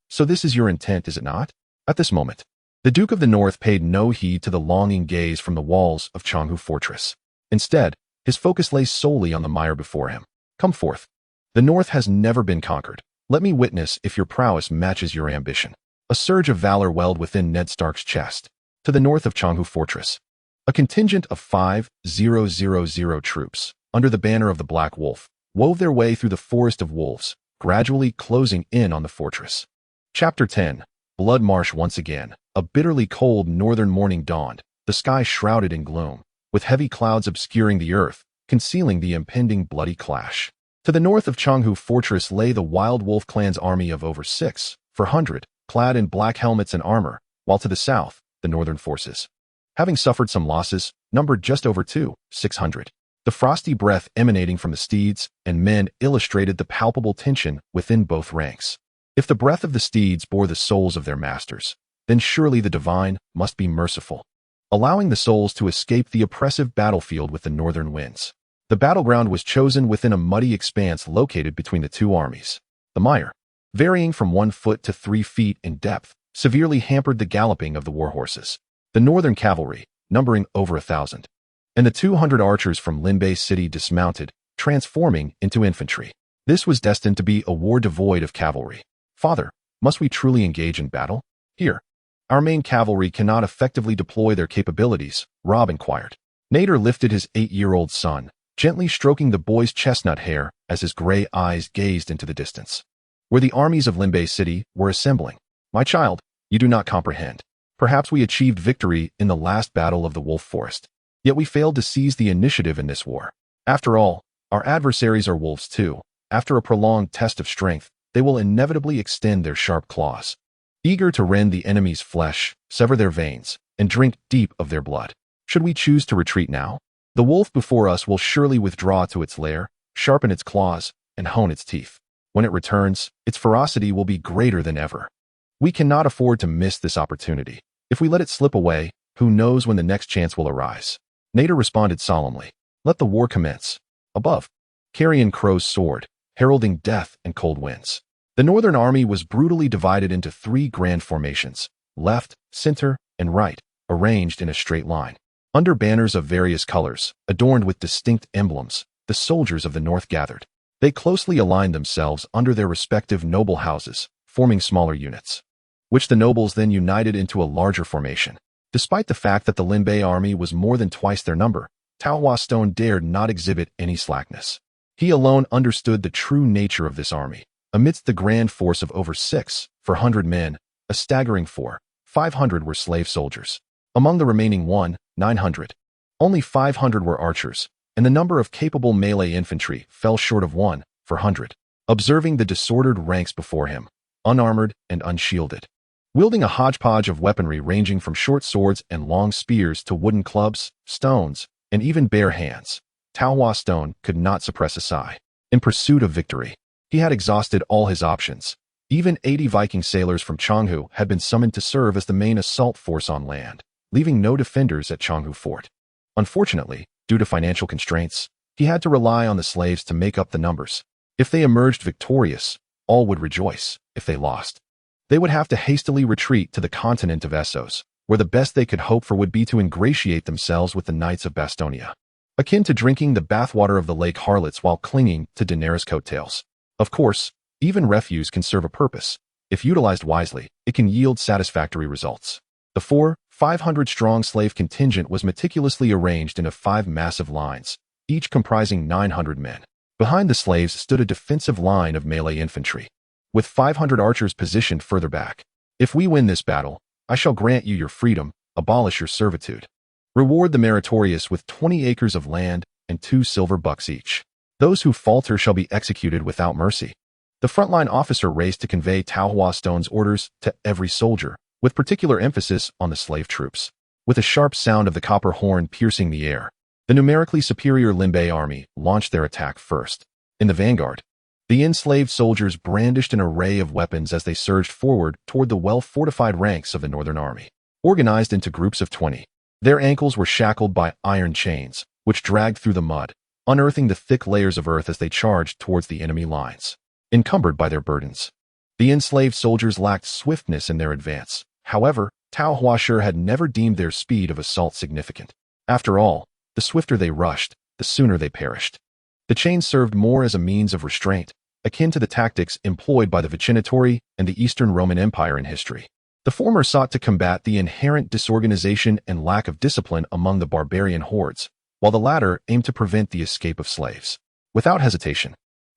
So this is your intent, is it not? At this moment, the Duke of the North paid no heed to the longing gaze from the walls of Changhu Fortress. Instead, his focus lay solely on the mire before him. Come forth. The North has never been conquered. Let me witness if your prowess matches your ambition. A surge of valor welled within Ned Stark's chest. To the north of Changhu Fortress, a contingent of 5,000 troops, under the banner of the Black Wolf, wove their way through the forest of wolves, gradually closing in on the fortress. Chapter 10. Blood Marsh. Once again, a bitterly cold northern morning dawned, the sky shrouded in gloom, with heavy clouds obscuring the earth, concealing the impending bloody clash. To the north of Changhu Fortress lay the Wild Wolf clan's army of over 6,400, clad in black helmets and armor, while to the south, the northern forces, having suffered some losses, numbered just over 2,600. The frosty breath emanating from the steeds and men illustrated the palpable tension within both ranks. If the breath of the steeds bore the souls of their masters, then surely the divine must be merciful, allowing the souls to escape the oppressive battlefield with the northern winds. The battleground was chosen within a muddy expanse located between the 2 armies. The mire, varying from 1 foot to 3 feet in depth, severely hampered the galloping of the war horses. The northern cavalry, numbering over 1,000, and the 200 archers from Lingbei City dismounted, transforming into infantry. This was destined to be a war devoid of cavalry. Father, must we truly engage in battle? Here, our main cavalry cannot effectively deploy their capabilities, Rob inquired. Nader lifted his 8-year-old son, gently stroking the boy's chestnut hair as his gray eyes gazed into the distance, where the armies of Lingbei City were assembling. My child, you do not comprehend. Perhaps we achieved victory in the last battle of the Wolf Forest, yet we failed to seize the initiative in this war. After all, our adversaries are wolves too. After a prolonged test of strength, they will inevitably extend their sharp claws, eager to rend the enemy's flesh, sever their veins, and drink deep of their blood. Should we choose to retreat now, the wolf before us will surely withdraw to its lair, sharpen its claws, and hone its teeth. When it returns, its ferocity will be greater than ever. We cannot afford to miss this opportunity. If we let it slip away, who knows when the next chance will arise? Nader responded solemnly. Let the war commence. Above, Carrion Crow's sword, heralding death and cold winds. The Northern Army was brutally divided into 3 grand formations, left, center, and right, arranged in a straight line. Under banners of various colors, adorned with distinct emblems, the soldiers of the North gathered. They closely aligned themselves under their respective noble houses, forming smaller units, which the nobles then united into a larger formation. Despite the fact that the Lingbei army was more than twice their number, Tao Huashi dared not exhibit any slackness. He alone understood the true nature of this army. Amidst the grand force of over 600 men, a staggering 500 were slave soldiers. Among the remaining 900, only 500 were archers, and the number of capable melee infantry fell short of 100. Observing the disordered ranks before him, unarmored and unshielded, wielding a hodgepodge of weaponry ranging from short swords and long spears to wooden clubs, stones, and even bare hands, Tao Huashi could not suppress a sigh. In pursuit of victory, he had exhausted all his options. Even 80 Viking sailors from Changhu had been summoned to serve as the main assault force on land, leaving no defenders at Changhu Fort. Unfortunately, due to financial constraints, he had to rely on the slaves to make up the numbers. If they emerged victorious, all would rejoice. If they lost, they would have to hastily retreat to the continent of Essos, where the best they could hope for would be to ingratiate themselves with the Knights of Bastonia, akin to drinking the bathwater of the lake harlots while clinging to Daenerys' coattails. Of course, even refuse can serve a purpose. If utilized wisely, it can yield satisfactory results. The 500-strong slave contingent was meticulously arranged into 5 massive lines, each comprising 900 men. Behind the slaves stood a defensive line of melee infantry, with 500 archers positioned further back. If we win this battle, I shall grant you your freedom, abolish your servitude. Reward the meritorious with 20 acres of land and 2 silver bucks each. Those who falter shall be executed without mercy. The frontline officer raced to convey Tao Huashi's orders to every soldier, with particular emphasis on the slave troops. With a sharp sound of the copper horn piercing the air, the numerically superior Lingbei army launched their attack first. In the vanguard, the enslaved soldiers brandished an array of weapons as they surged forward toward the well-fortified ranks of the Northern Army. Organized into groups of 20, their ankles were shackled by iron chains, which dragged through the mud, unearthing the thick layers of earth as they charged towards the enemy lines. Encumbered by their burdens, the enslaved soldiers lacked swiftness in their advance. However, Tao Huashi had never deemed their speed of assault significant. After all, the swifter they rushed, the sooner they perished. The chains served more as a means of restraint, akin to the tactics employed by the Vicinituri and the Eastern Roman Empire in history. The former sought to combat the inherent disorganization and lack of discipline among the barbarian hordes, while the latter aimed to prevent the escape of slaves. Without hesitation,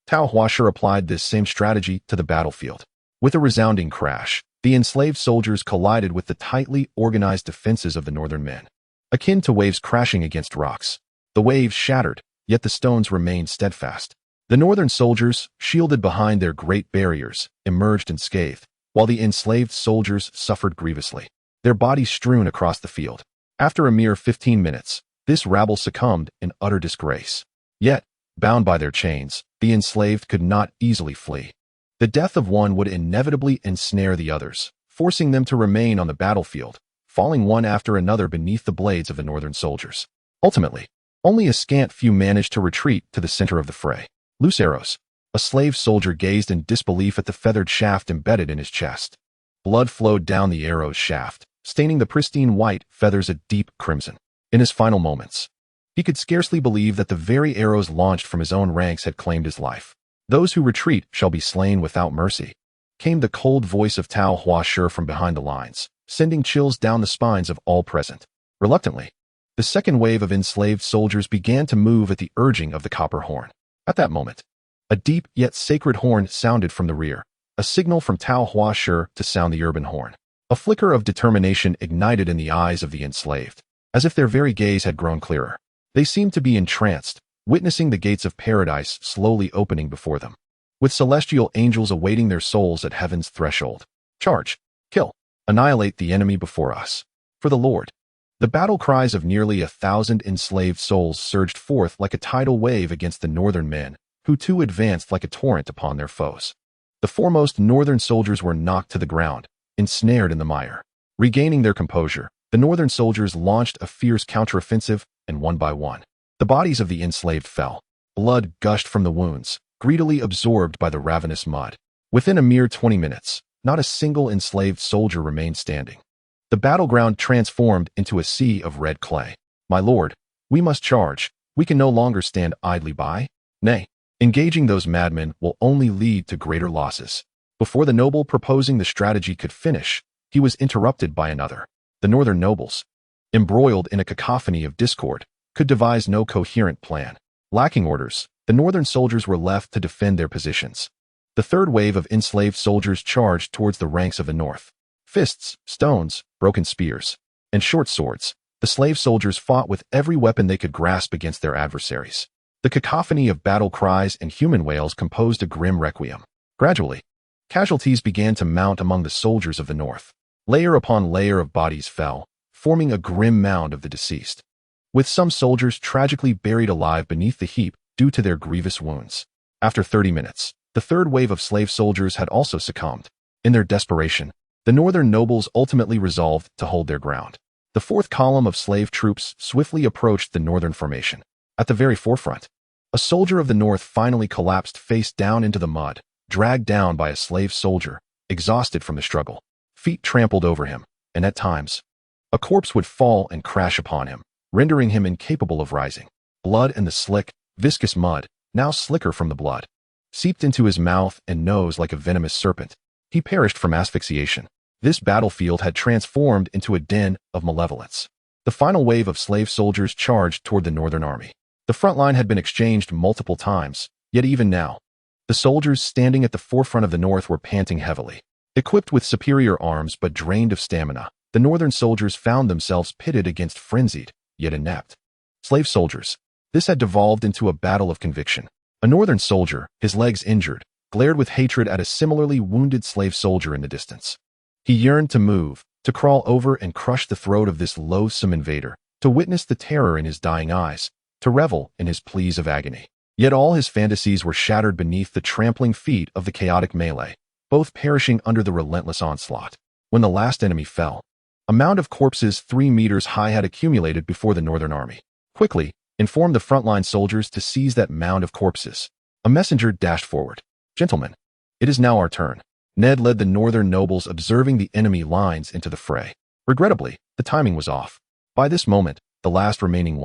Tao Huashi applied this same strategy to the battlefield. With a resounding crash, the enslaved soldiers collided with the tightly organized defenses of the northern men. Akin to waves crashing against rocks, the waves shattered, yet the stones remained steadfast. The northern soldiers, shielded behind their great barriers, emerged unscathed, while the enslaved soldiers suffered grievously, their bodies strewn across the field. After a mere 15 minutes, this rabble succumbed in utter disgrace. Yet, bound by their chains, the enslaved could not easily flee. The death of one would inevitably ensnare the others, forcing them to remain on the battlefield, falling one after another beneath the blades of the northern soldiers. Ultimately, only a scant few managed to retreat to the center of the fray. Loose arrows. A slave soldier gazed in disbelief at the feathered shaft embedded in his chest. Blood flowed down the arrow's shaft, staining the pristine white feathers a deep crimson. In his final moments, he could scarcely believe that the very arrows launched from his own ranks had claimed his life. Those who retreat shall be slain without mercy, came the cold voice of Tao Huashi from behind the lines, sending chills down the spines of all present. Reluctantly, the second wave of enslaved soldiers began to move at the urging of the copper horn. At that moment, a deep yet sacred horn sounded from the rear, a signal from Tao Huashi to sound the urban horn. A flicker of determination ignited in the eyes of the enslaved, as if their very gaze had grown clearer. They seemed to be entranced, witnessing the gates of paradise slowly opening before them, with celestial angels awaiting their souls at heaven's threshold. Charge, kill, annihilate the enemy before us. For the Lord. The battle cries of nearly 1,000 enslaved souls surged forth like a tidal wave against the northern men, who too advanced like a torrent upon their foes. The foremost northern soldiers were knocked to the ground, ensnared in the mire. Regaining their composure, the northern soldiers launched a fierce counteroffensive, and one by one, The bodies of the enslaved fell. Blood gushed from the wounds, greedily absorbed by the ravenous mud. Within a mere 20 minutes, not a single enslaved soldier remained standing. The battleground transformed into a sea of red clay. "My lord, we must charge. We can no longer stand idly by. Nay, engaging those madmen will only lead to greater losses." Before the noble proposing the strategy could finish, he was interrupted by another. The northern nobles, embroiled in a cacophony of discord, could devise no coherent plan. Lacking orders, the northern soldiers were left to defend their positions. The third wave of enslaved soldiers charged towards the ranks of the north. Fists, stones, broken spears, and short swords, the slave soldiers fought with every weapon they could grasp against their adversaries. The cacophony of battle cries and human wails composed a grim requiem. Gradually, casualties began to mount among the soldiers of the north. Layer upon layer of bodies fell, forming a grim mound of the deceased, with some soldiers tragically buried alive beneath the heap due to their grievous wounds. After 30 minutes, the third wave of slave soldiers had also succumbed. In their desperation, the northern nobles ultimately resolved to hold their ground. The fourth column of slave troops swiftly approached the northern formation. At the very forefront, a soldier of the north finally collapsed face down into the mud, dragged down by a slave soldier, exhausted from the struggle. Feet trampled over him, and at times, a corpse would fall and crash upon him, rendering him incapable of rising. Blood and the slick, viscous mud, now slicker from the blood, seeped into his mouth and nose like a venomous serpent. He perished from asphyxiation. This battlefield had transformed into a den of malevolence. The final wave of slave soldiers charged toward the northern army. The front line had been exchanged multiple times, yet even now, the soldiers standing at the forefront of the north were panting heavily. Equipped with superior arms but drained of stamina, the northern soldiers found themselves pitted against frenzied, yet inept slave soldiers. This had devolved into a battle of conviction. A northern soldier, his legs injured, glared with hatred at a similarly wounded slave soldier in the distance. He yearned to move, to crawl over and crush the throat of this loathsome invader, to witness the terror in his dying eyes, to revel in his pleas of agony. Yet all his fantasies were shattered beneath the trampling feet of the chaotic melee, both perishing under the relentless onslaught. When the last enemy fell, a mound of corpses 3 meters high had accumulated before the northern army. Quickly, informed the frontline soldiers to seize that mound of corpses. A messenger dashed forward. "Gentlemen, it is now our turn." Ned led the northern nobles observing the enemy lines into the fray. Regrettably, the timing was off. By this moment, the last remaining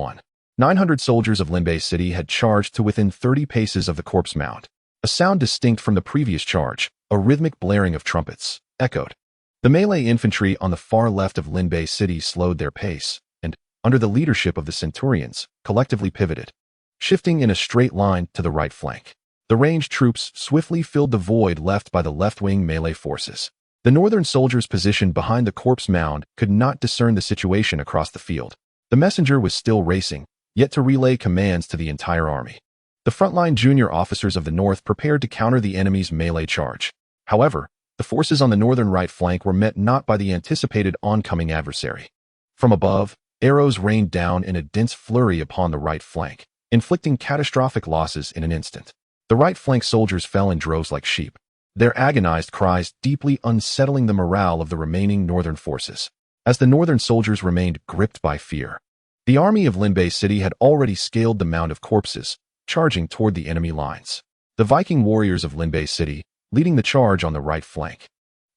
900 soldiers of Lingbei City had charged to within 30 paces of the corpse mound. A sound distinct from the previous charge, a rhythmic blaring of trumpets, echoed. The melee infantry on the far left of Lingbei City slowed their pace, and, under the leadership of the centurions, collectively pivoted, shifting in a straight line to the right flank. The ranged troops swiftly filled the void left by the left-wing melee forces. The northern soldiers positioned behind the corpse mound could not discern the situation across the field. The messenger was still racing, yet to relay commands to the entire army. The frontline junior officers of the north prepared to counter the enemy's melee charge. However, the forces on the northern right flank were met not by the anticipated oncoming adversary. From above, arrows rained down in a dense flurry upon the right flank, inflicting catastrophic losses in an instant. The right flank soldiers fell in droves like sheep, their agonized cries deeply unsettling the morale of the remaining northern forces. As the northern soldiers remained gripped by fear, the army of Lingbei City had already scaled the mound of corpses, charging toward the enemy lines. The Viking warriors of Lingbei City, leading the charge on the right flank,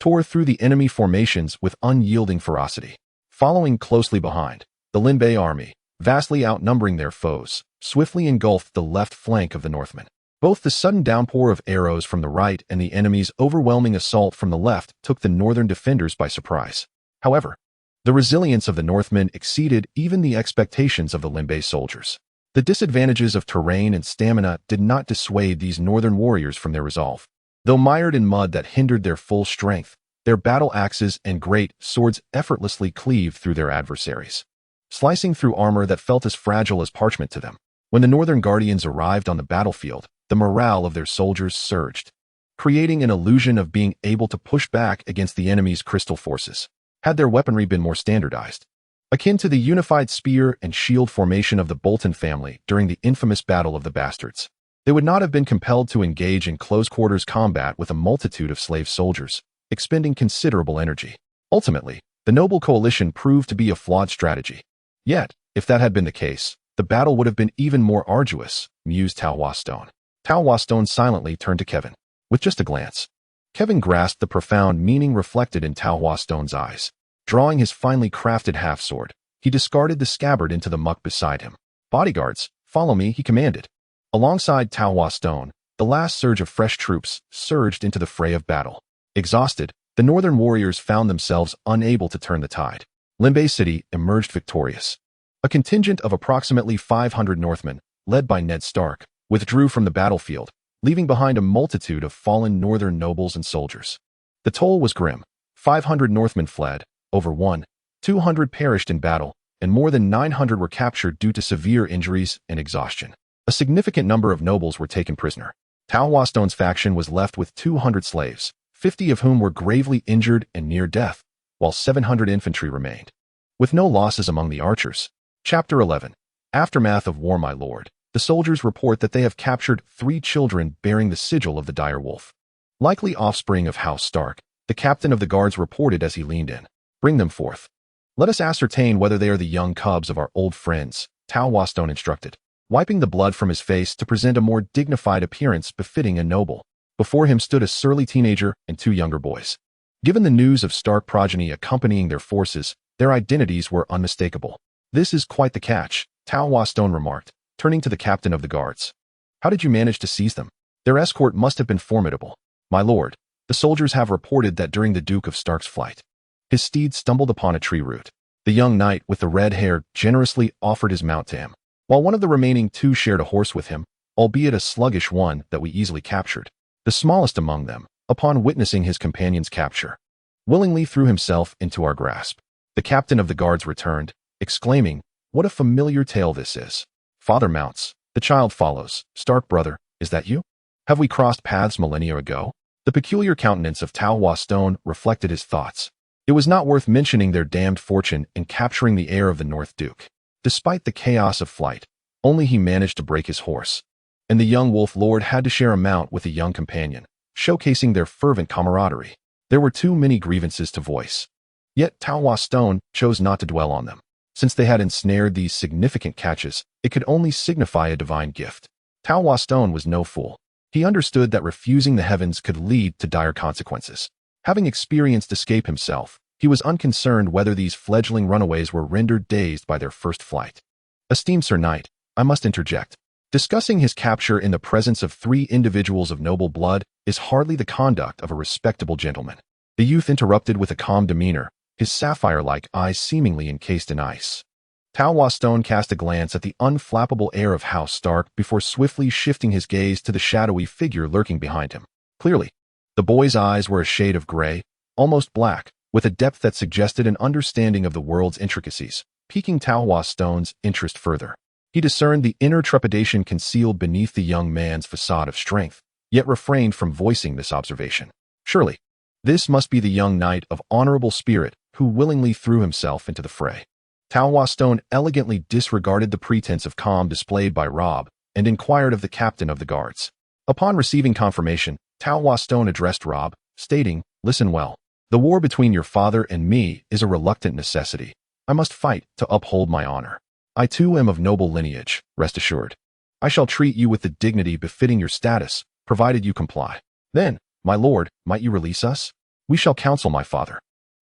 tore through the enemy formations with unyielding ferocity. Following closely behind, the Lingbei army, vastly outnumbering their foes, swiftly engulfed the left flank of the Northmen. Both the sudden downpour of arrows from the right and the enemy's overwhelming assault from the left took the northern defenders by surprise. However, the resilience of the Northmen exceeded even the expectations of the Lingbei soldiers. The disadvantages of terrain and stamina did not dissuade these northern warriors from their resolve. Though mired in mud that hindered their full strength, their battle axes and great swords effortlessly cleaved through their adversaries, slicing through armor that felt as fragile as parchment to them. When the northern guardians arrived on the battlefield, the morale of their soldiers surged, creating an illusion of being able to push back against the enemy's crystal forces. Had their weaponry been more standardized, akin to the unified spear and shield formation of the Bolton family during the infamous Battle of the Bastards, they would not have been compelled to engage in close-quarters combat with a multitude of slave soldiers, expending considerable energy. Ultimately, the noble coalition proved to be a flawed strategy. Yet, if that had been the case, the battle would have been even more arduous, mused Tao Huashi. Tao Huashi silently turned to Kevin. With just a glance, Kevin grasped the profound meaning reflected in Tao Huashi's eyes. Drawing his finely crafted half-sword, he discarded the scabbard into the muck beside him. Bodyguards, follow me, he commanded. Alongside Tao Huashi, the last surge of fresh troops surged into the fray of battle. Exhausted, the northern warriors found themselves unable to turn the tide. Lingbei City emerged victorious. A contingent of approximately 500 Northmen, led by Ned Stark, withdrew from the battlefield, leaving behind a multitude of fallen northern nobles and soldiers. The toll was grim. 500 Northmen fled, over 200 perished in battle, and more than 900 were captured due to severe injuries and exhaustion. A significant number of nobles were taken prisoner. Tao Huashi's faction was left with 200 slaves, 50 of whom were gravely injured and near death, while 700 infantry remained. With no losses among the archers. Chapter 11. Aftermath of War. My lord, the soldiers report that they have captured 3 children bearing the sigil of the dire wolf. Likely offspring of House Stark, the captain of the guards reported as he leaned in. Bring them forth. Let us ascertain whether they are the young cubs of our old friends, Tao Huashi instructed, wiping the blood from his face to present a more dignified appearance befitting a noble. Before him stood a surly teenager and 2 younger boys. Given the news of Stark progeny accompanying their forces, their identities were unmistakable. This is quite the catch, Tao Huashi remarked, turning to the captain of the guards. How did you manage to seize them? Their escort must have been formidable. My lord, the soldiers have reported that during the Duke of Stark's flight, his steed stumbled upon a tree root. The young knight with the red hair generously offered his mount to him, while one of the remaining 2 shared a horse with him, albeit a sluggish one that we easily captured. The smallest among them, upon witnessing his companion's capture, willingly threw himself into our grasp. The captain of the guards returned, exclaiming, "What a familiar tale this is." Father mounts. The child follows. Stark brother, is that you? Have we crossed paths millennia ago? The peculiar countenance of Tao Huashi reflected his thoughts. It was not worth mentioning their damned fortune in capturing the heir of the North Duke. Despite the chaos of flight, only he managed to break his horse. And the young wolf lord had to share a mount with a young companion, showcasing their fervent camaraderie. There were too many grievances to voice. Yet Tao Huashi chose not to dwell on them. Since they had ensnared these significant catches, it could only signify a divine gift. Tao Huashi was no fool. He understood that refusing the heavens could lead to dire consequences. Having experienced escape himself, he was unconcerned whether these fledgling runaways were rendered dazed by their first flight. Esteemed Sir Knight, I must interject. Discussing his capture in the presence of 3 individuals of noble blood is hardly the conduct of a respectable gentleman. The youth interrupted with a calm demeanor, his sapphire-like eyes seemingly encased in ice. Tao Huashi cast a glance at the unflappable air of House Stark before swiftly shifting his gaze to the shadowy figure lurking behind him. Clearly, the boy's eyes were a shade of gray, almost black, with a depth that suggested an understanding of the world's intricacies, piquing Tao Huashi's interest further. He discerned the inner trepidation concealed beneath the young man's facade of strength, yet refrained from voicing this observation. Surely, this must be the young knight of honorable spirit who willingly threw himself into the fray. Tao Huashi elegantly disregarded the pretense of calm displayed by Robb and inquired of the captain of the guards. Upon receiving confirmation, Tao Huashi addressed Robb, stating, "Listen well. The war between your father and me is a reluctant necessity. I must fight to uphold my honor. I too am of noble lineage, rest assured. I shall treat you with the dignity befitting your status, provided you comply. Then, my lord, might you release us? We shall counsel my father.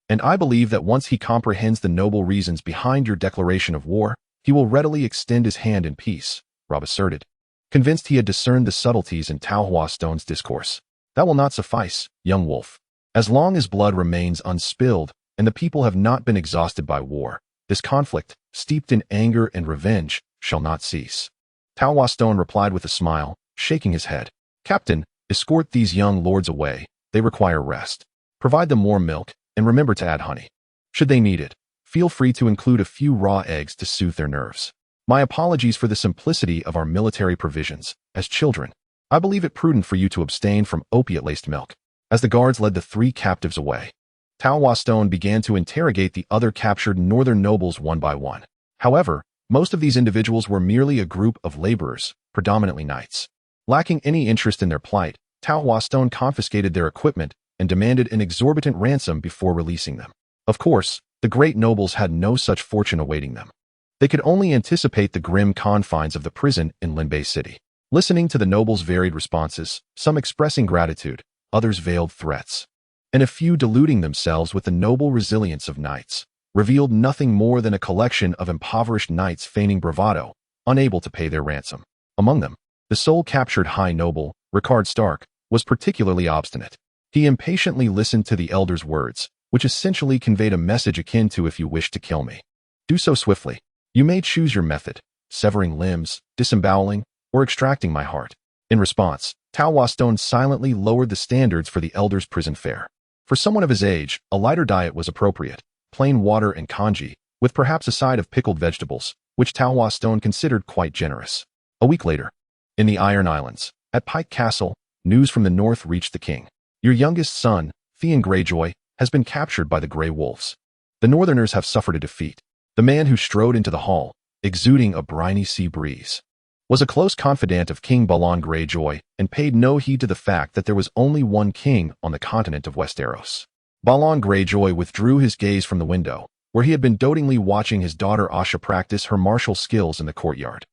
And I believe that once he comprehends the noble reasons behind your declaration of war, he will readily extend his hand in peace," Robb asserted, convinced he had discerned the subtleties in Tao Huashi's discourse. "That will not suffice, young wolf. As long as blood remains unspilled and the people have not been exhausted by war, this conflict, steeped in anger and revenge, shall not cease." Tao Huashi replied with a smile, shaking his head. "Captain, escort these young lords away. They require rest. Provide them warm milk, and remember to add honey. Should they need it, feel free to include a few raw eggs to soothe their nerves. My apologies for the simplicity of our military provisions. As children, I believe it prudent for you to abstain from opiate-laced milk." As the guards led the 3 captives away, Tao Huashi began to interrogate the other captured northern nobles one by one. However, most of these individuals were merely a group of laborers, predominantly knights. Lacking any interest in their plight, Tao Huashi confiscated their equipment and demanded an exorbitant ransom before releasing them. Of course, the great nobles had no such fortune awaiting them. They could only anticipate the grim confines of the prison in Lingbei City. Listening to the nobles' varied responses, some expressing gratitude, others veiled threats, and a few deluding themselves with the noble resilience of knights, revealed nothing more than a collection of impoverished knights feigning bravado, unable to pay their ransom. Among them, the sole captured high noble, Ned Stark, was particularly obstinate. He impatiently listened to the elder's words, which essentially conveyed a message akin to "if you wish to kill me, do so swiftly. You may choose your method, severing limbs, disemboweling, or extracting my heart." In response, Tao Huashi silently lowered the standards for the elder's prison fare. For someone of his age, a lighter diet was appropriate, plain water and congee, with perhaps a side of pickled vegetables, which Tao Huashi considered quite generous. A week later, in the Iron Islands, at Pike Castle, news from the north reached the king. "Your youngest son, Theon Greyjoy, has been captured by the Grey Wolves. The Northerners have suffered a defeat." The man who strode into the hall, exuding a briny sea breeze, was a close confidant of King Balon Greyjoy and paid no heed to the fact that there was only one king on the continent of Westeros. Balon Greyjoy withdrew his gaze from the window, where he had been dotingly watching his daughter Asha practice her martial skills in the courtyard.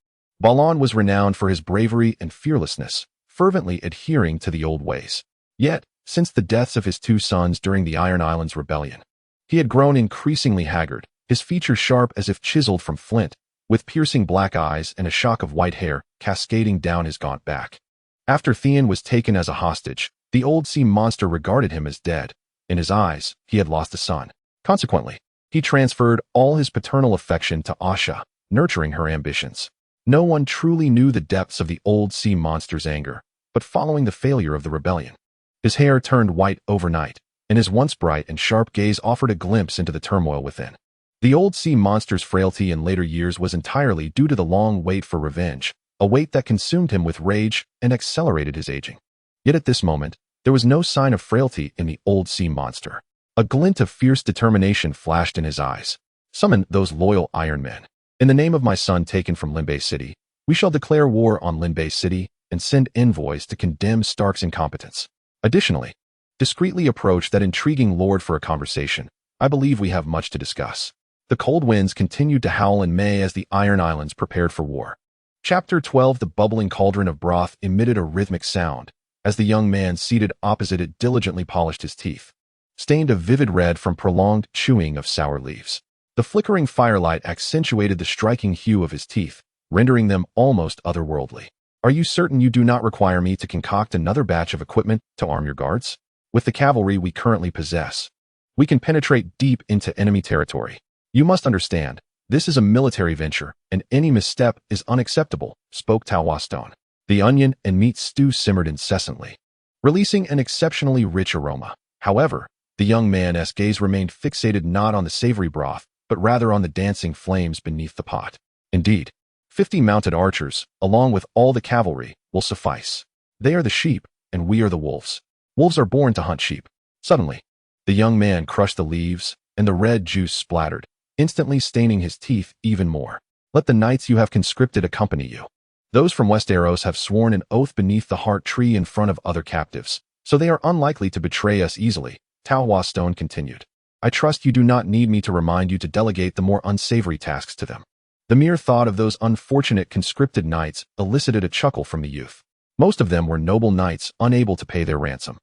Balon was renowned for his bravery and fearlessness, fervently adhering to the old ways. Yet, since the deaths of his two sons during the Iron Islands Rebellion, he had grown increasingly haggard, his features sharp as if chiseled from flint, with piercing black eyes and a shock of white hair cascading down his gaunt back. After Theon was taken as a hostage, the old sea monster regarded him as dead. In his eyes, he had lost a son. Consequently, he transferred all his paternal affection to Asha, nurturing her ambitions. No one truly knew the depths of the old sea monster's anger, but following the failure of the rebellion, his hair turned white overnight, and his once bright and sharp gaze offered a glimpse into the turmoil within. The old sea monster's frailty in later years was entirely due to the long wait for revenge, a wait that consumed him with rage and accelerated his aging. Yet at this moment, there was no sign of frailty in the old sea monster. A glint of fierce determination flashed in his eyes. "Summon those loyal Iron Men. In the name of my son taken from Lingbei City, we shall declare war on Lingbei City and send envoys to condemn Stark's incompetence. Additionally, discreetly approach that intriguing lord for a conversation. I believe we have much to discuss." The cold winds continued to howl in May as the Iron Islands prepared for war. Chapter 12. The bubbling cauldron of broth emitted a rhythmic sound, as the young man seated opposite it diligently polished his teeth, stained a vivid red from prolonged chewing of sour leaves. The flickering firelight accentuated the striking hue of his teeth, rendering them almost otherworldly. "Are you certain you do not require me to concoct another batch of equipment to arm your guards? With the cavalry we currently possess, we can penetrate deep into enemy territory. You must understand, this is a military venture, and any misstep is unacceptable," spoke Tao Huashi. The onion and meat stew simmered incessantly, releasing an exceptionally rich aroma. However, the young man's gaze remained fixated not on the savory broth, but rather on the dancing flames beneath the pot. "Indeed, 50 mounted archers, along with all the cavalry, will suffice. They are the sheep, and we are the wolves. Wolves are born to hunt sheep." Suddenly, the young man crushed the leaves, and the red juice splattered, instantly staining his teeth even more. "Let the knights you have conscripted accompany you. Those from Westeros have sworn an oath beneath the heart tree in front of other captives, so they are unlikely to betray us easily," Tao Huashi continued. "I trust you do not need me to remind you to delegate the more unsavory tasks to them." The mere thought of those unfortunate conscripted knights elicited a chuckle from the youth. Most of them were noble knights unable to pay their ransom,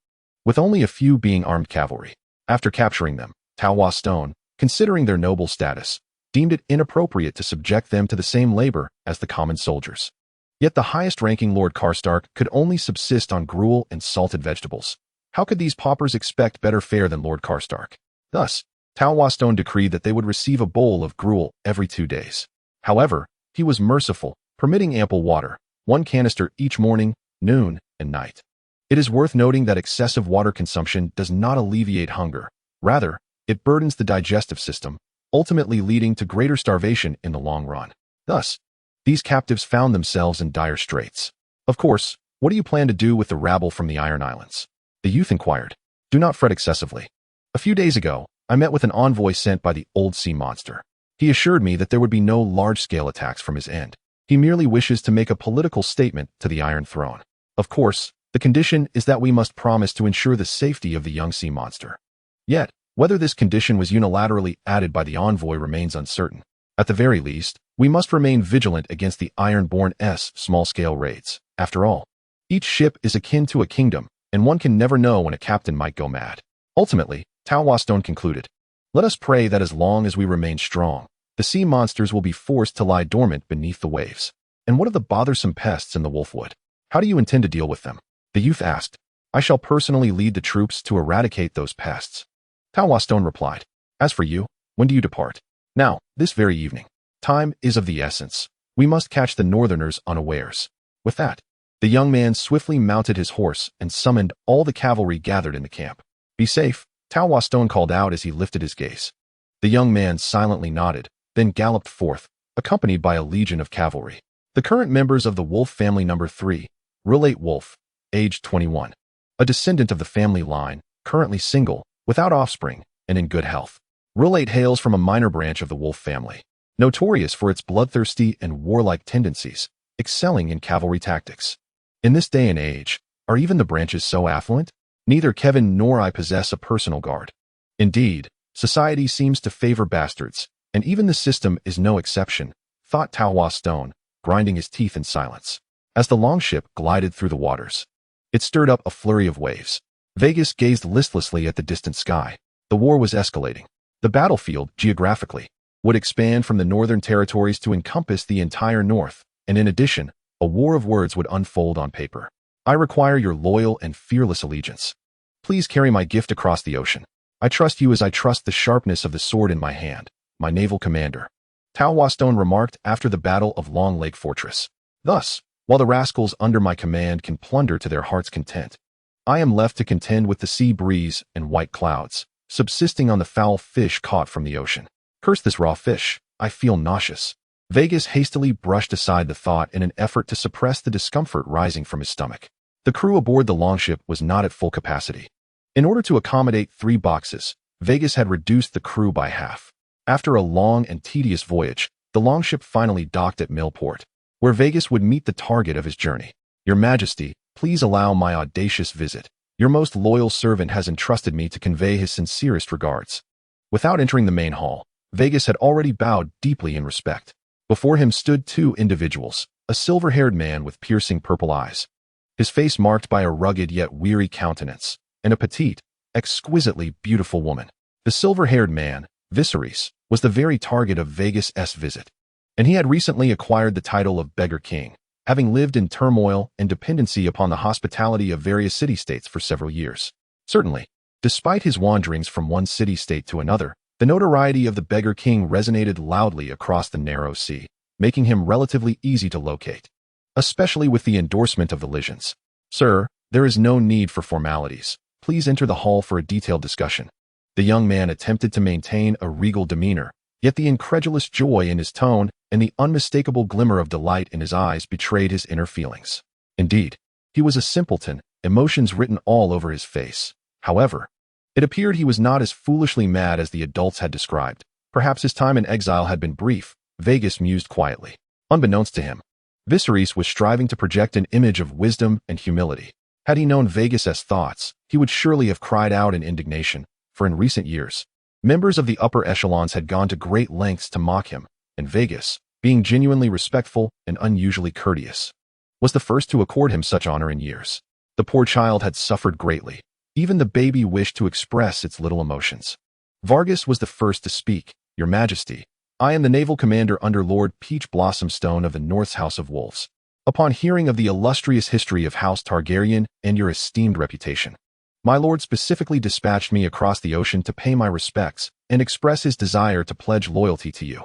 with only a few being armed cavalry. After capturing them, Tao Huashi, considering their noble status, deemed it inappropriate to subject them to the same labor as the common soldiers. Yet the highest-ranking Lord Karstark could only subsist on gruel and salted vegetables. How could these paupers expect better fare than Lord Karstark? Thus, Tao Huashi decreed that they would receive a bowl of gruel every 2 days. However, he was merciful, permitting ample water, 1 canister each morning, noon, and night. It is worth noting that excessive water consumption does not alleviate hunger. Rather, it burdens the digestive system, ultimately leading to greater starvation in the long run. Thus, these captives found themselves in dire straits. "Of course, what do you plan to do with the rabble from the Iron Islands?" the youth inquired. "Do not fret excessively. A few days ago, I met with an envoy sent by the old sea monster. He assured me that there would be no large-scale attacks from his end. He merely wishes to make a political statement to the Iron Throne. Of course, the condition is that we must promise to ensure the safety of the young sea monster. Yet, whether this condition was unilaterally added by the envoy remains uncertain. At the very least, We must remain vigilant against the Ironborn's small-scale raids. After all, each ship is akin to a kingdom, and one can never know when a captain might go mad. Ultimately, Tao Huashi concluded, let us pray that as long as we remain strong, the sea monsters will be forced to lie dormant beneath the waves. And what of the bothersome pests in the Wolfwood? How do you intend to deal with them? The youth asked. I shall personally lead the troops to eradicate those pests. Tao Huashi replied. As for you, when do you depart? Now, this very evening. Time is of the essence. We must catch the northerners unawares. With that, the young man swiftly mounted his horse and summoned all the cavalry gathered in the camp. Be safe, Tao Huashi called out as he lifted his gaze. The young man silently nodded, then galloped forth, accompanied by a legion of cavalry. The current members of the Wolf family number 3, Lingbei Wolf, aged 21. A descendant of the family line, currently single, without offspring, and in good health. Lingbei hails from a minor branch of the Wolf family, notorious for its bloodthirsty and warlike tendencies, excelling in cavalry tactics. In this day and age, are even the branches so affluent? Neither Kevin nor I possess a personal guard. Indeed, society seems to favor bastards, and even the system is no exception, thought Tao Huashi, grinding his teeth in silence. As the longship glided through the waters, it stirred up a flurry of waves. Vegas gazed listlessly at the distant sky. The war was escalating. The battlefield, geographically, would expand from the northern territories to encompass the entire north, and in addition, a war of words would unfold on paper. I require your loyal and fearless allegiance. Please carry my gift across the ocean. I trust you as I trust the sharpness of the sword in my hand, my naval commander. Tao Huashi remarked after the Battle of Long Lake Fortress. Thus, while the rascals under my command can plunder to their heart's content, I am left to contend with the sea breeze and white clouds, subsisting on the foul fish caught from the ocean. Curse this raw fish, I feel nauseous. Vegas hastily brushed aside the thought in an effort to suppress the discomfort rising from his stomach. The crew aboard the longship was not at full capacity. In order to accommodate 3 boxes, Vegas had reduced the crew by half. After a long and tedious voyage, the longship finally docked at Millport, where Vegas would meet the target of his journey. Your Majesty, please allow my audacious visit. Your most loyal servant has entrusted me to convey his sincerest regards. Without entering the main hall, Vegas had already bowed deeply in respect. Before him stood 2 individuals, a silver-haired man with piercing purple eyes, his face marked by a rugged yet weary countenance, and a petite, exquisitely beautiful woman. The silver-haired man, Viserys, was the very target of Vegas' visit, and he had recently acquired the title of Beggar King, having lived in turmoil and dependency upon the hospitality of various city-states for several years. Certainly, despite his wanderings from one city-state to another, the notoriety of the Beggar King resonated loudly across the narrow sea, making him relatively easy to locate, especially with the endorsement of the legends. Sir, there is no need for formalities. Please enter the hall for a detailed discussion. The young man attempted to maintain a regal demeanor, yet the incredulous joy in his tone and the unmistakable glimmer of delight in his eyes betrayed his inner feelings. Indeed, he was a simpleton, emotions written all over his face. However, it appeared he was not as foolishly mad as the adults had described. Perhaps his time in exile had been brief, Vegas mused quietly. Unbeknownst to him, Viserys was striving to project an image of wisdom and humility. Had he known Vegas' thoughts, he would surely have cried out in indignation, for in recent years, members of the upper echelons had gone to great lengths to mock him, and Vegas, being genuinely respectful and unusually courteous, was the first to accord him such honor in years. The poor child had suffered greatly. Even the baby wished to express its little emotions. Vargas was the first to speak. Your Majesty, I am the naval commander under Lord Peach Blossomstone of the North's House of Wolves. Upon hearing of the illustrious history of House Targaryen and your esteemed reputation, my lord specifically dispatched me across the ocean to pay my respects and express his desire to pledge loyalty to you.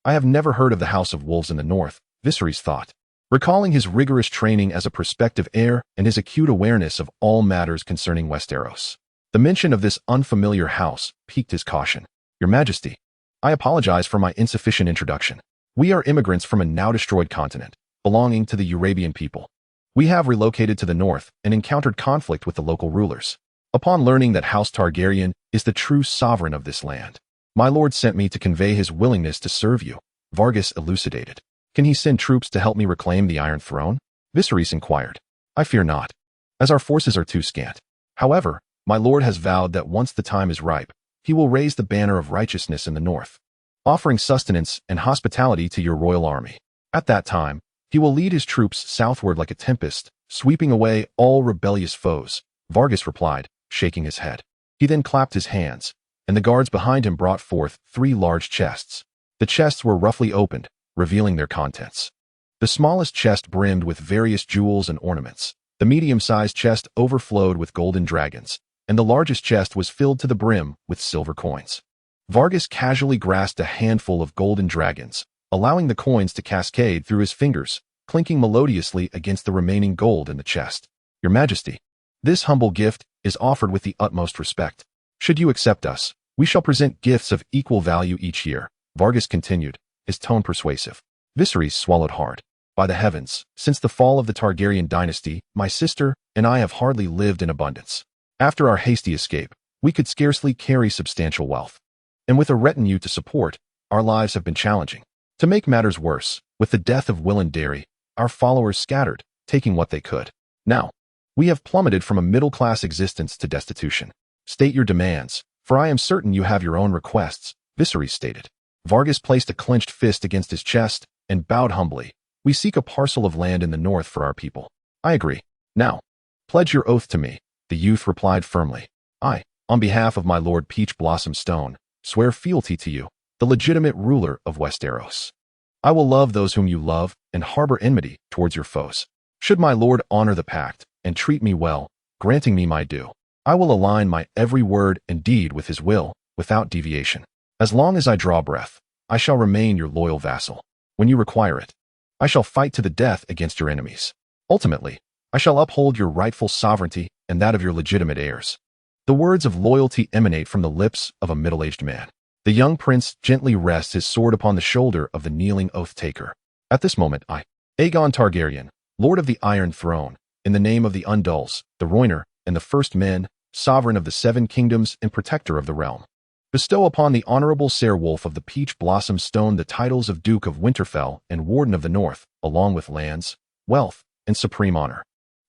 I have never heard of the House of Wolves in the North, Viserys thought, recalling his rigorous training as a prospective heir and his acute awareness of all matters concerning Westeros. The mention of this unfamiliar house piqued his caution. Your Majesty, I apologize for my insufficient introduction. We are immigrants from a now-destroyed continent, belonging to the Arabian people. We have relocated to the north and encountered conflict with the local rulers. Upon learning that House Targaryen is the true sovereign of this land, my lord sent me to convey his willingness to serve you, Vargas elucidated. Can he send troops to help me reclaim the Iron Throne? Viserys inquired. I fear not, as our forces are too scant. However, my lord has vowed that once the time is ripe, he will raise the banner of righteousness in the north. offering sustenance and hospitality to your royal army. At that time, he will lead his troops southward like a tempest, sweeping away all rebellious foes, Vargas replied, shaking his head. He then clapped his hands, and the guards behind him brought forth 3 large chests. The chests were roughly opened, revealing their contents. The smallest chest brimmed with various jewels and ornaments. The medium-sized chest overflowed with golden dragons, and the largest chest was filled to the brim with silver coins. Vargas casually grasped a handful of golden dragons, allowing the coins to cascade through his fingers, clinking melodiously against the remaining gold in the chest. Your Majesty, this humble gift is offered with the utmost respect. Should you accept us, we shall present gifts of equal value each year, Vargas continued, his tone persuasive. Viserys swallowed hard. By the heavens, since the fall of the Targaryen dynasty, my sister and I have hardly lived in abundance. After our hasty escape, we could scarcely carry substantial wealth. And with a retinue to support, our lives have been challenging. To make matters worse, with the death of Will and Derry, our followers scattered, taking what they could. Now, we have plummeted from a middle-class existence to destitution. State your demands, for I am certain you have your own requests, Viserys stated. Vargas placed a clenched fist against his chest and bowed humbly. We seek a parcel of land in the north for our people. I agree. Now, pledge your oath to me, the youth replied firmly. I, on behalf of my lord Peach Blossom Stone, swear fealty to you, the legitimate ruler of Westeros. I will love those whom you love and harbor enmity towards your foes. Should my lord honor the pact and treat me well, granting me my due, I will align my every word and deed with his will, without deviation. As long as I draw breath, I shall remain your loyal vassal. When you require it, I shall fight to the death against your enemies. Ultimately, I shall uphold your rightful sovereignty and that of your legitimate heirs. The words of loyalty emanate from the lips of a middle-aged man. The young prince gently rests his sword upon the shoulder of the kneeling oath-taker. At this moment I, Aegon Targaryen, Lord of the Iron Throne, in the name of the Undulls, the Rhoynar, and the First Men, Sovereign of the 7 Kingdoms and Protector of the Realm, bestow upon the Honorable Ser Wolf of the Peach Blossom Stone the titles of Duke of Winterfell and Warden of the North, along with lands, wealth, and supreme honor.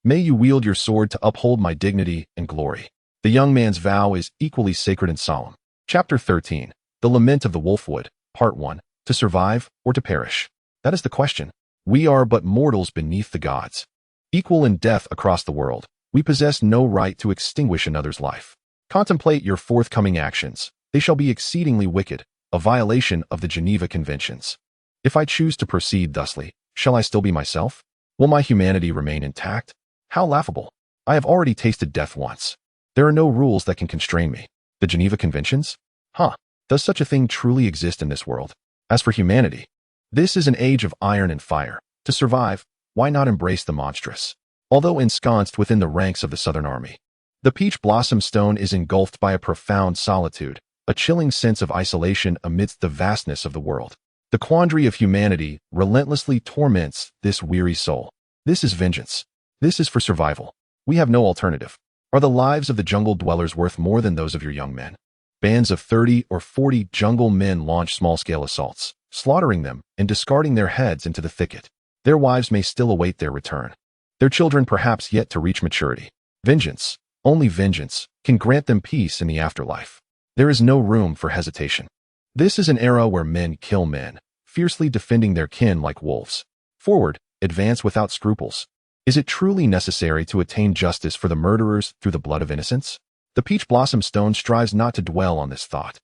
May you wield your sword to uphold my dignity and glory. The young man's vow is equally sacred and solemn. Chapter 13. The Lament of the Wolfwood, Part 1. To survive or to perish? That is the question. We are but mortals beneath the gods. Equal in death across the world, we possess no right to extinguish another's life. Contemplate your forthcoming actions. They shall be exceedingly wicked, a violation of the Geneva Conventions. If I choose to proceed thusly, shall I still be myself? Will my humanity remain intact? How laughable. I have already tasted death once. There are no rules that can constrain me. The Geneva Conventions? Does such a thing truly exist in this world? As for humanity, this is an age of iron and fire. To survive, why not embrace the monstrous? Although ensconced within the ranks of the Southern Army, the Peach Blossom Stone is engulfed by a profound solitude, a chilling sense of isolation amidst the vastness of the world. The quandary of humanity relentlessly torments this weary soul. This is vengeance. This is for survival. We have no alternative. Are the lives of the jungle dwellers worth more than those of your young men? Bands of 30 or 40 jungle men launch small-scale assaults, slaughtering them and discarding their heads into the thicket. Their wives may still await their return. Their children perhaps yet to reach maturity. Vengeance, only vengeance, can grant them peace in the afterlife. There is no room for hesitation. This is an era where men kill men, fiercely defending their kin like wolves. Forward, advance without scruples. Is it truly necessary to attain justice for the murderers through the blood of innocents? The Peach Blossom Stone strives not to dwell on this thought.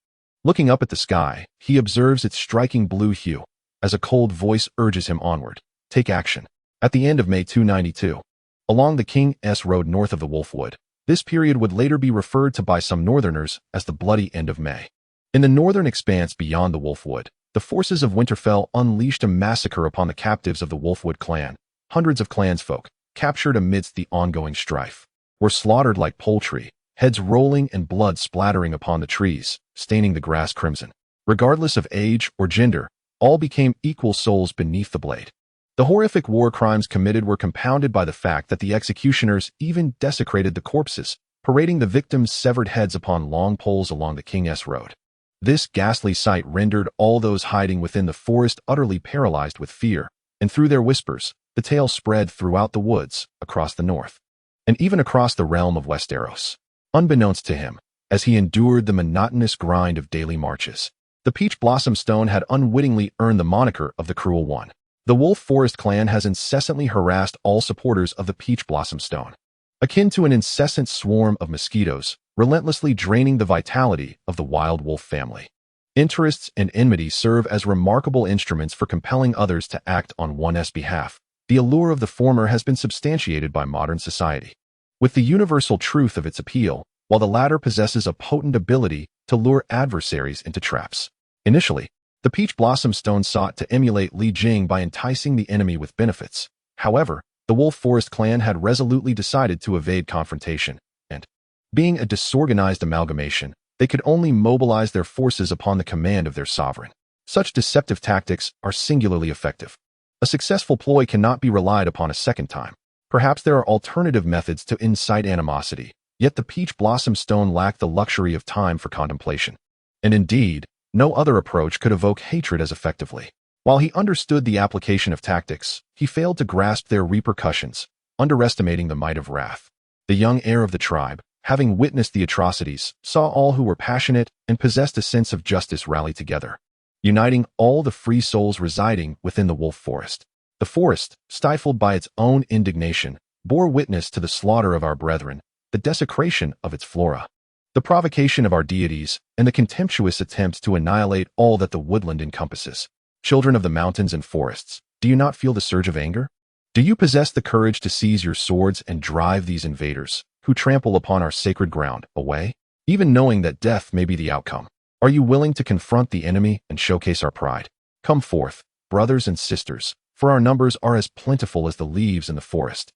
Looking up at the sky, he observes its striking blue hue, as a cold voice urges him onward. Take action. At the end of May 292, along the King's Road north of the Wolfwood, this period would later be referred to by some northerners as the bloody end of May. In the northern expanse beyond the Wolfwood, the forces of Winterfell unleashed a massacre upon the captives of the Wolfwood clan. Hundreds of clansfolk, captured amidst the ongoing strife, were slaughtered like poultry, heads rolling and blood splattering upon the trees, staining the grass crimson. Regardless of age or gender, all became equal souls beneath the blade. The horrific war crimes committed were compounded by the fact that the executioners even desecrated the corpses, parading the victims' severed heads upon long poles along the King's Road. This ghastly sight rendered all those hiding within the forest utterly paralyzed with fear, and through their whispers, the tale spread throughout the woods, across the north, and even across the realm of Westeros. Unbeknownst to him, as he endured the monotonous grind of daily marches, The Peach Blossom Stone had unwittingly earned the moniker of the Cruel One. The Wolf Forest clan has incessantly harassed all supporters of the Peach Blossom Stone, akin to an incessant swarm of mosquitoes, relentlessly draining the vitality of the wild wolf family. Interests and enmity serve as remarkable instruments for compelling others to act on one's behalf. The allure of the former has been substantiated by modern society, with the universal truth of its appeal, while the latter possesses a potent ability to lure adversaries into traps. Initially, the Peach Blossom Stone sought to emulate Li Jing by enticing the enemy with benefits. However, the Wolf Forest clan had resolutely decided to evade confrontation, and, being a disorganized amalgamation, they could only mobilize their forces upon the command of their sovereign. Such deceptive tactics are singularly effective. A successful ploy cannot be relied upon a second time. Perhaps there are alternative methods to incite animosity, yet the Peach Blossom Stone lacked the luxury of time for contemplation. And indeed, no other approach could evoke hatred as effectively. While he understood the application of tactics, he failed to grasp their repercussions, underestimating the might of wrath. The young heir of the tribe, having witnessed the atrocities, saw all who were passionate and possessed a sense of justice rally together, uniting all the free souls residing within the Wolf Forest. The forest, stifled by its own indignation, bore witness to the slaughter of our brethren, the desecration of its flora, the provocation of our deities, and the contemptuous attempt to annihilate all that the woodland encompasses. Children of the mountains and forests, do you not feel the surge of anger? Do you possess the courage to seize your swords and drive these invaders, who trample upon our sacred ground, away? Even knowing that death may be the outcome, are you willing to confront the enemy and showcase our pride? Come forth, brothers and sisters, for our numbers are as plentiful as the leaves in the forest,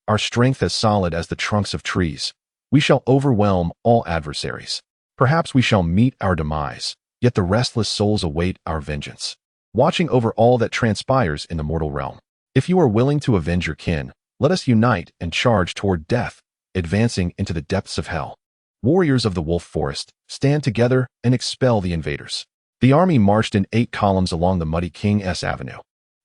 our strength as solid as the trunks of trees. We shall overwhelm all adversaries. Perhaps we shall meet our demise, yet the restless souls await our vengeance, watching over all that transpires in the mortal realm. If you are willing to avenge your kin, let us unite and charge toward death, advancing into the depths of hell. Warriors of the Wolf Forest, stand together and expel the invaders. The army marched in 8 columns along the muddy King S Avenue,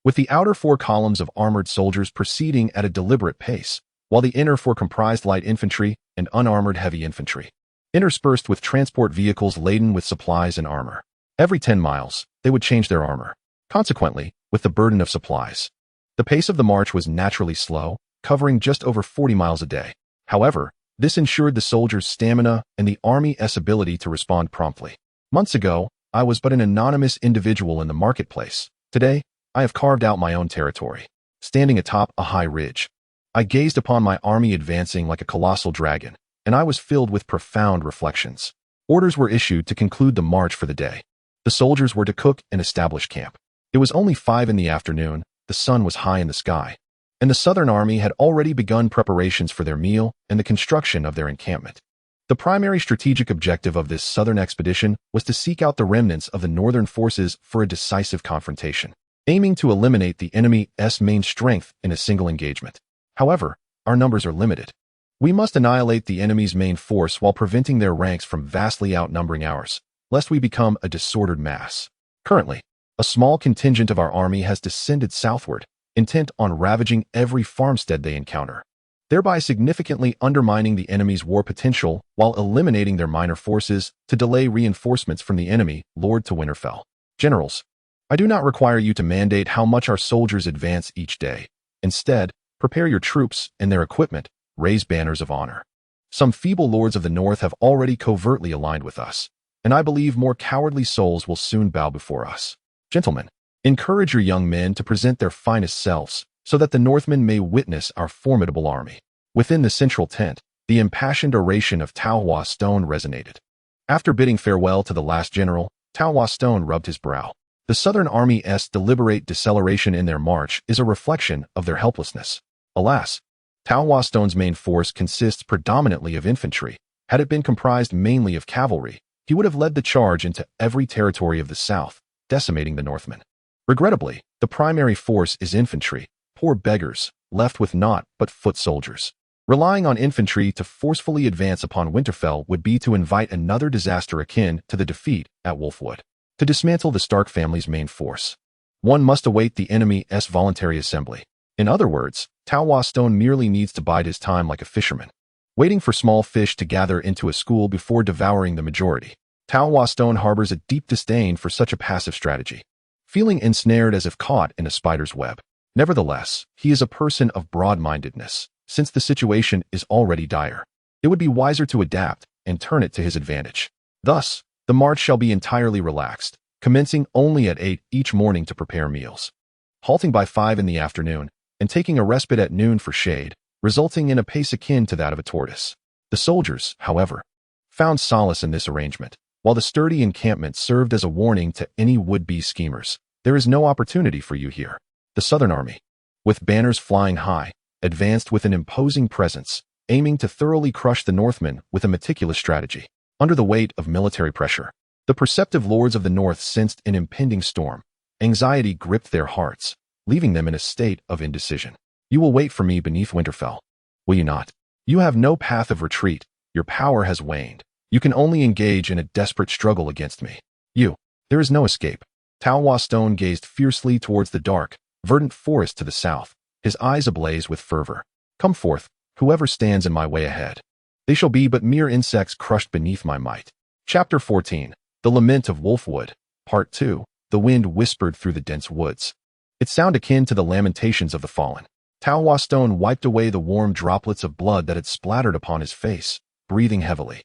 with the outer 4 columns of armored soldiers proceeding at a deliberate pace, while the inner 4 comprised light infantry and unarmored heavy infantry, interspersed with transport vehicles laden with supplies and armor. Every 10 miles, they would change their armor. Consequently, with the burden of supplies, the pace of the march was naturally slow, covering just over 40 miles a day. However, this ensured the soldiers' stamina and the Army's ability to respond promptly. Months ago, I was but an anonymous individual in the marketplace. Today, I have carved out my own territory. Standing atop a high ridge, I gazed upon my army advancing like a colossal dragon, and I was filled with profound reflections. Orders were issued to conclude the march for the day. The soldiers were to cook and establish camp. It was only 5 in the afternoon, the sun was high in the sky, and the Southern Army had already begun preparations for their meal and the construction of their encampment. The primary strategic objective of this southern expedition was to seek out the remnants of the northern forces for a decisive confrontation, aiming to eliminate the enemy's main strength in a single engagement. However, our numbers are limited. We must annihilate the enemy's main force while preventing their ranks from vastly outnumbering ours, lest we become a disordered mass. Currently, a small contingent of our army has descended southward, intent on ravaging every farmstead they encounter, thereby significantly undermining the enemy's war potential while eliminating their minor forces to delay reinforcements from the enemy lured to Winterfell. Generals, I do not require you to mandate how much our soldiers advance each day. Instead, prepare your troops and their equipment, raise banners of honor. Some feeble lords of the north have already covertly aligned with us, and I believe more cowardly souls will soon bow before us. Gentlemen, encourage your young men to present their finest selves, so that the Northmen may witness our formidable army. Within the central tent, the impassioned oration of Tao Huashi Stone resonated. After bidding farewell to the last general, Tao Huashi Stone rubbed his brow. The Southern Army's deliberate deceleration in their march is a reflection of their helplessness. Alas, Tao Huashi Stone's main force consists predominantly of infantry. Had it been comprised mainly of cavalry, he would have led the charge into every territory of the south, decimating the Northmen. Regrettably, the primary force is infantry, poor beggars, left with naught but foot soldiers. Relying on infantry to forcefully advance upon Winterfell would be to invite another disaster akin to the defeat at Wolfwood. To dismantle the Stark family's main force, one must await the enemy's voluntary assembly. In other words, Tao Huashi Stone merely needs to bide his time like a fisherman, waiting for small fish to gather into a school before devouring the majority. Tao Huashi harbors a deep disdain for such a passive strategy, feeling ensnared as if caught in a spider's web. Nevertheless, he is a person of broad-mindedness, since the situation is already dire. It would be wiser to adapt and turn it to his advantage. Thus, the march shall be entirely relaxed, commencing only at 8 each morning to prepare meals, halting by 5 in the afternoon, and taking a respite at noon for shade, resulting in a pace akin to that of a tortoise. The soldiers, however, found solace in this arrangement, while the sturdy encampment served as a warning to any would-be schemers. There is no opportunity for you here. The Southern Army, with banners flying high, advanced with an imposing presence, aiming to thoroughly crush the Northmen with a meticulous strategy. Under the weight of military pressure, the perceptive lords of the North sensed an impending storm. Anxiety gripped their hearts, leaving them in a state of indecision. You will wait for me beneath Winterfell, will you not? You have no path of retreat. Your power has waned. You can only engage in a desperate struggle against me. There is no escape. Tao Huashi gazed fiercely towards the dark, verdant forest to the south, his eyes ablaze with fervor. Come forth, whoever stands in my way ahead. They shall be but mere insects crushed beneath my might. Chapter 14. The Lament of Wolfwood. Part 2. The wind whispered through the dense woods. Its sound akin to the lamentations of the fallen. Tao Huashi wiped away the warm droplets of blood that had splattered upon his face, breathing heavily,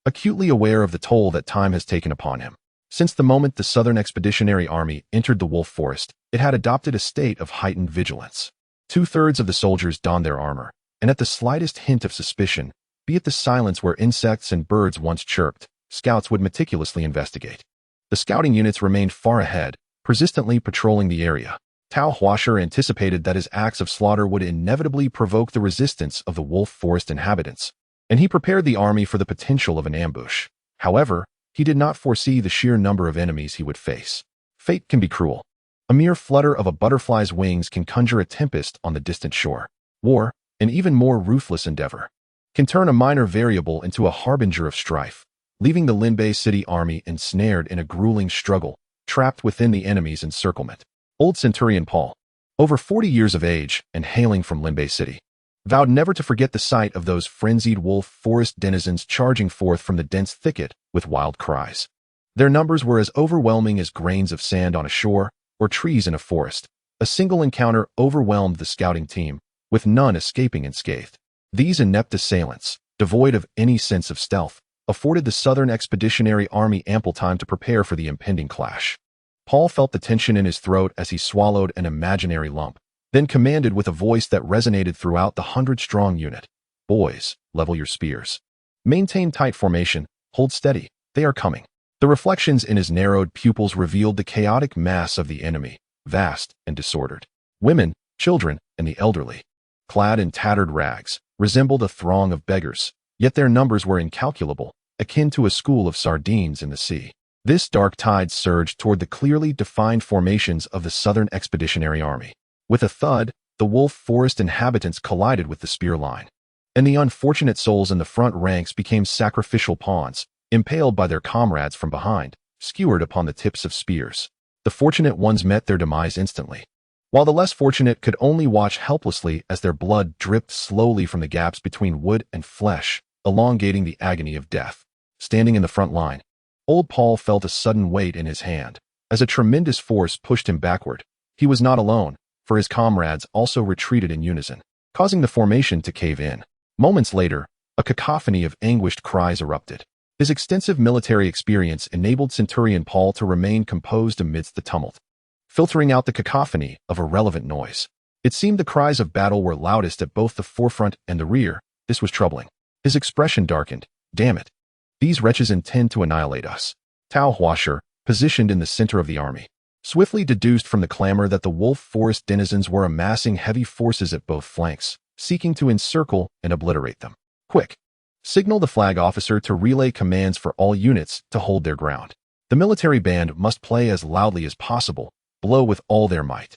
acutely aware of the toll that time has taken upon him. Since the moment the Southern Expeditionary Army entered the Wolf Forest, it had adopted a state of heightened vigilance. 2/3 of the soldiers donned their armor, and at the slightest hint of suspicion, be it the silence where insects and birds once chirped, scouts would meticulously investigate. The scouting units remained far ahead, persistently patrolling the area. Tao Huashi anticipated that his acts of slaughter would inevitably provoke the resistance of the Wolf Forest inhabitants, and he prepared the army for the potential of an ambush. However, he did not foresee the sheer number of enemies he would face. Fate can be cruel. A mere flutter of a butterfly's wings can conjure a tempest on the distant shore. War, an even more ruthless endeavor, can turn a minor variable into a harbinger of strife, leaving the Lingbei City army ensnared in a grueling struggle, trapped within the enemy's encirclement. Old Centurion Paul, over 40 years of age and hailing from Lingbei City, vowed never to forget the sight of those frenzied wolf forest denizens charging forth from the dense thicket with wild cries. Their numbers were as overwhelming as grains of sand on a shore or trees in a forest. A single encounter overwhelmed the scouting team, with none escaping unscathed. These inept assailants, devoid of any sense of stealth, afforded the Southern Expeditionary Army ample time to prepare for the impending clash. Paul felt the tension in his throat as he swallowed an imaginary lump, then commanded with a voice that resonated throughout the 100-strong unit. Boys, level your spears. Maintain tight formation, hold steady, they are coming. The reflections in his narrowed pupils revealed the chaotic mass of the enemy, vast and disordered. Women, children, and the elderly, clad in tattered rags, resembled a throng of beggars, yet their numbers were incalculable, akin to a school of sardines in the sea. This dark tide surged toward the clearly defined formations of the Southern Expeditionary Army. With a thud, the wolf forest inhabitants collided with the spear line, and the unfortunate souls in the front ranks became sacrificial pawns, impaled by their comrades from behind, skewered upon the tips of spears. The fortunate ones met their demise instantly, while the less fortunate could only watch helplessly as their blood dripped slowly from the gaps between wood and flesh, elongating the agony of death. Standing in the front line, old Paul felt a sudden weight in his hand, as a tremendous force pushed him backward. He was not alone, for his comrades also retreated in unison, causing the formation to cave in. Moments later, a cacophony of anguished cries erupted. His extensive military experience enabled Centurion Paul to remain composed amidst the tumult, filtering out the cacophony of irrelevant noise. It seemed the cries of battle were loudest at both the forefront and the rear. This was troubling. His expression darkened. Damn it. These wretches intend to annihilate us. Tao Huashi, positioned in the center of the army, swiftly deduced from the clamor that the wolf forest denizens were amassing heavy forces at both flanks, seeking to encircle and obliterate them. Quick! Signal the flag officer to relay commands for all units to hold their ground. The military band must play as loudly as possible, blow with all their might.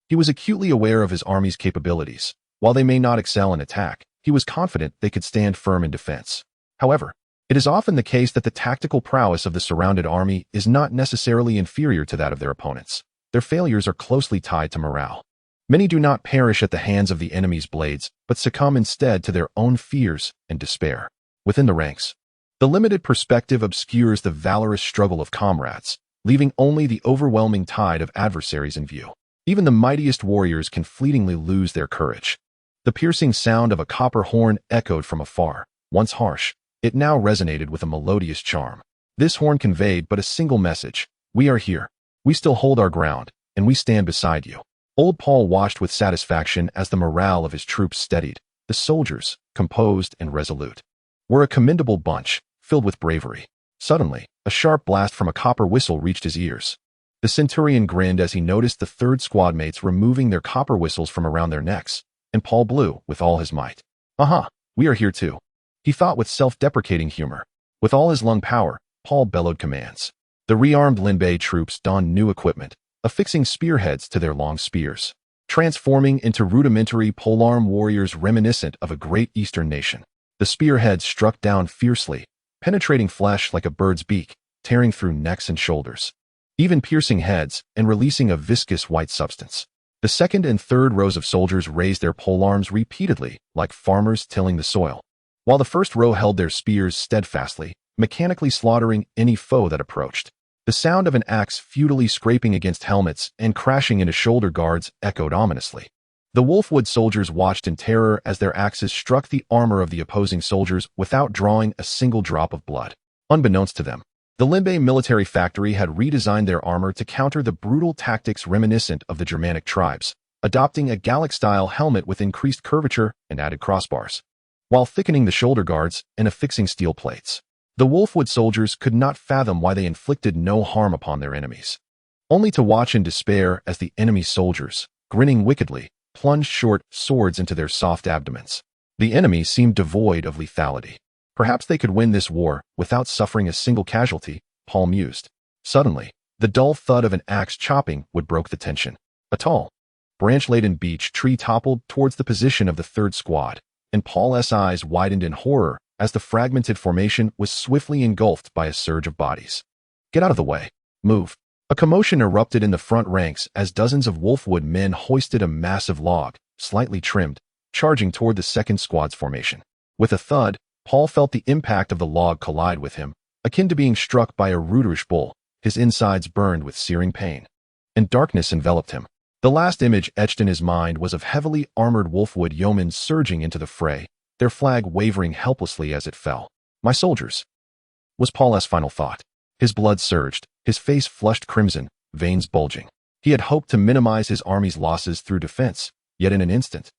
He was acutely aware of his army's capabilities. While they may not excel in attack, he was confident they could stand firm in defense. However, it is often the case that the tactical prowess of the surrounded army is not necessarily inferior to that of their opponents. Their failures are closely tied to morale. Many do not perish at the hands of the enemy's blades, but succumb instead to their own fears and despair. Within the ranks, The limited perspective obscures the valorous struggle of comrades, leaving only the overwhelming tide of adversaries in view. Even the mightiest warriors can fleetingly lose their courage. The piercing sound of a copper horn echoed from afar. Once harsh, it now resonated with a melodious charm. This horn conveyed but a single message: we are here. We still hold our ground, and we stand beside you. Old Paul watched with satisfaction as the morale of his troops steadied. The soldiers, composed and resolute, were a commendable bunch, filled with bravery. Suddenly, a sharp blast from a copper whistle reached his ears. The centurion grinned as he noticed the third squad mates removing their copper whistles from around their necks, and Paul blew with all his might. Aha, we are here too, he thought with self-deprecating humor. With all his lung power, Paul bellowed commands. The rearmed Lingbei troops donned new equipment, affixing spearheads to their long spears, transforming into rudimentary polearm warriors reminiscent of a great eastern nation. The spearheads struck down fiercely, penetrating flesh like a bird's beak, tearing through necks and shoulders, even piercing heads and releasing a viscous white substance. The second and third rows of soldiers raised their polearms repeatedly, like farmers tilling the soil, while the first row held their spears steadfastly, mechanically slaughtering any foe that approached. The sound of an axe futilely scraping against helmets and crashing into shoulder guards echoed ominously. The Wolfwood soldiers watched in terror as their axes struck the armor of the opposing soldiers without drawing a single drop of blood. Unbeknownst to them, the Lingbei military factory had redesigned their armor to counter the brutal tactics reminiscent of the Germanic tribes, adopting a Gallic-style helmet with increased curvature and added crossbars, while thickening the shoulder guards and affixing steel plates. The Wolfwood soldiers could not fathom why they inflicted no harm upon their enemies, only to watch in despair as the enemy soldiers, grinning wickedly, plunged short swords into their soft abdomens. The enemy seemed devoid of lethality. Perhaps they could win this war without suffering a single casualty, Paul mused. Suddenly, the dull thud of an axe chopping wood broke the tension. A tall, branch-laden beech tree toppled towards the position of the third squad, and Paul's eyes widened in horror as the fragmented formation was swiftly engulfed by a surge of bodies. Get out of the way. Move. A commotion erupted in the front ranks as dozens of Wolfwood men hoisted a massive log, slightly trimmed, charging toward the second squad's formation. With a thud, Paul felt the impact of the log collide with him, akin to being struck by a rooterish bull. His insides burned with searing pain, and darkness enveloped him. The last image etched in his mind was of heavily armored Wolfwood yeomen surging into the fray, their flag wavering helplessly as it fell. My soldiers, was Paul's final thought. His blood surged, his face flushed crimson, veins bulging. He had hoped to minimize his army's losses through defense, yet in an instant,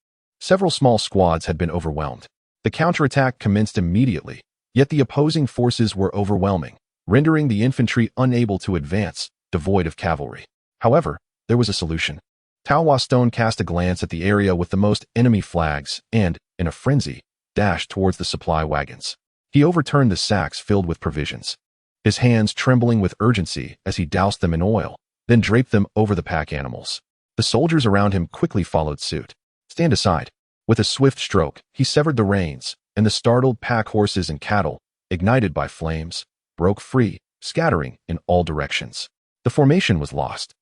several small squads had been overwhelmed. The counterattack commenced immediately, yet the opposing forces were overwhelming, rendering the infantry unable to advance, devoid of cavalry. However, there was a solution. Tao Huashi cast a glance at the area with the most enemy flags and, in a frenzy, dashed towards the supply wagons. He overturned the sacks filled with provisions, his hands trembling with urgency as he doused them in oil, then draped them over the pack animals. The soldiers around him quickly followed suit. Stand aside. With a swift stroke, he severed the reins, and the startled pack horses and cattle, ignited by flames, broke free, scattering in all directions. The formation was lost.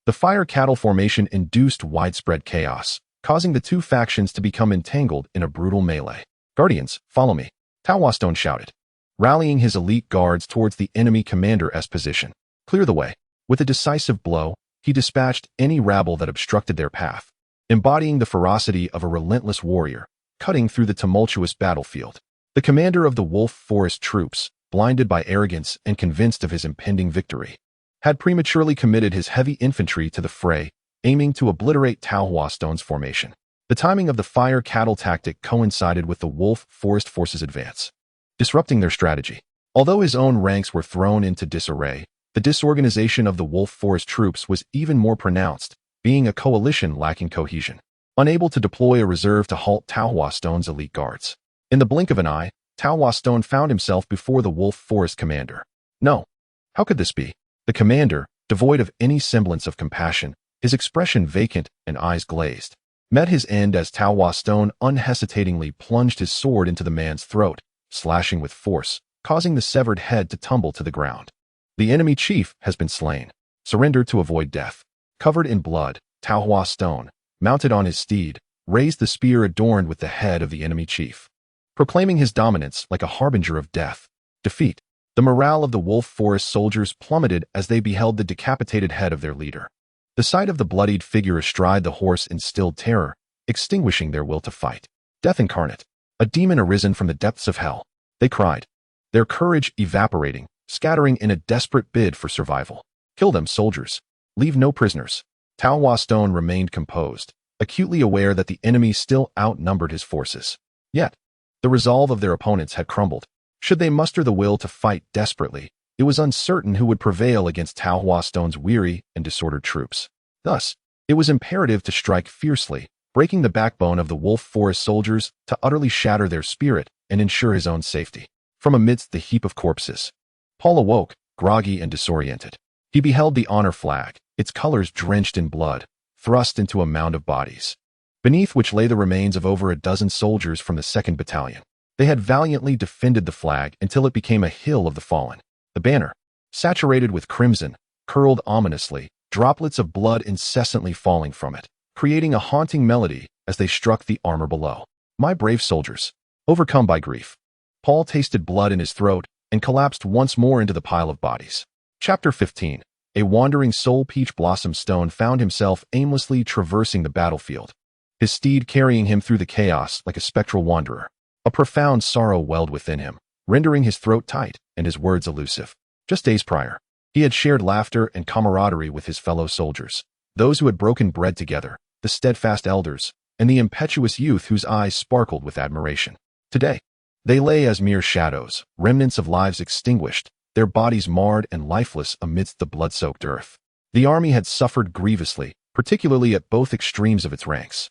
The fire-cattle formation induced widespread chaos, causing the two factions to become entangled in a brutal melee. Guardians, follow me, Tao Huashi shouted, rallying his elite guards towards the enemy commander's position. Clear the way. With a decisive blow, he dispatched any rabble that obstructed their path, embodying the ferocity of a relentless warrior, cutting through the tumultuous battlefield. The commander of the Wolf Forest troops, blinded by arrogance and convinced of his impending victory, had prematurely committed his heavy infantry to the fray, aiming to obliterate Tao Huashi's formation. The timing of the fire-cattle tactic coincided with the Wolf Forest forces' advance, disrupting their strategy. Although his own ranks were thrown into disarray, the disorganization of the Wolf Forest troops was even more pronounced, being a coalition lacking cohesion, unable to deploy a reserve to halt Tao Huashi's elite guards. In the blink of an eye, Tao Huashi found himself before the Wolf Forest commander. No. How could this be? The commander, devoid of any semblance of compassion, his expression vacant and eyes glazed, met his end as Tao Huashi unhesitatingly plunged his sword into the man's throat, slashing with force, causing the severed head to tumble to the ground. The enemy chief has been slain. Surrender to avoid death. Covered in blood, Tao Huashi, mounted on his steed, raised the spear adorned with the head of the enemy chief, proclaiming his dominance like a harbinger of death. Defeat. The morale of the Wolf Forest soldiers plummeted as they beheld the decapitated head of their leader. The sight of the bloodied figure astride the horse instilled terror, extinguishing their will to fight. Death incarnate. A demon arisen from the depths of hell. They cried, their courage evaporating, scattering in a desperate bid for survival. Kill them, soldiers. Leave no prisoners. Tao Huashi remained composed, acutely aware that the enemy still outnumbered his forces. Yet, the resolve of their opponents had crumbled. Should they muster the will to fight desperately, it was uncertain who would prevail against Tao Huashi's weary and disordered troops. Thus, it was imperative to strike fiercely, breaking the backbone of the Wolf Forest soldiers to utterly shatter their spirit and ensure his own safety. From amidst the heap of corpses, Paul awoke, groggy and disoriented. He beheld the honor flag, its colors drenched in blood, thrust into a mound of bodies, beneath which lay the remains of over a dozen soldiers from the 2nd Battalion. They had valiantly defended the flag until it became a hill of the fallen. The banner, saturated with crimson, curled ominously, droplets of blood incessantly falling from it, creating a haunting melody as they struck the armor below. My brave soldiers. Overcome by grief, Paul tasted blood in his throat and collapsed once more into the pile of bodies. Chapter 15. A wandering soul. Peach Blossom Stone found himself aimlessly traversing the battlefield, his steed carrying him through the chaos like a spectral wanderer. A profound sorrow welled within him, rendering his throat tight and his words elusive. Just days prior, he had shared laughter and camaraderie with his fellow soldiers, those who had broken bread together, the steadfast elders, and the impetuous youth whose eyes sparkled with admiration. Today, they lay as mere shadows, remnants of lives extinguished, their bodies marred and lifeless amidst the blood-soaked earth. The army had suffered grievously, particularly at both extremes of its ranks.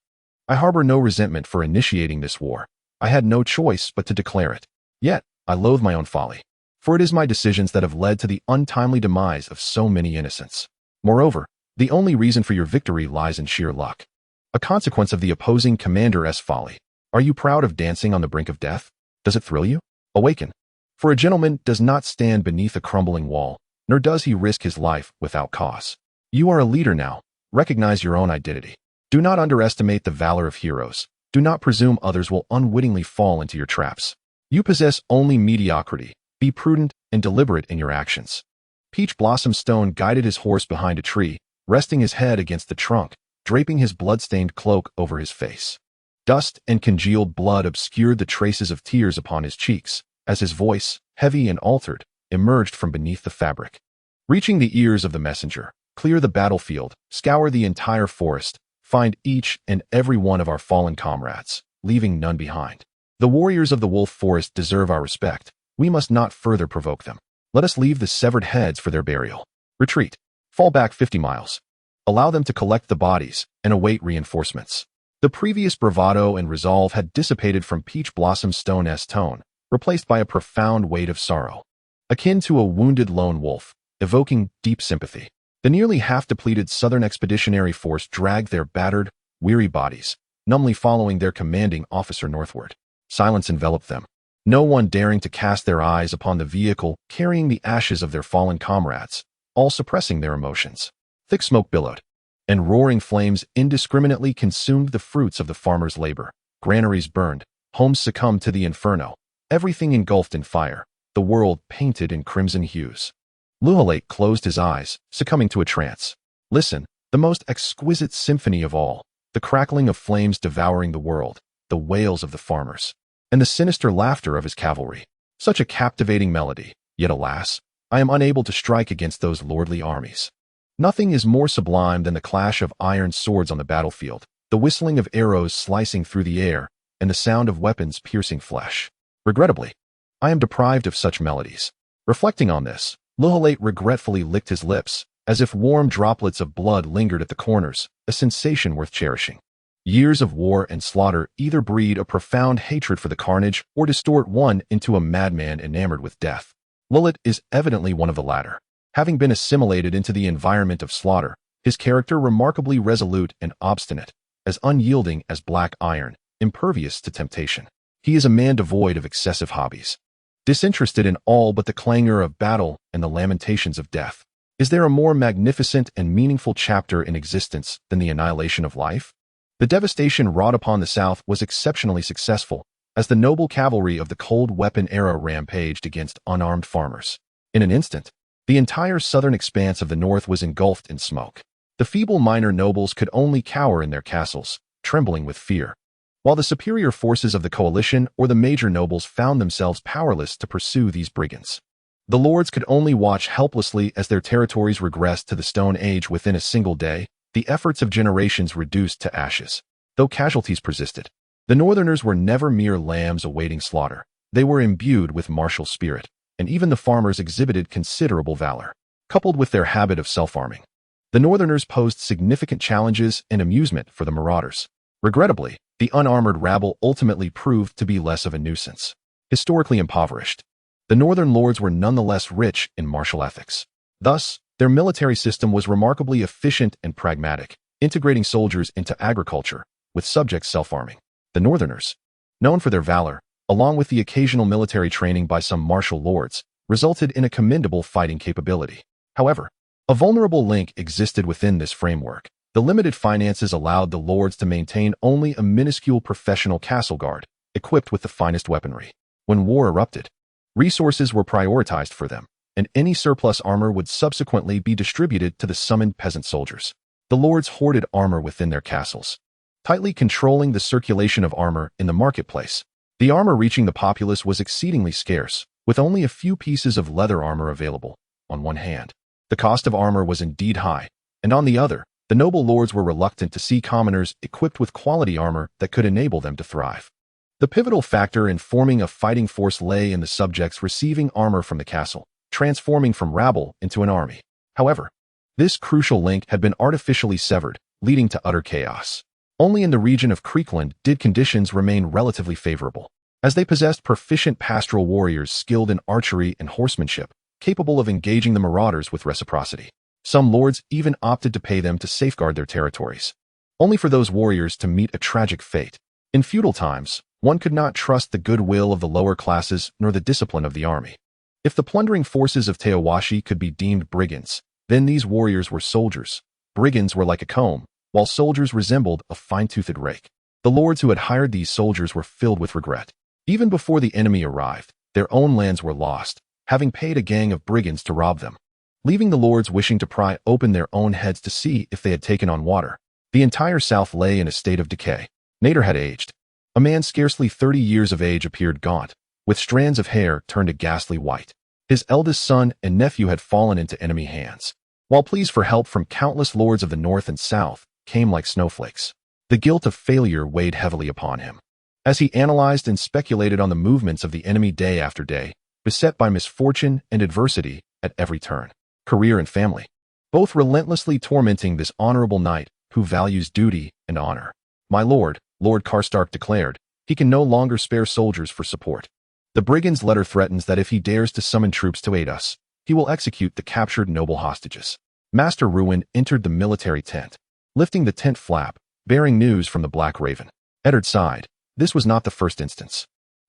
I harbor no resentment for initiating this war. I had no choice but to declare it. Yet, I loathe my own folly, for it is my decisions that have led to the untimely demise of so many innocents. Moreover, the only reason for your victory lies in sheer luck, a consequence of the opposing commander's folly. Are you proud of dancing on the brink of death? Does it thrill you? Awaken. For a gentleman does not stand beneath a crumbling wall, nor does he risk his life without cause. You are a leader now. Recognize your own identity. Do not underestimate the valor of heroes. Do not presume others will unwittingly fall into your traps. You possess only mediocrity. Be prudent and deliberate in your actions. Peach Blossom Stone guided his horse behind a tree, resting his head against the trunk, draping his blood-stained cloak over his face. Dust and congealed blood obscured the traces of tears upon his cheeks, as his voice, heavy and altered, emerged from beneath the fabric. Reaching the ears of the messenger, clear the battlefield, scour the entire forest, find each and every one of our fallen comrades, leaving none behind. The warriors of the Wolf Forest deserve our respect. We must not further provoke them. Let us leave the severed heads for their burial. Retreat. Fall back 50 miles. Allow them to collect the bodies and await reinforcements. The previous bravado and resolve had dissipated from Peach Blossom Stone's tone, replaced by a profound weight of sorrow, akin to a wounded lone wolf, evoking deep sympathy. The nearly half-depleted Southern Expeditionary Force dragged their battered, weary bodies, numbly following their commanding officer northward. Silence enveloped them, no one daring to cast their eyes upon the vehicle carrying the ashes of their fallen comrades, all suppressing their emotions. Thick smoke billowed, and roaring flames indiscriminately consumed the fruits of the farmers' labor. Granaries burned, homes succumbed to the inferno, everything engulfed in fire, the world painted in crimson hues. Luhalate closed his eyes, succumbing to a trance. Listen, the most exquisite symphony of all, the crackling of flames devouring the world, the wails of the farmers, and the sinister laughter of his cavalry. Such a captivating melody, yet alas, I am unable to strike against those lordly armies. Nothing is more sublime than the clash of iron swords on the battlefield, the whistling of arrows slicing through the air, and the sound of weapons piercing flesh. Regrettably, I am deprived of such melodies. Reflecting on this, Luhalate regretfully licked his lips, as if warm droplets of blood lingered at the corners, a sensation worth cherishing. Years of war and slaughter either breed a profound hatred for the carnage or distort one into a madman enamored with death. Luhalate is evidently one of the latter. Having been assimilated into the environment of slaughter, his character remarkably resolute and obstinate, as unyielding as black iron, impervious to temptation. He is a man devoid of excessive hobbies, disinterested in all but the clangor of battle and the lamentations of death. Is there a more magnificent and meaningful chapter in existence than the annihilation of life? The devastation wrought upon the South was exceptionally successful, as the noble cavalry of the cold weapon era rampaged against unarmed farmers. In an instant, the entire southern expanse of the north was engulfed in smoke. The feeble minor nobles could only cower in their castles, trembling with fear, while the superior forces of the coalition or the major nobles found themselves powerless to pursue these brigands. The lords could only watch helplessly as their territories regressed to the Stone Age within a single day, the efforts of generations reduced to ashes. Though casualties persisted, the Northerners were never mere lambs awaiting slaughter. They were imbued with martial spirit, and even the farmers exhibited considerable valor. Coupled with their habit of self-arming, the Northerners posed significant challenges and amusement for the marauders. Regrettably, the unarmored rabble ultimately proved to be less of a nuisance. Historically impoverished, the Northern lords were nonetheless rich in martial ethics. Thus, their military system was remarkably efficient and pragmatic, integrating soldiers into agriculture, with subjects self-arming. The Northerners, known for their valor, along with the occasional military training by some martial lords, resulted in a commendable fighting capability. However, a vulnerable link existed within this framework. The limited finances allowed the lords to maintain only a minuscule professional castle guard, equipped with the finest weaponry. When war erupted, resources were prioritized for them, and any surplus armor would subsequently be distributed to the summoned peasant soldiers. The lords hoarded armor within their castles, tightly controlling the circulation of armor in the marketplace. The armor reaching the populace was exceedingly scarce, with only a few pieces of leather armor available. On one hand, the cost of armor was indeed high, and on the other, the noble lords were reluctant to see commoners equipped with quality armor that could enable them to thrive. The pivotal factor in forming a fighting force lay in the subjects receiving armor from the castle, transforming from rabble into an army. However, this crucial link had been artificially severed, leading to utter chaos. Only in the region of Creekland did conditions remain relatively favorable, as they possessed proficient pastoral warriors skilled in archery and horsemanship, capable of engaging the marauders with reciprocity. Some lords even opted to pay them to safeguard their territories, only for those warriors to meet a tragic fate. In feudal times, one could not trust the goodwill of the lower classes nor the discipline of the army. If the plundering forces of Tao Huashi could be deemed brigands, then these warriors were soldiers. Brigands were like a comb, while soldiers resembled a fine-toothed rake. The lords who had hired these soldiers were filled with regret. Even before the enemy arrived, their own lands were lost, having paid a gang of brigands to rob them, leaving the lords wishing to pry open their own heads to see if they had taken on water. The entire south lay in a state of decay. Nader had aged. A man scarcely 30 years of age appeared gaunt, with strands of hair turned a ghastly white. His eldest son and nephew had fallen into enemy hands, while pleas for help from countless lords of the north and south came like snowflakes. The guilt of failure weighed heavily upon him, as he analyzed and speculated on the movements of the enemy day after day, beset by misfortune and adversity at every turn. Career and family, both relentlessly tormenting this honorable knight who values duty and honor. My lord, Lord Karstark declared, he can no longer spare soldiers for support. The brigand's letter threatens that if he dares to summon troops to aid us, he will execute the captured noble hostages. Master Ruin entered the military tent, lifting the tent flap, bearing news from the Black Raven. Eddard sighed. This was not the first instance.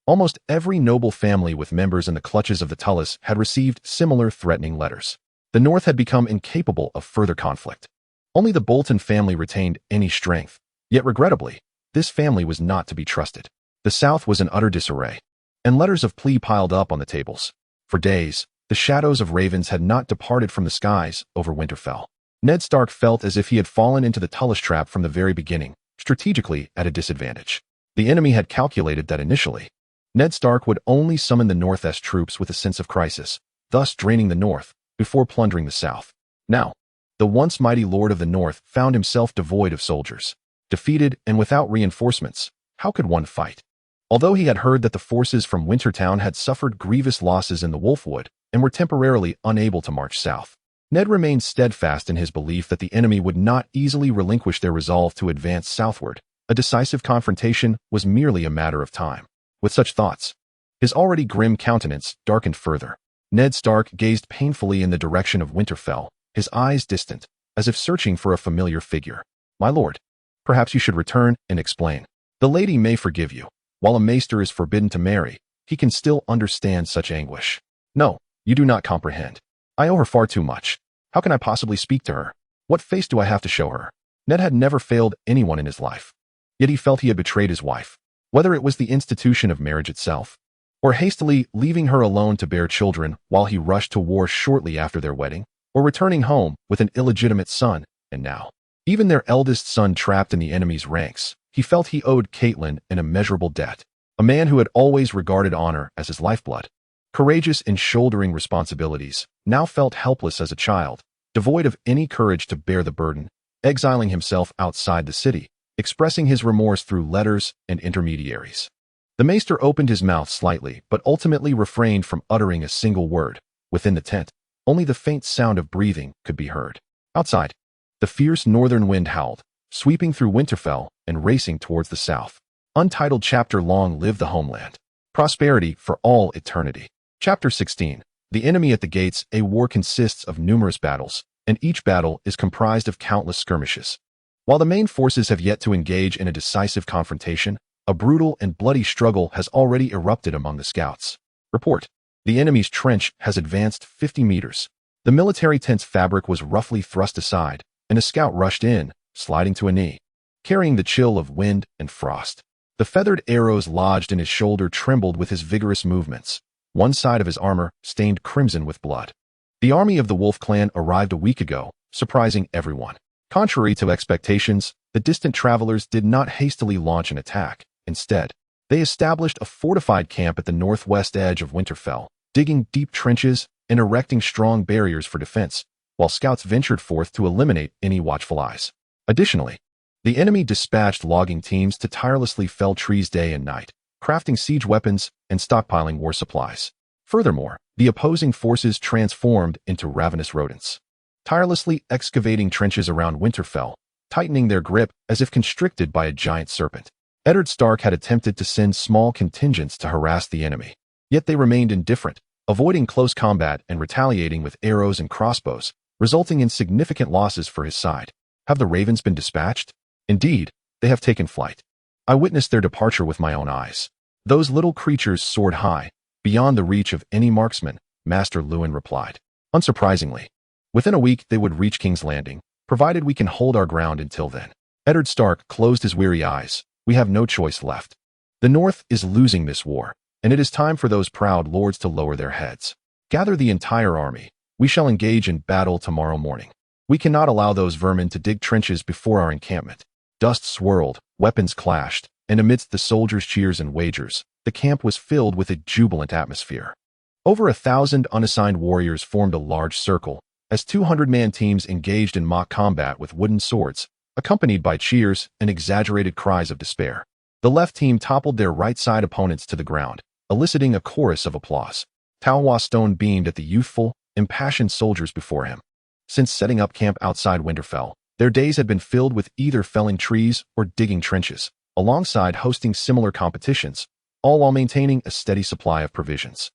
Almost every noble family with members in the clutches of the Tullus had received similar threatening letters. The North had become incapable of further conflict. Only the Bolton family retained any strength, yet regrettably, this family was not to be trusted. The South was in utter disarray, and letters of plea piled up on the tables. For days, the shadows of ravens had not departed from the skies over Winterfell. Ned Stark felt as if he had fallen into the Tullus trap from the very beginning, strategically at a disadvantage. The enemy had calculated that initially, Ned Stark would only summon the North's troops with a sense of crisis, thus draining the North, before plundering the South. Now, the once mighty Lord of the North found himself devoid of soldiers. Defeated and without reinforcements, how could one fight? Although he had heard that the forces from Wintertown had suffered grievous losses in the Wolfwood and were temporarily unable to march south, Ned remained steadfast in his belief that the enemy would not easily relinquish their resolve to advance southward. A decisive confrontation was merely a matter of time. With such thoughts, his already grim countenance darkened further. Ned Stark gazed painfully in the direction of Winterfell, his eyes distant, as if searching for a familiar figure. My lord, perhaps you should return and explain. The lady may forgive you. While a maester is forbidden to marry, he can still understand such anguish. No, you do not comprehend. I owe her far too much. How can I possibly speak to her? What face do I have to show her? Ned had never failed anyone in his life. Yet he felt he had betrayed his wife. Whether it was the institution of marriage itself, or hastily leaving her alone to bear children while he rushed to war shortly after their wedding, or returning home with an illegitimate son, and now, even their eldest son trapped in the enemy's ranks, he felt he owed Catelyn an immeasurable debt. A man who had always regarded honor as his lifeblood, courageous in shouldering responsibilities, now felt helpless as a child, devoid of any courage to bear the burden, exiling himself outside the city, expressing his remorse through letters and intermediaries. The maester opened his mouth slightly, but ultimately refrained from uttering a single word. Within the tent, only the faint sound of breathing could be heard. Outside, the fierce northern wind howled, sweeping through Winterfell and racing towards the south. Untitled chapter Long Live the Homeland. Prosperity for all eternity. Chapter 16. The Enemy at the Gates. A war consists of numerous battles, and each battle is comprised of countless skirmishes. While the main forces have yet to engage in a decisive confrontation, a brutal and bloody struggle has already erupted among the scouts. Report. The enemy's trench has advanced 50 meters. The military tent's fabric was roughly thrust aside, and a scout rushed in, sliding to a knee, carrying the chill of wind and frost. The feathered arrows lodged in his shoulder trembled with his vigorous movements, one side of his armor stained crimson with blood. The army of the Wolf clan arrived a week ago, surprising everyone. Contrary to expectations, the distant travelers did not hastily launch an attack. Instead, they established a fortified camp at the northwest edge of Winterfell, digging deep trenches and erecting strong barriers for defense, while scouts ventured forth to eliminate any watchful eyes. Additionally, the enemy dispatched logging teams to tirelessly fell trees day and night, crafting siege weapons and stockpiling war supplies. Furthermore, the opposing forces transformed into ravenous rodents, tirelessly excavating trenches around Winterfell, tightening their grip as if constricted by a giant serpent. Ned Stark had attempted to send small contingents to harass the enemy, yet they remained indifferent, avoiding close combat and retaliating with arrows and crossbows, resulting in significant losses for his side. Have the ravens been dispatched? Indeed, they have taken flight. I witnessed their departure with my own eyes. Those little creatures soared high, beyond the reach of any marksman, Master Lewin replied. Unsurprisingly, within a week they would reach King's Landing, provided we can hold our ground until then. Ned Stark closed his weary eyes. We have no choice left. The North is losing this war, and it is time for those proud lords to lower their heads. Gather the entire army. We shall engage in battle tomorrow morning. We cannot allow those vermin to dig trenches before our encampment. Dust swirled, weapons clashed, and amidst the soldiers' cheers and wagers, the camp was filled with a jubilant atmosphere. Over 1,000 unassigned warriors formed a large circle, as 200-man teams engaged in mock combat with wooden swords, accompanied by cheers and exaggerated cries of despair. The left team toppled their right-side opponents to the ground, eliciting a chorus of applause. Tao Huashi beamed at the youthful, impassioned soldiers before him. Since setting up camp outside Winterfell, their days had been filled with either felling trees or digging trenches, alongside hosting similar competitions, all while maintaining a steady supply of provisions.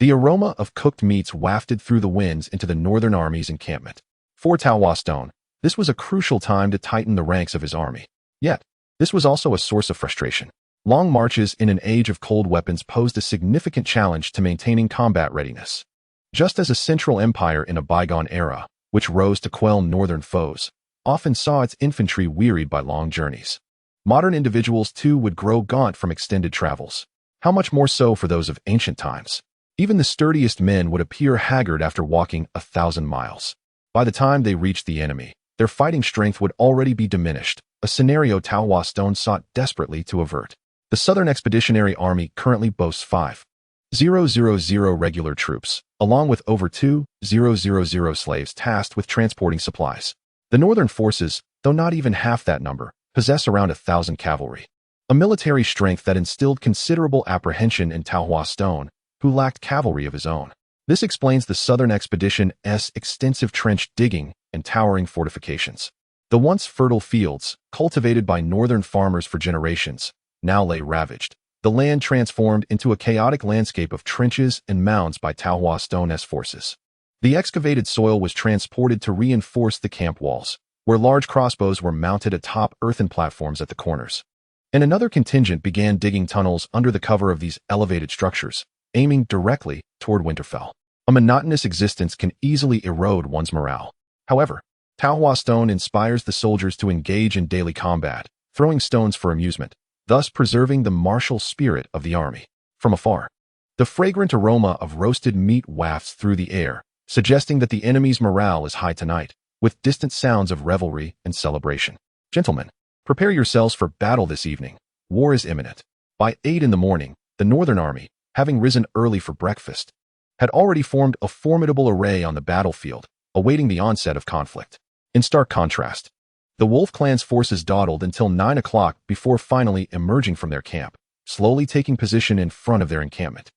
The aroma of cooked meats wafted through the winds into the Northern Army's encampment. For Tao Huashi, this was a crucial time to tighten the ranks of his army. Yet, this was also a source of frustration. Long marches in an age of cold weapons posed a significant challenge to maintaining combat readiness. Just as a central empire in a bygone era, which rose to quell northern foes, often saw its infantry wearied by long journeys, modern individuals too would grow gaunt from extended travels. How much more so for those of ancient times? Even the sturdiest men would appear haggard after walking 1,000 miles. By the time they reached the enemy, their fighting strength would already be diminished, a scenario Tao Huashi sought desperately to avert. The Southern Expeditionary Army currently boasts 5,000 regular troops, along with over 2,000 slaves tasked with transporting supplies. The Northern forces, though not even half that number, possess around 1,000 cavalry, a military strength that instilled considerable apprehension in Tao Huashi, who lacked cavalry of his own. This explains the Southern Expedition's extensive trench digging and towering fortifications. The once fertile fields, cultivated by northern farmers for generations, now lay ravaged, the land transformed into a chaotic landscape of trenches and mounds by Tao Huashi's forces. The excavated soil was transported to reinforce the camp walls, where large crossbows were mounted atop earthen platforms at the corners. And another contingent began digging tunnels under the cover of these elevated structures, aiming directly toward Winterfell. A monotonous existence can easily erode one's morale. However, Tao Huashi inspires the soldiers to engage in daily combat, throwing stones for amusement, thus preserving the martial spirit of the army. From afar, the fragrant aroma of roasted meat wafts through the air, suggesting that the enemy's morale is high tonight, with distant sounds of revelry and celebration. Gentlemen, prepare yourselves for battle this evening. War is imminent. By 8 in the morning, the Northern Army, having risen early for breakfast, had already formed a formidable array on the battlefield, awaiting the onset of conflict. In stark contrast, the Wolf clan's forces dawdled until 9 o'clock before finally emerging from their camp, slowly taking position in front of their encampment.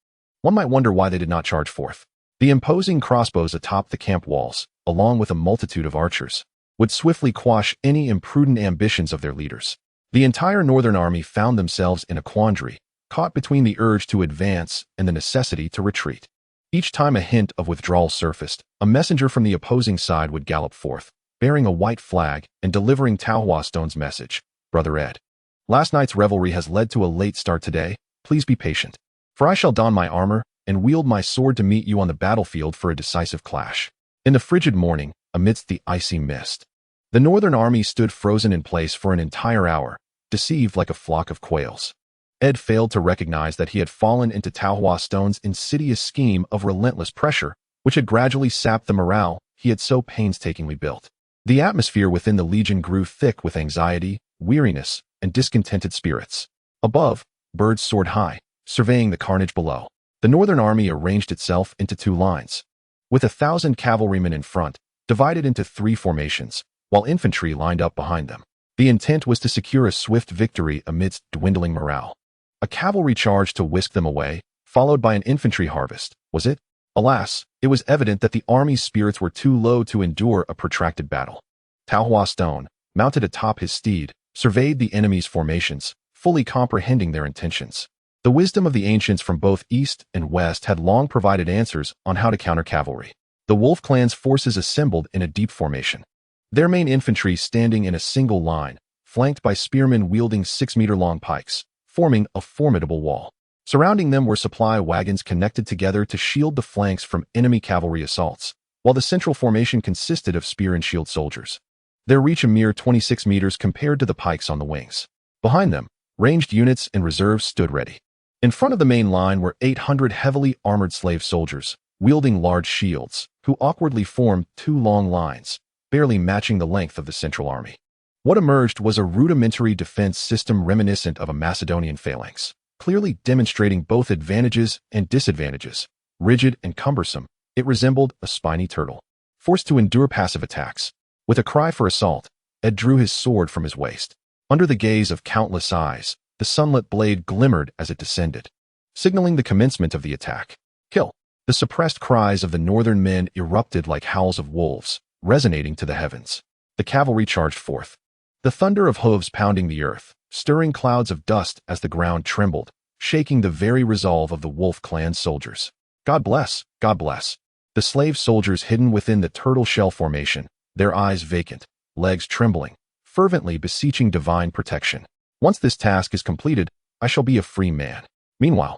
One might wonder why they did not charge forth. The imposing crossbows atop the camp walls, along with a multitude of archers, would swiftly quash any imprudent ambitions of their leaders. The entire Northern Army found themselves in a quandary, caught between the urge to advance and the necessity to retreat. Each time a hint of withdrawal surfaced, a messenger from the opposing side would gallop forth, bearing a white flag and delivering Tao Huashi's message. Brother Ed, last night's revelry has led to a late start today. Please be patient, for I shall don my armor and wield my sword to meet you on the battlefield for a decisive clash. In the frigid morning, amidst the icy mist, the Northern Army stood frozen in place for an entire hour, deceived like a flock of quails. Ed failed to recognize that he had fallen into Tao Huashi's insidious scheme of relentless pressure, which had gradually sapped the morale he had so painstakingly built. The atmosphere within the Legion grew thick with anxiety, weariness, and discontented spirits. Above, birds soared high, surveying the carnage below. The Northern Army arranged itself into 2 lines, with 1,000 cavalrymen in front, divided into 3 formations, while infantry lined up behind them. The intent was to secure a swift victory amidst dwindling morale. A cavalry charge to whisk them away, followed by an infantry harvest, was it? Alas, it was evident that the army's spirits were too low to endure a protracted battle. Tao Huashi, mounted atop his steed, surveyed the enemy's formations, fully comprehending their intentions. The wisdom of the ancients from both east and west had long provided answers on how to counter cavalry. The Wolf clan's forces assembled in a deep formation, their main infantry standing in a single line, flanked by spearmen wielding 6-meter-long pikes, forming a formidable wall. Surrounding them were supply wagons connected together to shield the flanks from enemy cavalry assaults, while the central formation consisted of spear and shield soldiers. Their reach a mere 26 meters compared to the pikes on the wings. Behind them, ranged units and reserves stood ready. In front of the main line were 800 heavily armored slave soldiers, wielding large shields, who awkwardly formed 2 long lines, barely matching the length of the central army. What emerged was a rudimentary defense system reminiscent of a Macedonian phalanx, clearly demonstrating both advantages and disadvantages. Rigid and cumbersome, it resembled a spiny turtle, forced to endure passive attacks. With a cry for assault, Ed drew his sword from his waist. Under the gaze of countless eyes, the sunlit blade glimmered as it descended, signaling the commencement of the attack. Kill! The suppressed cries of the northern men erupted like howls of wolves, resonating to the heavens. The cavalry charged forth, the thunder of hooves pounding the earth, stirring clouds of dust as the ground trembled, shaking the very resolve of the Wolf clan soldiers. God bless, God bless. The slave soldiers hidden within the turtle shell formation, their eyes vacant, legs trembling, fervently beseeching divine protection. Once this task is completed, I shall be a free man. Meanwhile,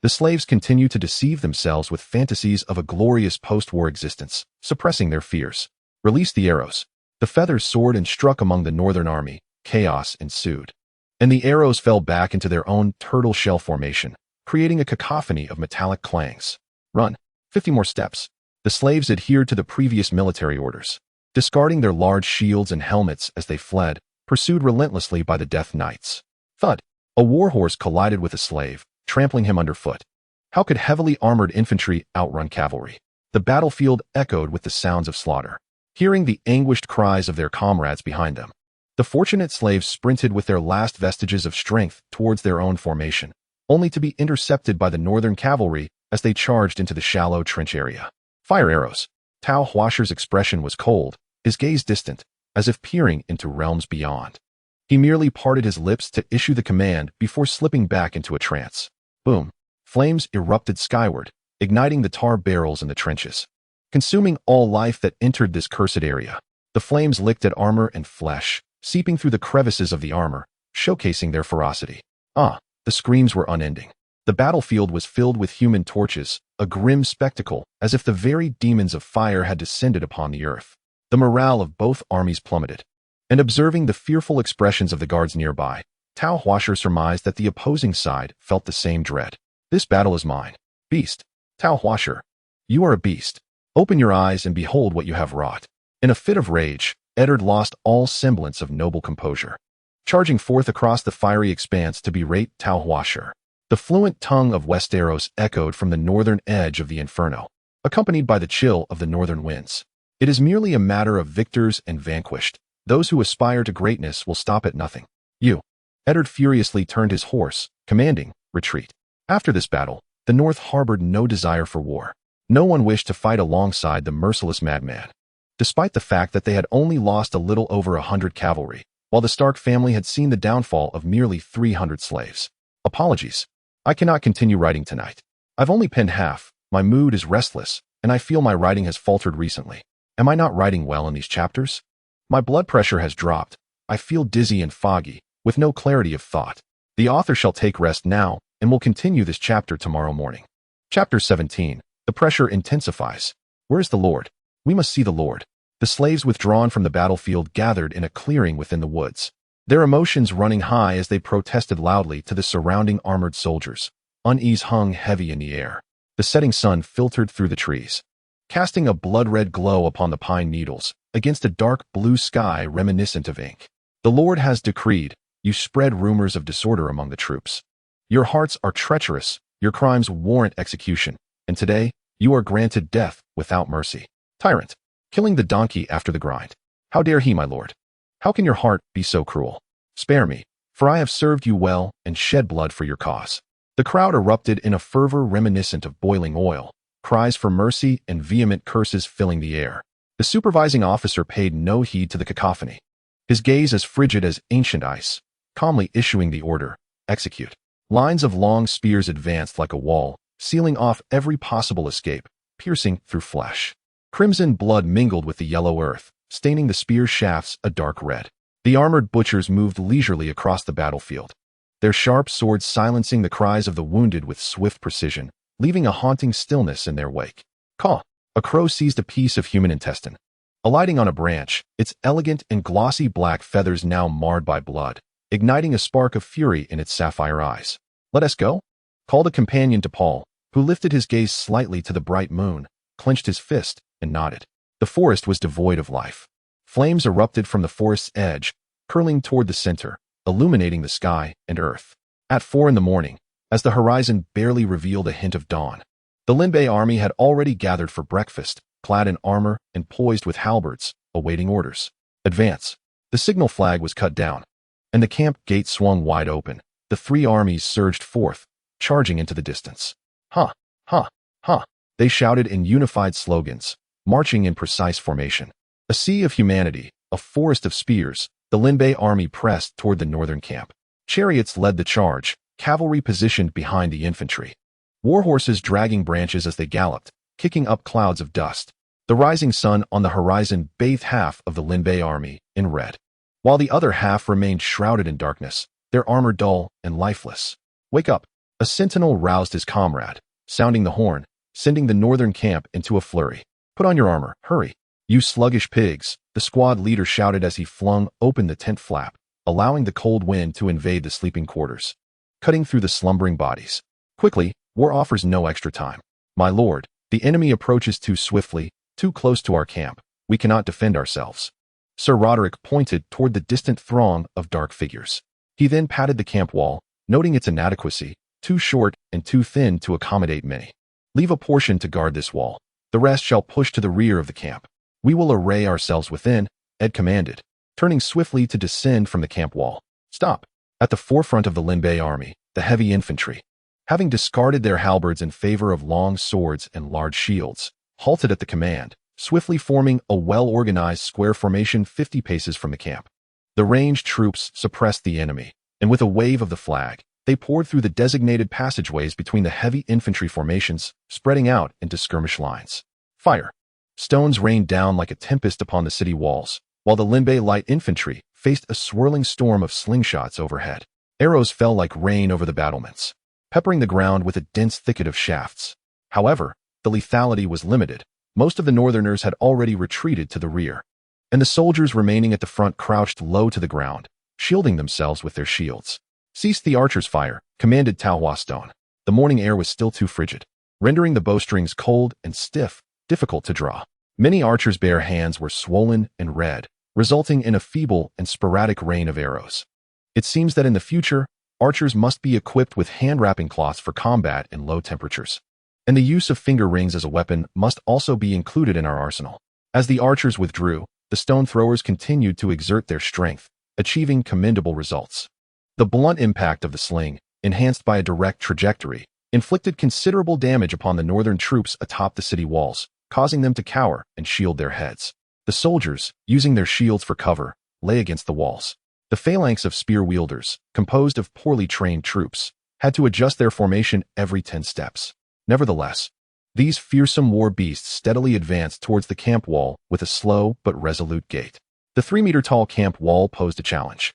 the slaves continue to deceive themselves with fantasies of a glorious post-war existence, suppressing their fears. Release the arrows. The feathers soared and struck among the Northern Army. Chaos ensued, and the arrows fell back into their own turtle shell formation, creating a cacophony of metallic clangs. Run. 50 more steps. The slaves adhered to the previous military orders, discarding their large shields and helmets as they fled, pursued relentlessly by the Death Knights. Thud! A warhorse collided with a slave, trampling him underfoot. How could heavily armored infantry outrun cavalry? The battlefield echoed with the sounds of slaughter, hearing the anguished cries of their comrades behind them. The fortunate slaves sprinted with their last vestiges of strength towards their own formation, only to be intercepted by the northern cavalry as they charged into the shallow trench area. Fire arrows! Tao Huashi's expression was cold, his gaze distant, as if peering into realms beyond. He merely parted his lips to issue the command before slipping back into a trance. Boom! Flames erupted skyward, igniting the tar barrels in the trenches, consuming all life that entered this cursed area. The flames licked at armor and flesh, seeping through the crevices of the armor, showcasing their ferocity. The screams were unending. The battlefield was filled with human torches, a grim spectacle, as if the very demons of fire had descended upon the earth. The morale of both armies plummeted, and observing the fearful expressions of the guards nearby, Tao Huashi surmised that the opposing side felt the same dread. This battle is mine. Beast. Tao Huashi, you are a beast. Open your eyes and behold what you have wrought. In a fit of rage, Eddard lost all semblance of noble composure, charging forth across the fiery expanse to berate Tao Huashi. The fluent tongue of Westeros echoed from the northern edge of the inferno, accompanied by the chill of the northern winds. It is merely a matter of victors and vanquished. Those who aspire to greatness will stop at nothing. You. Eddard furiously turned his horse, commanding, retreat. After this battle, the North harbored no desire for war. No one wished to fight alongside the merciless madman. Despite the fact that they had only lost a little over 100 cavalry, while the Stark family had seen the downfall of merely 300 slaves. Apologies. I cannot continue writing tonight. I've only penned half, my mood is restless, and I feel my writing has faltered recently. Am I not writing well in these chapters? My blood pressure has dropped. I feel dizzy and foggy, with no clarity of thought. The author shall take rest now, and will continue this chapter tomorrow morning. Chapter 17. The pressure intensifies. Where is the Lord? We must see the Lord. The slaves withdrawn from the battlefield gathered in a clearing within the woods, their emotions running high as they protested loudly to the surrounding armored soldiers. Unease hung heavy in the air. The setting sun filtered through the trees, casting a blood-red glow upon the pine needles, against a dark blue sky reminiscent of ink. The Lord has decreed, you spread rumors of disorder among the troops. Your hearts are treacherous, your crimes warrant execution, and today, you are granted death without mercy. Tyrant, killing the donkey after the grind. How dare he, my lord? How can your heart be so cruel? Spare me, for I have served you well and shed blood for your cause. The crowd erupted in a fervor reminiscent of boiling oil, cries for mercy and vehement curses filling the air. The supervising officer paid no heed to the cacophony, his gaze as frigid as ancient ice, calmly issuing the order, execute. Lines of long spears advanced like a wall, sealing off every possible escape, piercing through flesh. Crimson blood mingled with the yellow earth, staining the spear shafts a dark red. The armored butchers moved leisurely across the battlefield, their sharp swords silencing the cries of the wounded with swift precision, leaving a haunting stillness in their wake. Caw! A crow seized a piece of human intestine. Alighting on a branch, its elegant and glossy black feathers now marred by blood, igniting a spark of fury in its sapphire eyes. Let us go? Called a companion to Paul, who lifted his gaze slightly to the bright moon, clenched his fist, and nodded. The forest was devoid of life. Flames erupted from the forest's edge, curling toward the center, illuminating the sky and earth. At 4 a.m, as the horizon barely revealed a hint of dawn, the Lingbei army had already gathered for breakfast, clad in armor and poised with halberds, awaiting orders. Advance. The signal flag was cut down, and the camp gate swung wide open. The three armies surged forth, charging into the distance. Ha! Ha! Ha! They shouted in unified slogans, marching in precise formation. A sea of humanity, a forest of spears, the Lingbei army pressed toward the northern camp. Chariots led the charge, cavalry positioned behind the infantry. Warhorses dragging branches as they galloped, kicking up clouds of dust. The rising sun on the horizon bathed half of the Lingbei army in red, while the other half remained shrouded in darkness, their armor dull and lifeless. Wake up! A sentinel roused his comrade, sounding the horn, sending the northern camp into a flurry. Put on your armor, hurry! You sluggish pigs, the squad leader shouted as he flung open the tent flap, allowing the cold wind to invade the sleeping quarters, cutting through the slumbering bodies. Quickly, war offers no extra time. My lord, the enemy approaches too swiftly, too close to our camp. We cannot defend ourselves. Sir Roderick pointed toward the distant throng of dark figures. He then patted the camp wall, noting its inadequacy, too short and too thin to accommodate many. Leave a portion to guard this wall. The rest shall push to the rear of the camp. We will array ourselves within, Ed commanded, turning swiftly to descend from the camp wall. Stop! At the forefront of the Lingbei army, the heavy infantry, having discarded their halberds in favor of long swords and large shields, halted at the command, swiftly forming a well-organized square formation 50 paces from the camp. The ranged troops suppressed the enemy, and with a wave of the flag, they poured through the designated passageways between the heavy infantry formations, spreading out into skirmish lines. Fire! Stones rained down like a tempest upon the city walls, while the Lingbei light infantry faced a swirling storm of slingshots overhead. Arrows fell like rain over the battlements, peppering the ground with a dense thicket of shafts. However, the lethality was limited. Most of the northerners had already retreated to the rear, and the soldiers remaining at the front crouched low to the ground, shielding themselves with their shields. "Cease the archers' fire," commanded Tao Huashi. The morning air was still too frigid, rendering the bowstrings cold and stiff, difficult to draw. Many archers' bare hands were swollen and red, resulting in a feeble and sporadic rain of arrows. It seems that in the future, archers must be equipped with hand-wrapping cloths for combat in low temperatures. And the use of finger rings as a weapon must also be included in our arsenal. As the archers withdrew, the stone throwers continued to exert their strength, achieving commendable results. The blunt impact of the sling, enhanced by a direct trajectory, inflicted considerable damage upon the northern troops atop the city walls, causing them to cower and shield their heads. The soldiers, using their shields for cover, lay against the walls. The phalanx of spear wielders, composed of poorly trained troops, had to adjust their formation every 10 steps. Nevertheless, these fearsome war beasts steadily advanced towards the camp wall with a slow but resolute gait. The 3-meter-tall camp wall posed a challenge,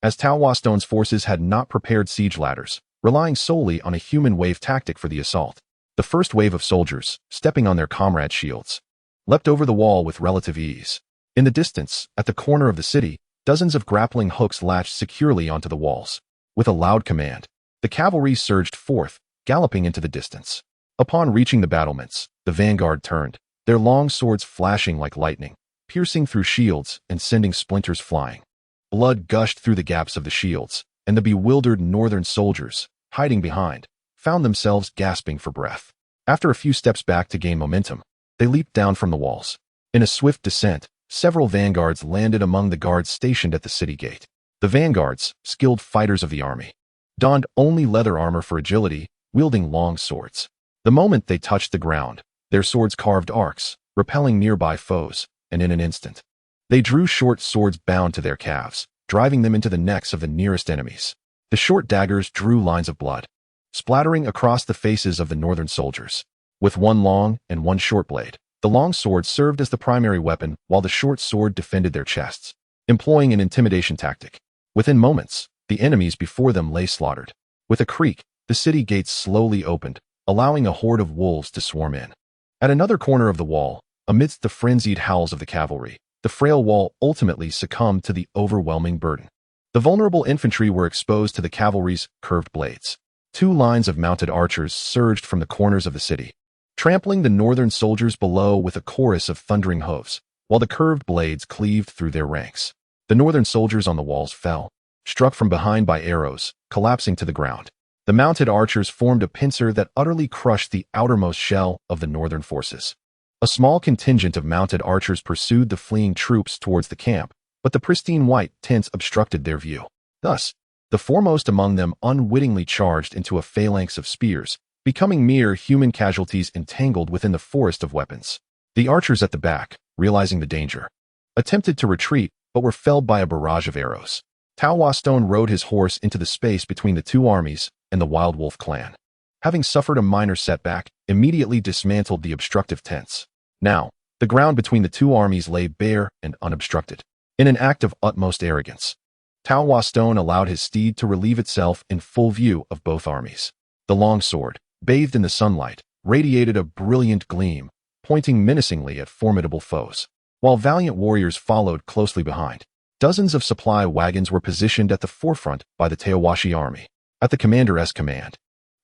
as Tao Huashi's forces had not prepared siege ladders, relying solely on a human wave tactic for the assault. The first wave of soldiers, stepping on their comrades' shields, leapt over the wall with relative ease. In the distance, at the corner of the city, dozens of grappling hooks latched securely onto the walls. With a loud command, the cavalry surged forth, galloping into the distance. Upon reaching the battlements, the vanguard turned, their long swords flashing like lightning, piercing through shields and sending splinters flying. Blood gushed through the gaps of the shields, and the bewildered northern soldiers, hiding behind, found themselves gasping for breath. After a few steps back to gain momentum, they leaped down from the walls. In a swift descent, several vanguards landed among the guards stationed at the city gate. The vanguards, skilled fighters of the army, donned only leather armor for agility, wielding long swords. The moment they touched the ground, their swords carved arcs, repelling nearby foes, and in an instant, they drew short swords bound to their calves, driving them into the necks of the nearest enemies. The short daggers drew lines of blood, splattering across the faces of the northern soldiers. With one long and one short blade, the long sword served as the primary weapon while the short sword defended their chests, employing an intimidation tactic. Within moments, the enemies before them lay slaughtered. With a creak, the city gates slowly opened, allowing a horde of wolves to swarm in. At another corner of the wall, amidst the frenzied howls of the cavalry, the frail wall ultimately succumbed to the overwhelming burden. The vulnerable infantry were exposed to the cavalry's curved blades. 2 lines of mounted archers surged from the corners of the city, trampling the northern soldiers below with a chorus of thundering hoofs, while the curved blades cleaved through their ranks. The northern soldiers on the walls fell, struck from behind by arrows, collapsing to the ground. The mounted archers formed a pincer that utterly crushed the outermost shell of the northern forces. A small contingent of mounted archers pursued the fleeing troops towards the camp, but the pristine white tents obstructed their view. Thus, the foremost among them unwittingly charged into a phalanx of spears, becoming mere human casualties entangled within the forest of weapons. The archers at the back, realizing the danger, attempted to retreat but were felled by a barrage of arrows. Tao Huashi rode his horse into the space between the 2 armies and the Wild Wolf clan, having suffered a minor setback, immediately dismantled the obstructive tents. Now, the ground between the 2 armies lay bare and unobstructed. In an act of utmost arrogance, Tao Huashi allowed his steed to relieve itself in full view of both armies. The long sword, bathed in the sunlight, radiated a brilliant gleam, pointing menacingly at formidable foes, while valiant warriors followed closely behind. Dozens of supply wagons were positioned at the forefront by the Tao Huashi army. At the commander's command,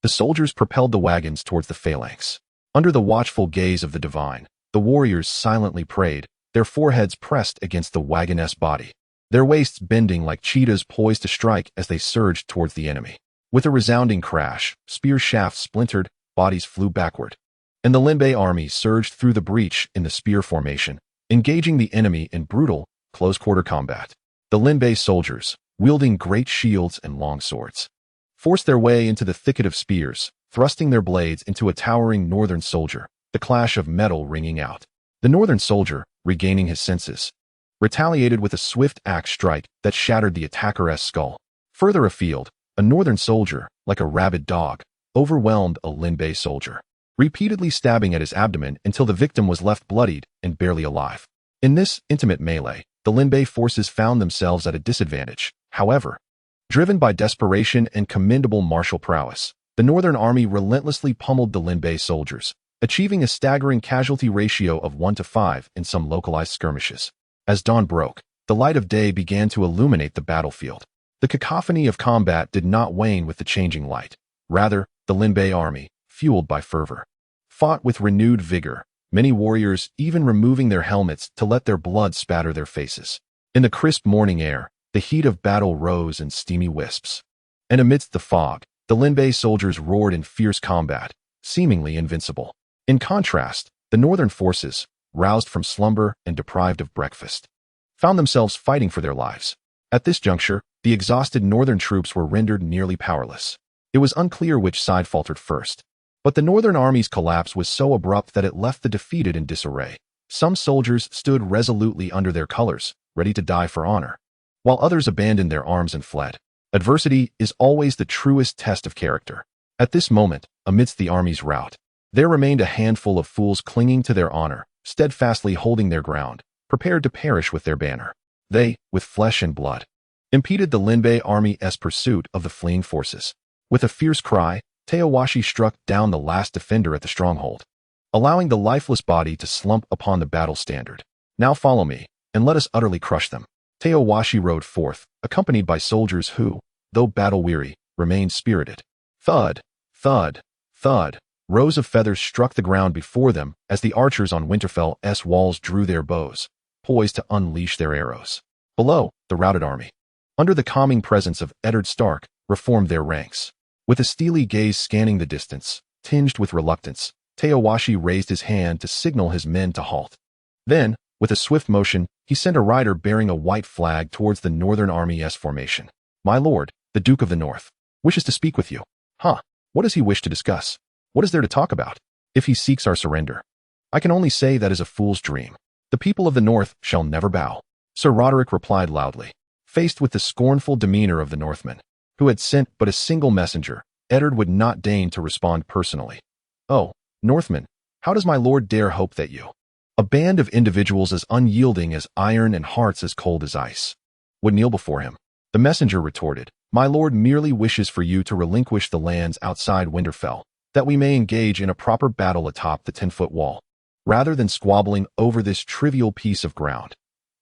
the soldiers propelled the wagons towards the phalanx. Under the watchful gaze of the divine, the warriors silently prayed, their foreheads pressed against the wagon's body, their waists bending like cheetahs poised to strike as they surged towards the enemy. With a resounding crash, spear shafts splintered, bodies flew backward, and the Lingbei army surged through the breach in the spear formation, engaging the enemy in brutal, close-quarter combat. The Lingbei soldiers, wielding great shields and long swords, forced their way into the thicket of spears, thrusting their blades into a towering northern soldier, the clash of metal ringing out. The northern soldier, regaining his senses, retaliated with a swift axe strike that shattered the attacker's skull. Further afield, a northern soldier, like a rabid dog, overwhelmed a Lingbei soldier, repeatedly stabbing at his abdomen until the victim was left bloodied and barely alive. In this intimate melee, the Lingbei forces found themselves at a disadvantage. However, driven by desperation and commendable martial prowess, the northern army relentlessly pummeled the Lingbei soldiers, achieving a staggering casualty ratio of 1-5 in some localized skirmishes. As dawn broke, the light of day began to illuminate the battlefield. The cacophony of combat did not wane with the changing light. Rather, the Lingbei army, fueled by fervor, fought with renewed vigor, many warriors even removing their helmets to let their blood spatter their faces. In the crisp morning air, the heat of battle rose in steamy wisps. And amidst the fog, the Lingbei soldiers roared in fierce combat, seemingly invincible. In contrast, the northern forces, roused from slumber and deprived of breakfast, found themselves fighting for their lives. At this juncture, the exhausted northern troops were rendered nearly powerless. It was unclear which side faltered first. But the northern army's collapse was so abrupt that it left the defeated in disarray. Some soldiers stood resolutely under their colors, ready to die for honor, while others abandoned their arms and fled. Adversity is always the truest test of character. At this moment, amidst the army's rout, there remained a handful of fools clinging to their honor, steadfastly holding their ground, prepared to perish with their banner. They, with flesh and blood, impeded the Lingbei army's pursuit of the fleeing forces. With a fierce cry, Tao Huashi struck down the last defender at the stronghold, allowing the lifeless body to slump upon the battle standard. Now follow me, and let us utterly crush them. Tao Huashi rode forth, accompanied by soldiers who, though battle-weary, remained spirited. Thud, thud, thud. Rows of feathers struck the ground before them as the archers on Winterfell's walls drew their bows, poised to unleash their arrows. Below, the routed army, under the calming presence of Ned Stark, reformed their ranks. With a steely gaze scanning the distance, tinged with reluctance, Tao Huashi raised his hand to signal his men to halt. Then, with a swift motion, he sent a rider bearing a white flag towards the northern army's formation. My lord, the Duke of the North, wishes to speak with you. Huh? What does he wish to discuss? What is there to talk about? If he seeks our surrender, I can only say that is a fool's dream. The people of the North shall never bow. Sir Roderick replied loudly. Faced with the scornful demeanor of the Northmen, who had sent but a single messenger, Eddard would not deign to respond personally. Oh, Northmen, how does my lord dare hope that you, a band of individuals as unyielding as iron and hearts as cold as ice, would kneel before him? The messenger retorted, my lord merely wishes for you to relinquish the lands outside Winterfell, that we may engage in a proper battle atop the 10-foot wall, rather than squabbling over this trivial piece of ground.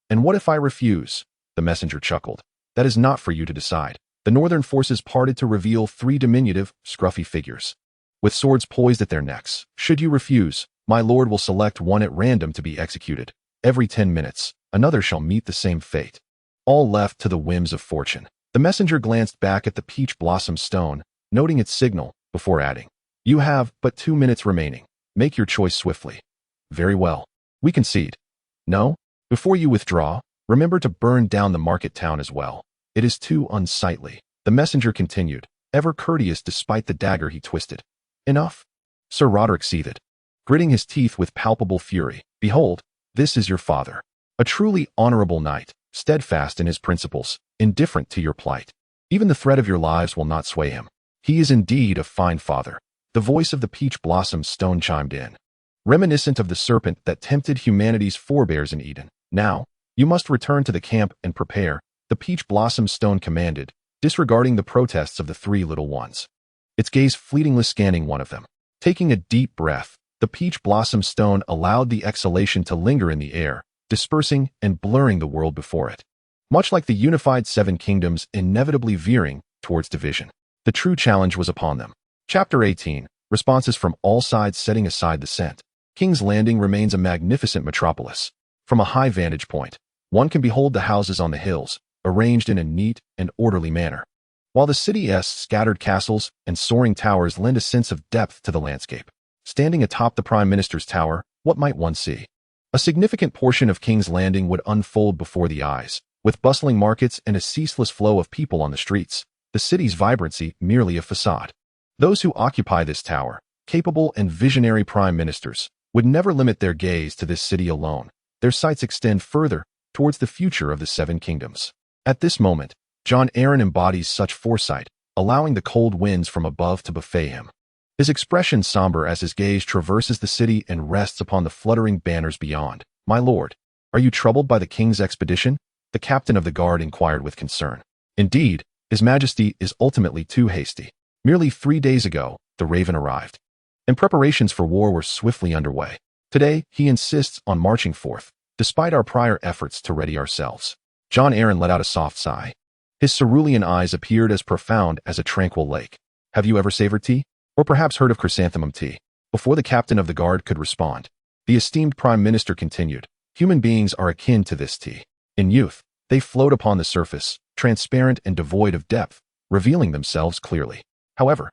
And what if I refuse? The messenger chuckled. That is not for you to decide. The northern forces parted to reveal 3 diminutive, scruffy figures, with swords poised at their necks. Should you refuse, my lord will select one at random to be executed. Every 10 minutes, another shall meet the same fate. All left to the whims of fortune. The messenger glanced back at the peach blossom stone, noting its signal, before adding, you have but 2 minutes remaining. Make your choice swiftly. Very well. We concede. No? Before you withdraw, remember to burn down the market town as well. It is too unsightly. The messenger continued, ever courteous despite the dagger he twisted. Enough? Sir Roderick seethed, gritting his teeth with palpable fury. Behold, this is your father. A truly honorable knight, steadfast in his principles, indifferent to your plight. Even the threat of your lives will not sway him. He is indeed a fine father. The voice of the peach blossom stone chimed in, reminiscent of the serpent that tempted humanity's forebears in Eden. Now, you must return to the camp and prepare, the peach blossom stone commanded, disregarding the protests of the 3 little ones, its gaze fleetingly scanning one of them. Taking a deep breath, the peach blossom stone allowed the exhalation to linger in the air, dispersing and blurring the world before it. Much like the unified 7 kingdoms inevitably veering towards division, the true challenge was upon them. Chapter 18, responses from all sides. Setting aside the scent, King's Landing remains a magnificent metropolis. From a high vantage point, one can behold the houses on the hills, arranged in a neat and orderly manner, while the city's scattered castles and soaring towers lend a sense of depth to the landscape. Standing atop the Prime Minister's tower, what might one see? A significant portion of King's Landing would unfold before the eyes, with bustling markets and a ceaseless flow of people on the streets, the city's vibrancy merely a facade. Those who occupy this tower, capable and visionary prime ministers, would never limit their gaze to this city alone. Their sights extend further, towards the future of the 7 kingdoms. At this moment, Jon Arryn embodies such foresight, allowing the cold winds from above to buffet him. His expression somber as his gaze traverses the city and rests upon the fluttering banners beyond. My lord, are you troubled by the king's expedition? The captain of the guard inquired with concern. Indeed, His Majesty is ultimately too hasty. Merely 3 days ago, the Raven arrived, and preparations for war were swiftly underway. Today, he insists on marching forth, despite our prior efforts to ready ourselves. Jon Arryn let out a soft sigh. His cerulean eyes appeared as profound as a tranquil lake. Have you ever savored tea? Or perhaps heard of chrysanthemum tea? Before the captain of the guard could respond, the esteemed prime minister continued, human beings are akin to this tea. In youth, they float upon the surface, transparent and devoid of depth, revealing themselves clearly. However,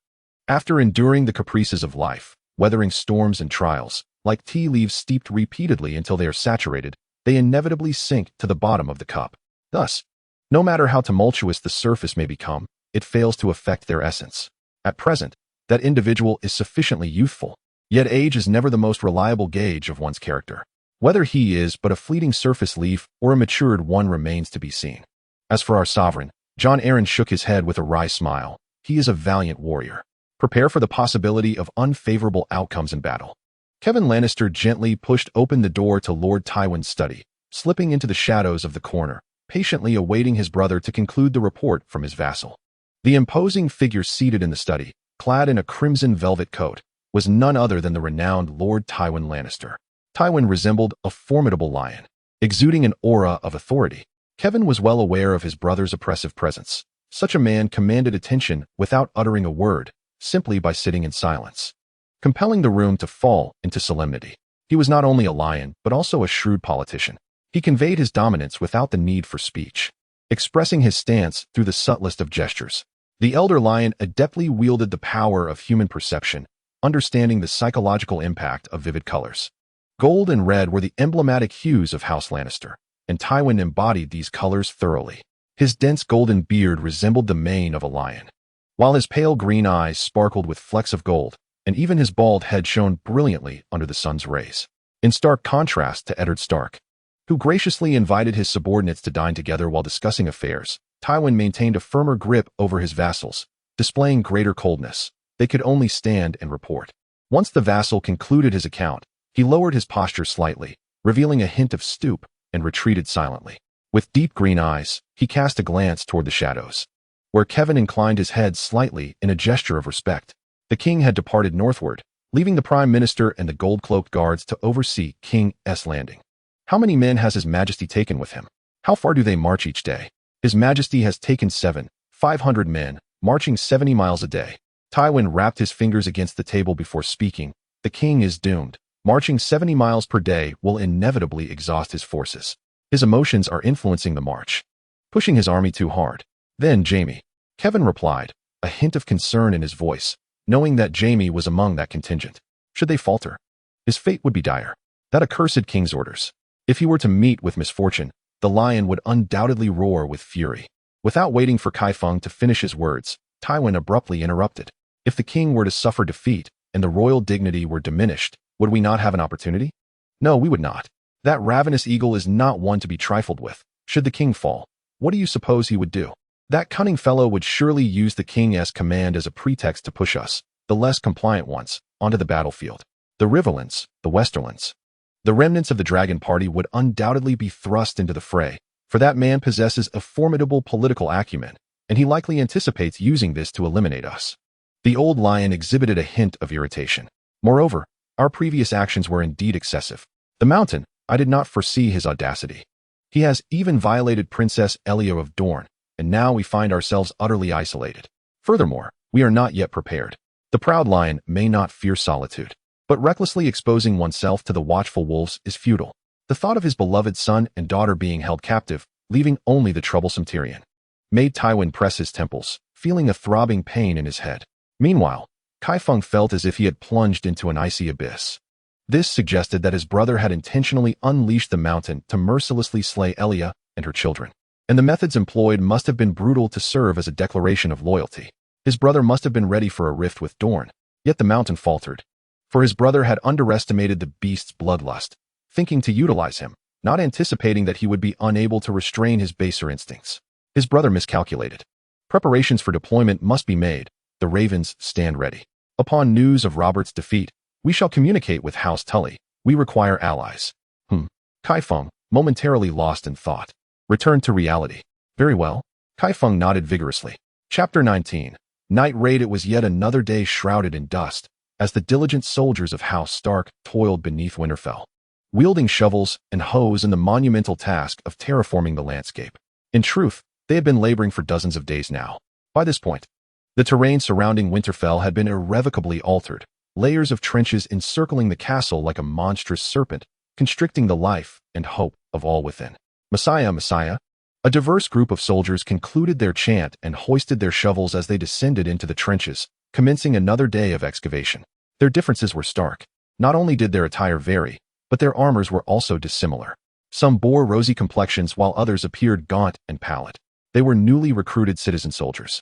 after enduring the caprices of life, weathering storms and trials, like tea leaves steeped repeatedly until they are saturated, they inevitably sink to the bottom of the cup. Thus, no matter how tumultuous the surface may become, it fails to affect their essence. At present, that individual is sufficiently youthful, yet age is never the most reliable gauge of one's character. Whether he is but a fleeting surface leaf or a matured one remains to be seen. As for our sovereign, Jon Arryn shook his head with a wry smile. He is a valiant warrior. Prepare for the possibility of unfavorable outcomes in battle. Kevin Lannister gently pushed open the door to Lord Tywin's study, slipping into the shadows of the corner, patiently awaiting his brother to conclude the report from his vassal. The imposing figure seated in the study, clad in a crimson velvet coat, was none other than the renowned Lord Tywin Lannister. Tywin resembled a formidable lion, exuding an aura of authority. Kevin was well aware of his brother's oppressive presence. Such a man commanded attention without uttering a word, simply by sitting in silence, compelling the room to fall into solemnity. He was not only a lion, but also a shrewd politician. He conveyed his dominance without the need for speech, expressing his stance through the subtlest of gestures. The elder lion adeptly wielded the power of human perception, understanding the psychological impact of vivid colors. Gold and red were the emblematic hues of House Lannister, and Tywin embodied these colors thoroughly. His dense golden beard resembled the mane of a lion, while his pale green eyes sparkled with flecks of gold, and even his bald head shone brilliantly under the sun's rays. In stark contrast to Ned Stark, who graciously invited his subordinates to dine together while discussing affairs, Tywin maintained a firmer grip over his vassals, displaying greater coldness. They could only stand and report. Once the vassal concluded his account, he lowered his posture slightly, revealing a hint of stoop, and retreated silently. With deep green eyes, he cast a glance toward the shadows, where Kevin inclined his head slightly in a gesture of respect. The king had departed northward, leaving the prime minister and the gold-cloaked guards to oversee King's Landing. How many men has his majesty taken with him? How far do they march each day? His majesty has taken 500 men, marching 70 miles a day. Tywin rapped his fingers against the table before speaking. The king is doomed. Marching 70 miles per day will inevitably exhaust his forces. His emotions are influencing the march, pushing his army too hard. Then Jaime. Kevin replied, a hint of concern in his voice, knowing that Jaime was among that contingent. Should they falter, his fate would be dire. That accursed king's orders. If he were to meet with misfortune, the lion would undoubtedly roar with fury. Without waiting for Kai Feng to finish his words, Tywin abruptly interrupted. If the king were to suffer defeat and the royal dignity were diminished, would we not have an opportunity? No, we would not. That ravenous eagle is not one to be trifled with. Should the king fall, what do you suppose he would do? That cunning fellow would surely use the king's command as a pretext to push us, the less compliant ones, onto the battlefield. The Riverlands, the Westerlands. The remnants of the dragon party would undoubtedly be thrust into the fray, for that man possesses a formidable political acumen, and he likely anticipates using this to eliminate us. The old lion exhibited a hint of irritation. Moreover, our previous actions were indeed excessive. The mountain, I did not foresee his audacity. He has even violated Princess Elia of Dorne, and now we find ourselves utterly isolated. Furthermore, we are not yet prepared. The proud lion may not fear solitude, but recklessly exposing oneself to the watchful wolves is futile. The thought of his beloved son and daughter being held captive, leaving only the troublesome Tyrion, made Tywin press his temples, feeling a throbbing pain in his head. Meanwhile, Kai Feng felt as if he had plunged into an icy abyss. This suggested that his brother had intentionally unleashed the mountain to mercilessly slay Elia and her children, and the methods employed must have been brutal to serve as a declaration of loyalty. His brother must have been ready for a rift with Dorne, yet the mountain faltered, for his brother had underestimated the beast's bloodlust, thinking to utilize him, not anticipating that he would be unable to restrain his baser instincts. His brother miscalculated. Preparations for deployment must be made. The ravens stand ready. Upon news of Robert's defeat, we shall communicate with House Tully. We require allies. Kai Feng, momentarily lost in thought, returned to reality. Very well. Kai Feng nodded vigorously. Chapter 19. Night Raid. It was yet another day shrouded in dust, as the diligent soldiers of House Stark toiled beneath Winterfell, wielding shovels and hoes in the monumental task of terraforming the landscape. In truth, They had been laboring for dozens of days now. By this point, the terrain surrounding Winterfell had been irrevocably altered, layers of trenches encircling the castle like a monstrous serpent, constricting the life and hope of all within. Messiah, Messiah! A diverse group of soldiers concluded their chant and hoisted their shovels as they descended into the trenches, commencing another day of excavation. Their differences were stark. Not only did their attire vary, but their armors were also dissimilar. Some bore rosy complexions while others appeared gaunt and pallid. They were newly recruited citizen soldiers,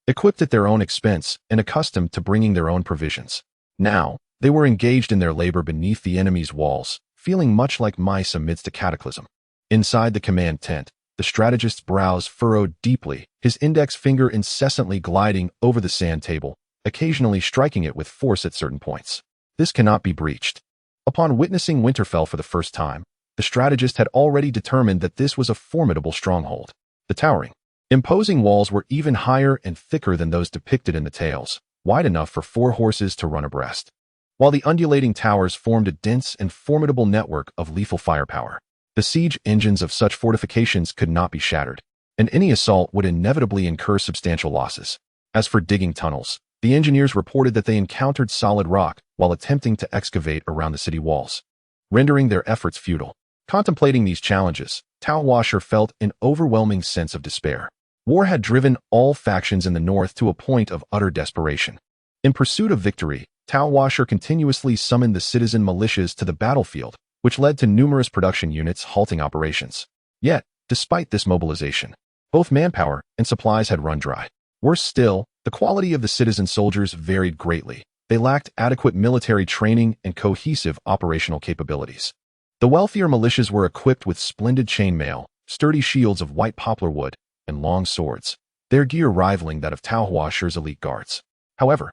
equipped at their own expense and accustomed to bringing their own provisions. Now, they were engaged in their labor beneath the enemy's walls, feeling much like mice amidst a cataclysm. Inside the command tent, the strategist's brows furrowed deeply, his index finger incessantly gliding over the sand table, occasionally striking it with force at certain points. This cannot be breached. Upon witnessing Winterfell for the first time, the strategist had already determined that this was a formidable stronghold. The towering, imposing walls were even higher and thicker than those depicted in the tales, wide enough for 4 horses to run abreast, while the undulating towers formed a dense and formidable network of lethal firepower. The siege engines of such fortifications could not be shattered, and any assault would inevitably incur substantial losses. As for digging tunnels, the engineers reported that they encountered solid rock while attempting to excavate around the city walls, rendering their efforts futile. Contemplating these challenges, Tao Huashi felt an overwhelming sense of despair. War had driven all factions in the north to a point of utter desperation. In pursuit of victory, Tao Huashi continuously summoned the citizen militias to the battlefield, which led to numerous production units halting operations. Yet, despite this mobilization, both manpower and supplies had run dry. Worse still, the quality of the citizen soldiers varied greatly. They lacked adequate military training and cohesive operational capabilities. The wealthier militias were equipped with splendid chainmail, sturdy shields of white poplar wood, and long swords, their gear rivaling that of Tao Huashi's elite guards. However,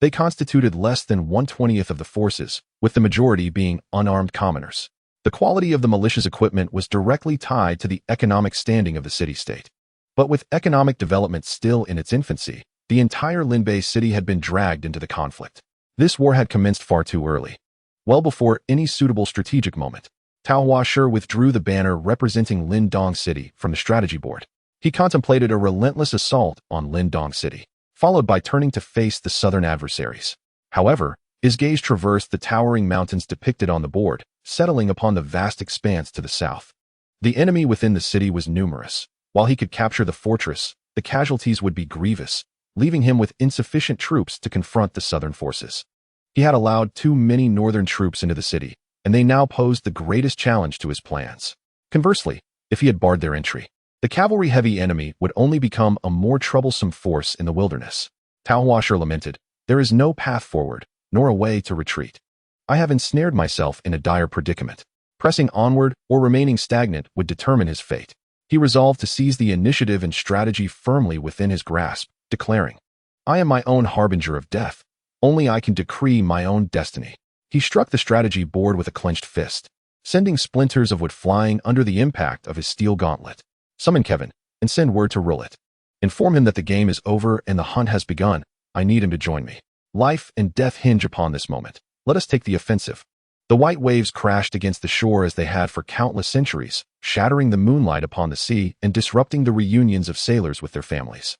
they constituted less than 1/20th of the forces, with the majority being unarmed commoners. The quality of the militia's equipment was directly tied to the economic standing of the city-state. But with economic development still in its infancy, the entire Lingbei City had been dragged into the conflict. This war had commenced far too early. Well before any suitable strategic moment, Tao Huashi withdrew the banner representing Lingbei City from the strategy board. He contemplated a relentless assault on Lingbei City, followed by turning to face the southern adversaries. However, his gaze traversed the towering mountains depicted on the board, settling upon the vast expanse to the south. The enemy within the city was numerous. While he could capture the fortress, the casualties would be grievous, leaving him with insufficient troops to confront the southern forces. He had allowed too many northern troops into the city, and they now posed the greatest challenge to his plans. Conversely, if he had barred their entry, the cavalry-heavy enemy would only become a more troublesome force in the wilderness. Tao Huashi lamented, "There is no path forward, nor a way to retreat. I have ensnared myself in a dire predicament. Pressing onward or remaining stagnant would determine his fate." He resolved to seize the initiative and strategy firmly within his grasp, declaring, "I am my own harbinger of death. Only I can decree my own destiny." He struck the strategy board with a clenched fist, sending splinters of wood flying under the impact of his steel gauntlet. "Summon Kevin, and send word to Rullet. Inform him that the game is over and the hunt has begun. I need him to join me. Life and death hinge upon this moment. Let us take the offensive." The white waves crashed against the shore as they had for countless centuries, shattering the moonlight upon the sea and disrupting the reunions of sailors with their families.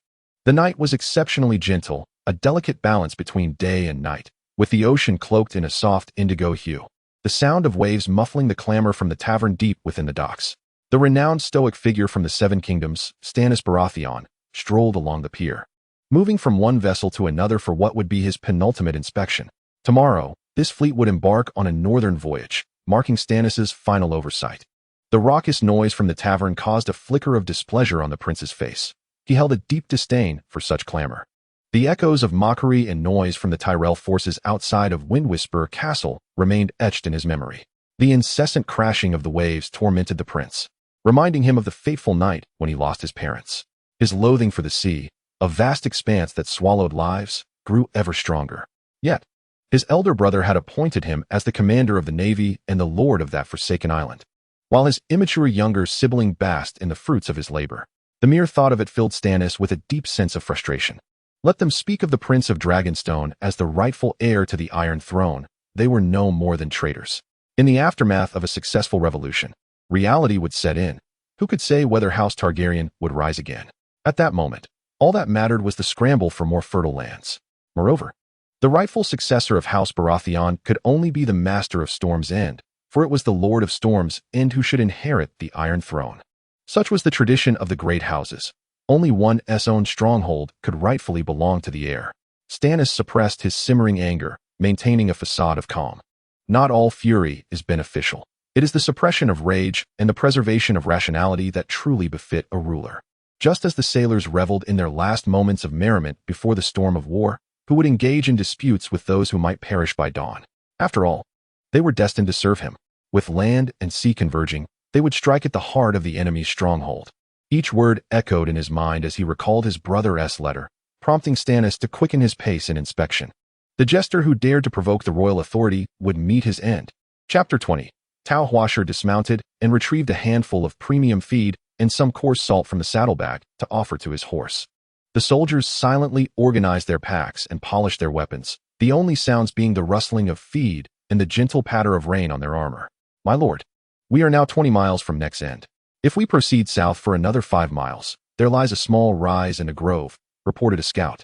The night was exceptionally gentle, a delicate balance between day and night, with the ocean cloaked in a soft indigo hue. The sound of waves muffling the clamor from the tavern deep within the docks. The renowned stoic figure from the Seven Kingdoms, Stannis Baratheon, strolled along the pier, moving from one vessel to another for what would be his penultimate inspection. Tomorrow, this fleet would embark on a northern voyage, marking Stannis's final oversight. The raucous noise from the tavern caused a flicker of displeasure on the prince's face. He held a deep disdain for such clamor. The echoes of mockery and noise from the Tyrell forces outside of Windwhisper Castle remained etched in his memory. The incessant crashing of the waves tormented the prince, reminding him of the fateful night when he lost his parents. His loathing for the sea, a vast expanse that swallowed lives, grew ever stronger. Yet, his elder brother had appointed him as the commander of the navy and the lord of that forsaken island, while his immature younger sibling basked in the fruits of his labor. The mere thought of it filled Stannis with a deep sense of frustration. Let them speak of the Prince of Dragonstone as the rightful heir to the Iron Throne, they were no more than traitors. In the aftermath of a successful revolution, reality would set in. Who could say whether House Targaryen would rise again? At that moment, all that mattered was the scramble for more fertile lands. Moreover, the rightful successor of House Baratheon could only be the Master of Storm's End, for it was the Lord of Storm's End who should inherit the Iron Throne. Such was the tradition of the great houses. Only one's own stronghold could rightfully belong to the heir. Stannis suppressed his simmering anger, maintaining a facade of calm. Not all fury is beneficial. It is the suppression of rage and the preservation of rationality that truly befit a ruler. Just as the sailors reveled in their last moments of merriment before the storm of war, who would engage in disputes with those who might perish by dawn. After all, they were destined to serve him. With land and sea converging, they would strike at the heart of the enemy's stronghold. Each word echoed in his mind as he recalled his brother's letter, prompting Stannis to quicken his pace in inspection. The jester who dared to provoke the royal authority would meet his end. Chapter 20. Tao Huashi dismounted and retrieved a handful of premium feed and some coarse salt from the saddlebag to offer to his horse. The soldiers silently organized their packs and polished their weapons, the only sounds being the rustling of feed and the gentle patter of rain on their armor. My lord, we are now 20 miles from Neck's End. If we proceed south for another 5 miles, there lies a small rise and a grove, reported a scout,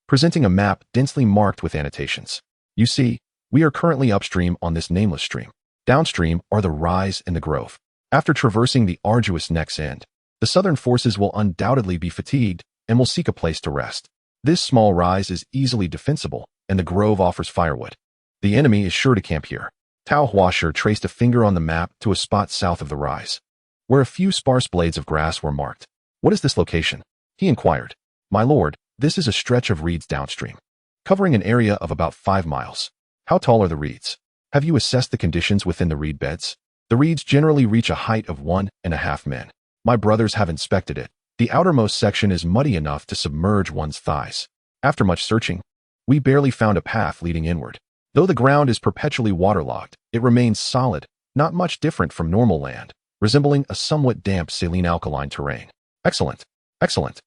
presenting a map densely marked with annotations. You see, we are currently upstream on this nameless stream. Downstream are the rise and the grove. After traversing the arduous Neck's End, the southern forces will undoubtedly be fatigued and will seek a place to rest. This small rise is easily defensible, and the grove offers firewood. The enemy is sure to camp here. Tao Huashi traced a finger on the map to a spot south of the rise, where a few sparse blades of grass were marked. What is this location? He inquired. My lord, this is a stretch of reeds downstream, covering an area of about 5 miles. How tall are the reeds? Have you assessed the conditions within the reed beds? The reeds generally reach a height of 1.5 men. My brothers have inspected it. The outermost section is muddy enough to submerge one's thighs. After much searching, we barely found a path leading inward. Though the ground is perpetually waterlogged, it remains solid, not much different from normal land, resembling a somewhat damp saline alkaline terrain. Excellent. Excellent.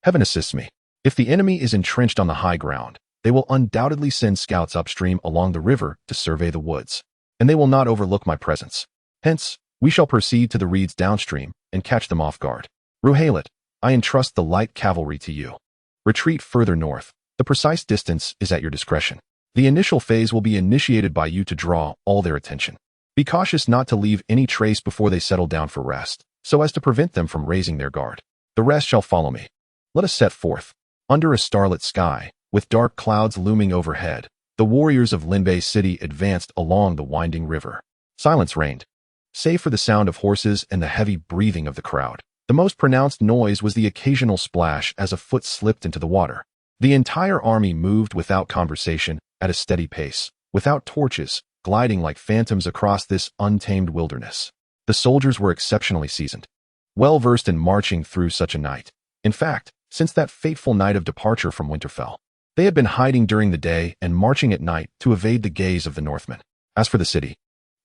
Heaven assists me. If the enemy is entrenched on the high ground, they will undoubtedly send scouts upstream along the river to survey the woods, and they will not overlook my presence. Hence, we shall proceed to the reeds downstream and catch them off guard. Ruhalet, I entrust the light cavalry to you. Retreat further north. The precise distance is at your discretion. The initial phase will be initiated by you to draw all their attention. Be cautious not to leave any trace before they settle down for rest, so as to prevent them from raising their guard. The rest shall follow me. Let us set forth. Under a starlit sky, with dark clouds looming overhead, the warriors of Lingbei City advanced along the winding river. Silence reigned, save for the sound of horses and the heavy breathing of the crowd. The most pronounced noise was the occasional splash as a foot slipped into the water. The entire army moved without conversation, at a steady pace, without torches, gliding like phantoms across this untamed wilderness. The soldiers were exceptionally seasoned, well-versed in marching through such a night. In fact, since that fateful night of departure from Winterfell, they had been hiding during the day and marching at night to evade the gaze of the Northmen. As for the city,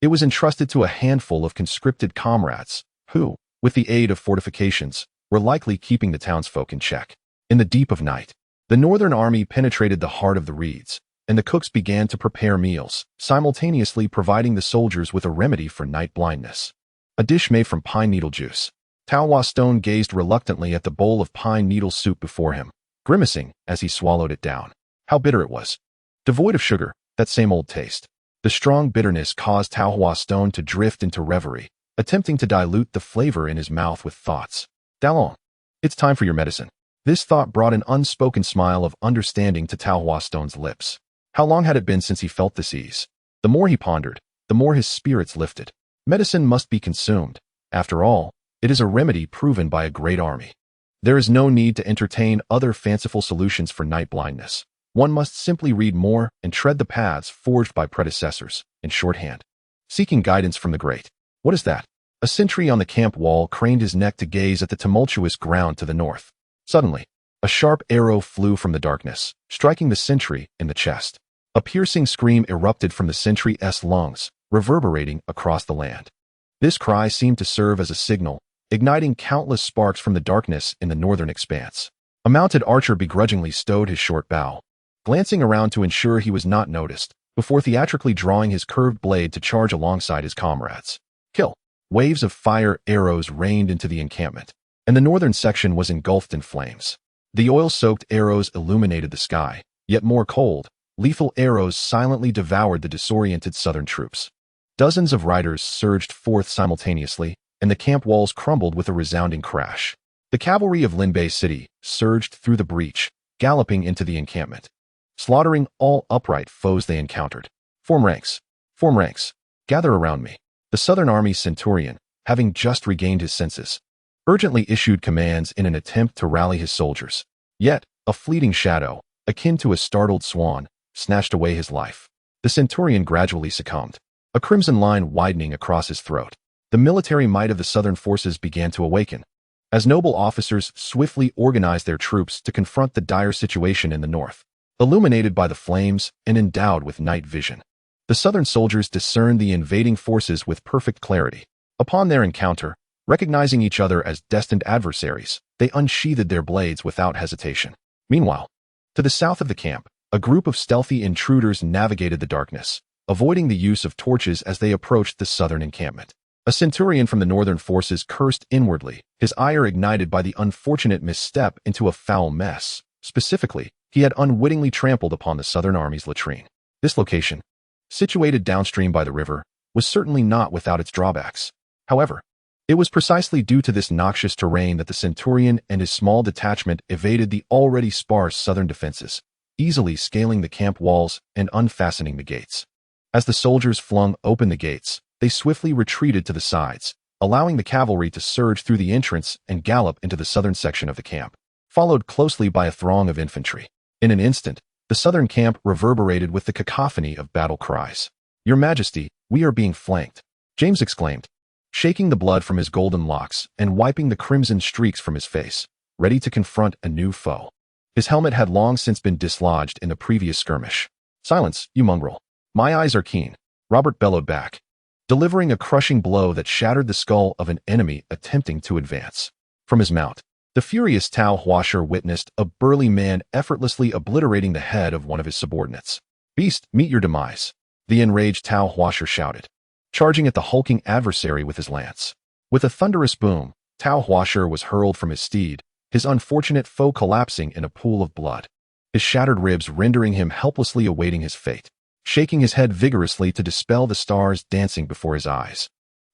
it was entrusted to a handful of conscripted comrades, who, with the aid of fortifications, were likely keeping the townsfolk in check. In the deep of night, the northern army penetrated the heart of the reeds, and the cooks began to prepare meals, simultaneously providing the soldiers with a remedy for night blindness. A dish made from pine needle juice. Tao Huashi gazed reluctantly at the bowl of pine needle soup before him, grimacing as he swallowed it down. How bitter it was. Devoid of sugar, that same old taste. The strong bitterness caused Tao Huashi to drift into reverie, attempting to dilute the flavor in his mouth with thoughts. Dalong, it's time for your medicine. This thought brought an unspoken smile of understanding to Tao Huashi's lips. How long had it been since he felt this ease? The more he pondered, the more his spirits lifted. Medicine must be consumed. After all, it is a remedy proven by a great army. There is no need to entertain other fanciful solutions for night blindness. One must simply read more and tread the paths forged by predecessors, in shorthand. Seeking guidance from the great. What is that? A sentry on the camp wall craned his neck to gaze at the tumultuous ground to the north. Suddenly, a sharp arrow flew from the darkness, striking the sentry in the chest. A piercing scream erupted from the sentry's lungs, reverberating across the land. This cry seemed to serve as a signal, igniting countless sparks from the darkness in the northern expanse. A mounted archer begrudgingly stowed his short bow, glancing around to ensure he was not noticed, before theatrically drawing his curved blade to charge alongside his comrades. Kill! Waves of fire arrows rained into the encampment, and the northern section was engulfed in flames. The oil-soaked arrows illuminated the sky, yet more cold, lethal arrows silently devoured the disoriented southern troops. Dozens of riders surged forth simultaneously, and the camp walls crumbled with a resounding crash. The cavalry of Lingbei City surged through the breach, galloping into the encampment, slaughtering all upright foes they encountered. Form ranks. Form ranks. Gather around me. The Southern Army's centurion, having just regained his senses, urgently issued commands in an attempt to rally his soldiers. Yet, a fleeting shadow, akin to a startled swan, snatched away his life. The centurion gradually succumbed, a crimson line widening across his throat. The military might of the Southern forces began to awaken, as noble officers swiftly organized their troops to confront the dire situation in the north. Illuminated by the flames and endowed with night vision, the Southern soldiers discerned the invading forces with perfect clarity. Upon their encounter, recognizing each other as destined adversaries, they unsheathed their blades without hesitation. Meanwhile, to the south of the camp, a group of stealthy intruders navigated the darkness, avoiding the use of torches as they approached the southern encampment. A centurion from the northern forces cursed inwardly, his ire ignited by the unfortunate misstep into a foul mess. Specifically, he had unwittingly trampled upon the Southern Army's latrine. This location, situated downstream by the river, was certainly not without its drawbacks. However, it was precisely due to this noxious terrain that the centurion and his small detachment evaded the already sparse southern defenses, easily scaling the camp walls and unfastening the gates. As the soldiers flung open the gates, they swiftly retreated to the sides, allowing the cavalry to surge through the entrance and gallop into the southern section of the camp, followed closely by a throng of infantry. In an instant, the southern camp reverberated with the cacophony of battle cries. "Your Majesty, we are being flanked," James exclaimed, shaking the blood from his golden locks and wiping the crimson streaks from his face, ready to confront a new foe. His helmet had long since been dislodged in the previous skirmish. "Silence, you mongrel. My eyes are keen," Robert bellowed back, delivering a crushing blow that shattered the skull of an enemy attempting to advance. From his mount, the furious Tao Huashi witnessed a burly man effortlessly obliterating the head of one of his subordinates. "Beast, meet your demise," the enraged Tao Huashi shouted, charging at the hulking adversary with his lance. With a thunderous boom, Tao Huashi was hurled from his steed, his unfortunate foe collapsing in a pool of blood, his shattered ribs rendering him helplessly awaiting his fate. Shaking his head vigorously to dispel the stars dancing before his eyes,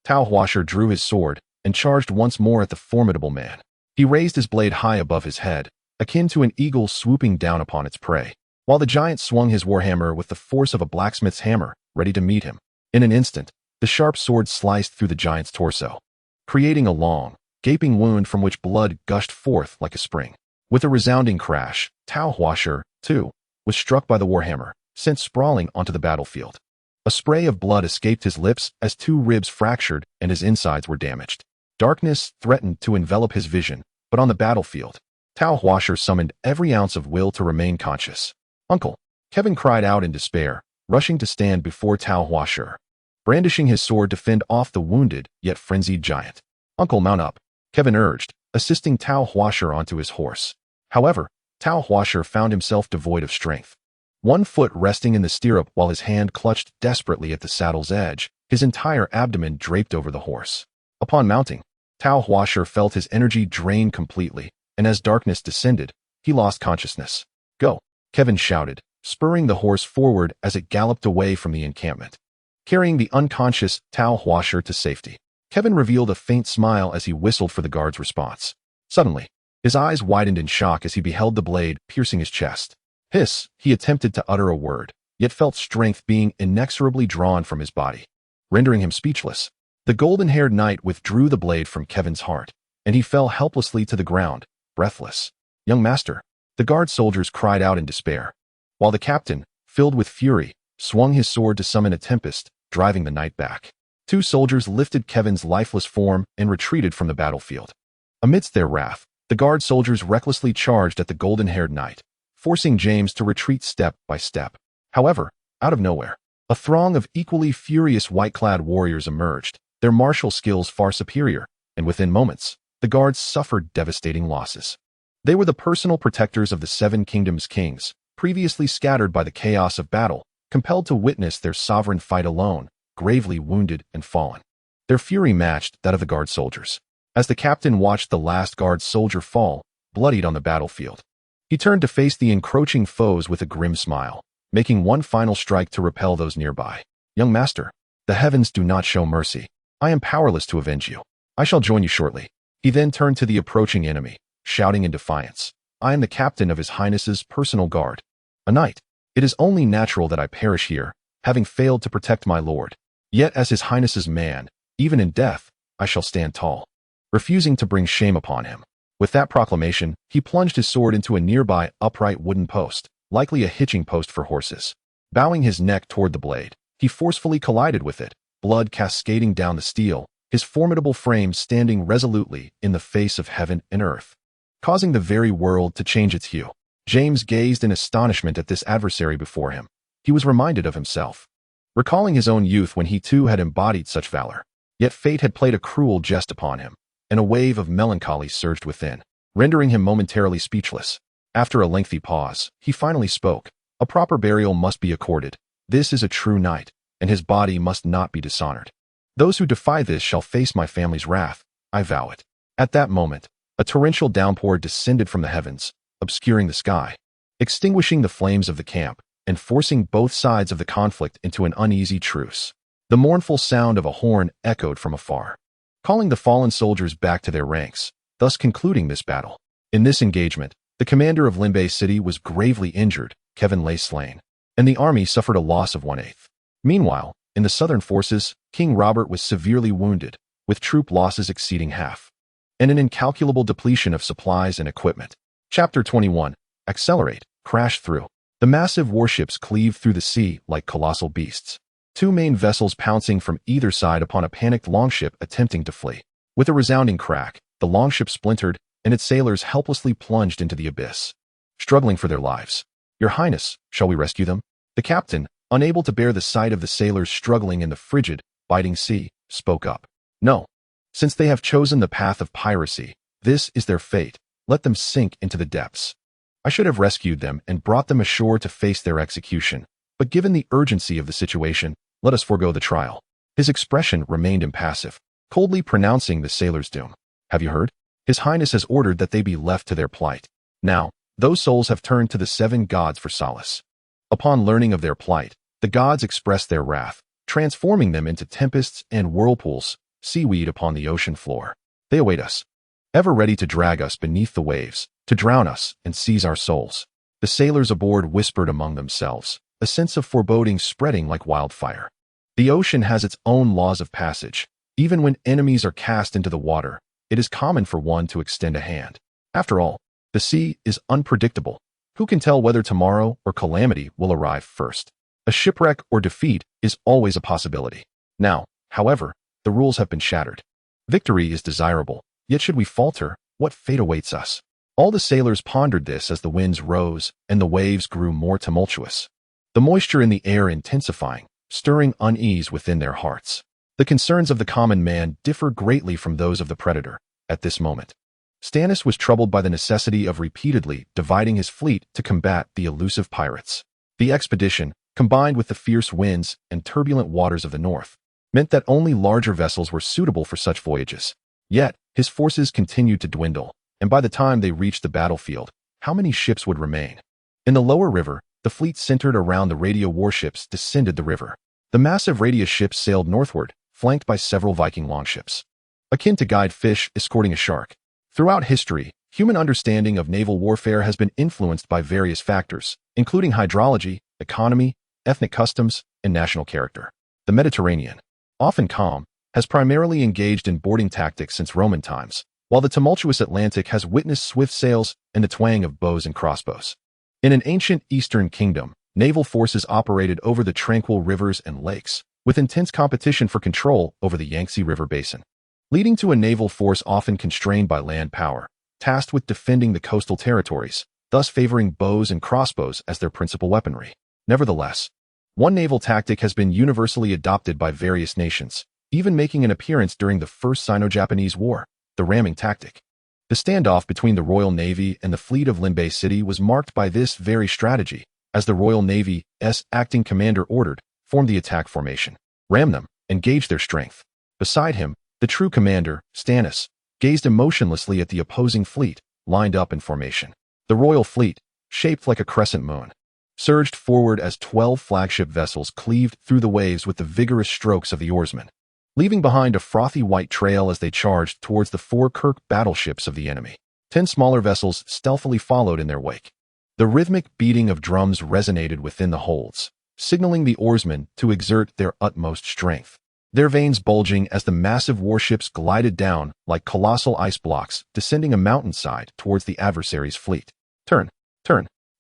Tao Huashi drew his sword and charged once more at the formidable man. He raised his blade high above his head, akin to an eagle swooping down upon its prey, while the giant swung his warhammer with the force of a blacksmith's hammer, ready to meet him. In an instant, the sharp sword sliced through the giant's torso, creating a long, gaping wound from which blood gushed forth like a spring. With a resounding crash, Tao Huashi, too, was struck by the warhammer, sent sprawling onto the battlefield. A spray of blood escaped his lips as two ribs fractured and his insides were damaged. Darkness threatened to envelop his vision, but on the battlefield, Tao Huashi summoned every ounce of will to remain conscious. "Uncle!" Kevin cried out in despair, rushing to stand before Tao Huashi, brandishing his sword to fend off the wounded yet frenzied giant. "Uncle, mount up," Kevin urged, assisting Tao Huashi onto his horse. However, Tao Huashi found himself devoid of strength. One foot resting in the stirrup while his hand clutched desperately at the saddle's edge, his entire abdomen draped over the horse. Upon mounting, Tao Huashi felt his energy drain completely, and as darkness descended, he lost consciousness. "Go," Kevin shouted, spurring the horse forward as it galloped away from the encampment, carrying the unconscious Tao Huashi to safety. Kevin revealed a faint smile as he whistled for the guard's response. Suddenly, his eyes widened in shock as he beheld the blade piercing his chest. "Hiss," he attempted to utter a word, yet felt strength being inexorably drawn from his body, rendering him speechless. The golden-haired knight withdrew the blade from Kevin's heart, and he fell helplessly to the ground, breathless. "Young master," the guard soldiers cried out in despair, while the captain, filled with fury, swung his sword to summon a tempest, driving the knight back. Two soldiers lifted Kevin's lifeless form and retreated from the battlefield. Amidst their wrath, the guard soldiers recklessly charged at the golden-haired knight, forcing James to retreat step by step. However, out of nowhere, a throng of equally furious white-clad warriors emerged, their martial skills far superior, and within moments, the guards suffered devastating losses. They were the personal protectors of the Seven Kingdoms kings, previously scattered by the chaos of battle, compelled to witness their sovereign fight alone, gravely wounded and fallen. Their fury matched that of the guard soldiers. As the captain watched the last guard soldier fall, bloodied on the battlefield, he turned to face the encroaching foes with a grim smile, making one final strike to repel those nearby. "Young master, the heavens do not show mercy. I am powerless to avenge you. I shall join you shortly." He then turned to the approaching enemy, shouting in defiance, "I am the captain of His Highness's personal guard. A knight. It is only natural that I perish here, having failed to protect my lord. Yet as His Highness's man, even in death, I shall stand tall, refusing to bring shame upon him." With that proclamation, he plunged his sword into a nearby upright wooden post, likely a hitching post for horses. Bowing his neck toward the blade, he forcefully collided with it, blood cascading down the steel, his formidable frame standing resolutely in the face of heaven and earth, causing the very world to change its hue. James gazed in astonishment at this adversary before him. He was reminded of himself, recalling his own youth when he too had embodied such valor. Yet fate had played a cruel jest upon him, and a wave of melancholy surged within, rendering him momentarily speechless. After a lengthy pause, he finally spoke. "A proper burial must be accorded. This is a true knight, and his body must not be dishonored. Those who defy this shall face my family's wrath. I vow it." At that moment, a torrential downpour descended from the heavens, obscuring the sky, extinguishing the flames of the camp, and forcing both sides of the conflict into an uneasy truce. The mournful sound of a horn echoed from afar, calling the fallen soldiers back to their ranks, thus concluding this battle. In this engagement, the commander of Lingbei City was gravely injured, Kevin lay slain, and the army suffered a loss of 1/8. Meanwhile, in the southern forces, King Robert was severely wounded, with troop losses exceeding half, and an incalculable depletion of supplies and equipment. Chapter 21. Accelerate, crash through. The massive warships cleaved through the sea like colossal beasts, two main vessels pouncing from either side upon a panicked longship attempting to flee. With a resounding crack, the longship splintered, and its sailors helplessly plunged into the abyss, struggling for their lives. "Your Highness, shall we rescue them?" The captain, unable to bear the sight of the sailors struggling in the frigid, biting sea, spoke up. "No. Since they have chosen the path of piracy, this is their fate. Let them sink into the depths. I should have rescued them and brought them ashore to face their execution, but given the urgency of the situation, let us forego the trial." His expression remained impassive, coldly pronouncing the sailors' doom. "Have you heard? His Highness has ordered that they be left to their plight. Now, those souls have turned to the 7 gods for solace. Upon learning of their plight, the gods expressed their wrath, transforming them into tempests and whirlpools, seaweed upon the ocean floor. They await us, ever ready to drag us beneath the waves, to drown us and seize our souls." The sailors aboard whispered among themselves, a sense of foreboding spreading like wildfire. The ocean has its own laws of passage. Even when enemies are cast into the water, it is common for one to extend a hand. After all, the sea is unpredictable. Who can tell whether tomorrow or calamity will arrive first? A shipwreck or defeat is always a possibility. Now, however, the rules have been shattered. Victory is desirable, yet should we falter, what fate awaits us? All the sailors pondered this as the winds rose and the waves grew more tumultuous, the moisture in the air intensifying, stirring unease within their hearts. The concerns of the common man differ greatly from those of the predator. At this moment, Stannis was troubled by the necessity of repeatedly dividing his fleet to combat the elusive pirates. The expedition, combined with the fierce winds and turbulent waters of the north, meant that only larger vessels were suitable for such voyages. Yet, his forces continued to dwindle, and by the time they reached the battlefield, how many ships would remain? In the lower river, the fleet centered around the radio warships descended the river. The massive radius ships sailed northward, flanked by several Viking longships, akin to guide fish escorting a shark. Throughout history, human understanding of naval warfare has been influenced by various factors, including hydrology, economy, ethnic customs, and national character. The Mediterranean, often calm, has primarily engaged in boarding tactics since Roman times, while the tumultuous Atlantic has witnessed swift sails and the twang of bows and crossbows. In an ancient Eastern kingdom, naval forces operated over the tranquil rivers and lakes, with intense competition for control over the Yangtze River basin, leading to a naval force often constrained by land power, tasked with defending the coastal territories, thus favoring bows and crossbows as their principal weaponry. Nevertheless, one naval tactic has been universally adopted by various nations, even making an appearance during the First Sino-Japanese War, the ramming tactic. The standoff between the Royal Navy and the fleet of Lingbei City was marked by this very strategy, as the Royal Navy's acting commander ordered, form the attack formation, ram them, and gauge their strength. Beside him, the true commander, Stannis, gazed emotionlessly at the opposing fleet, lined up in formation. The royal fleet, shaped like a crescent moon, surged forward as 12 flagship vessels cleaved through the waves with the vigorous strokes of the oarsmen, leaving behind a frothy white trail as they charged towards the 4 Kirk battleships of the enemy. 10 smaller vessels stealthily followed in their wake. The rhythmic beating of drums resonated within the holds, signaling the oarsmen to exert their utmost strength, their veins bulging as the massive warships glided down like colossal ice blocks descending a mountainside towards the adversary's fleet. Turn,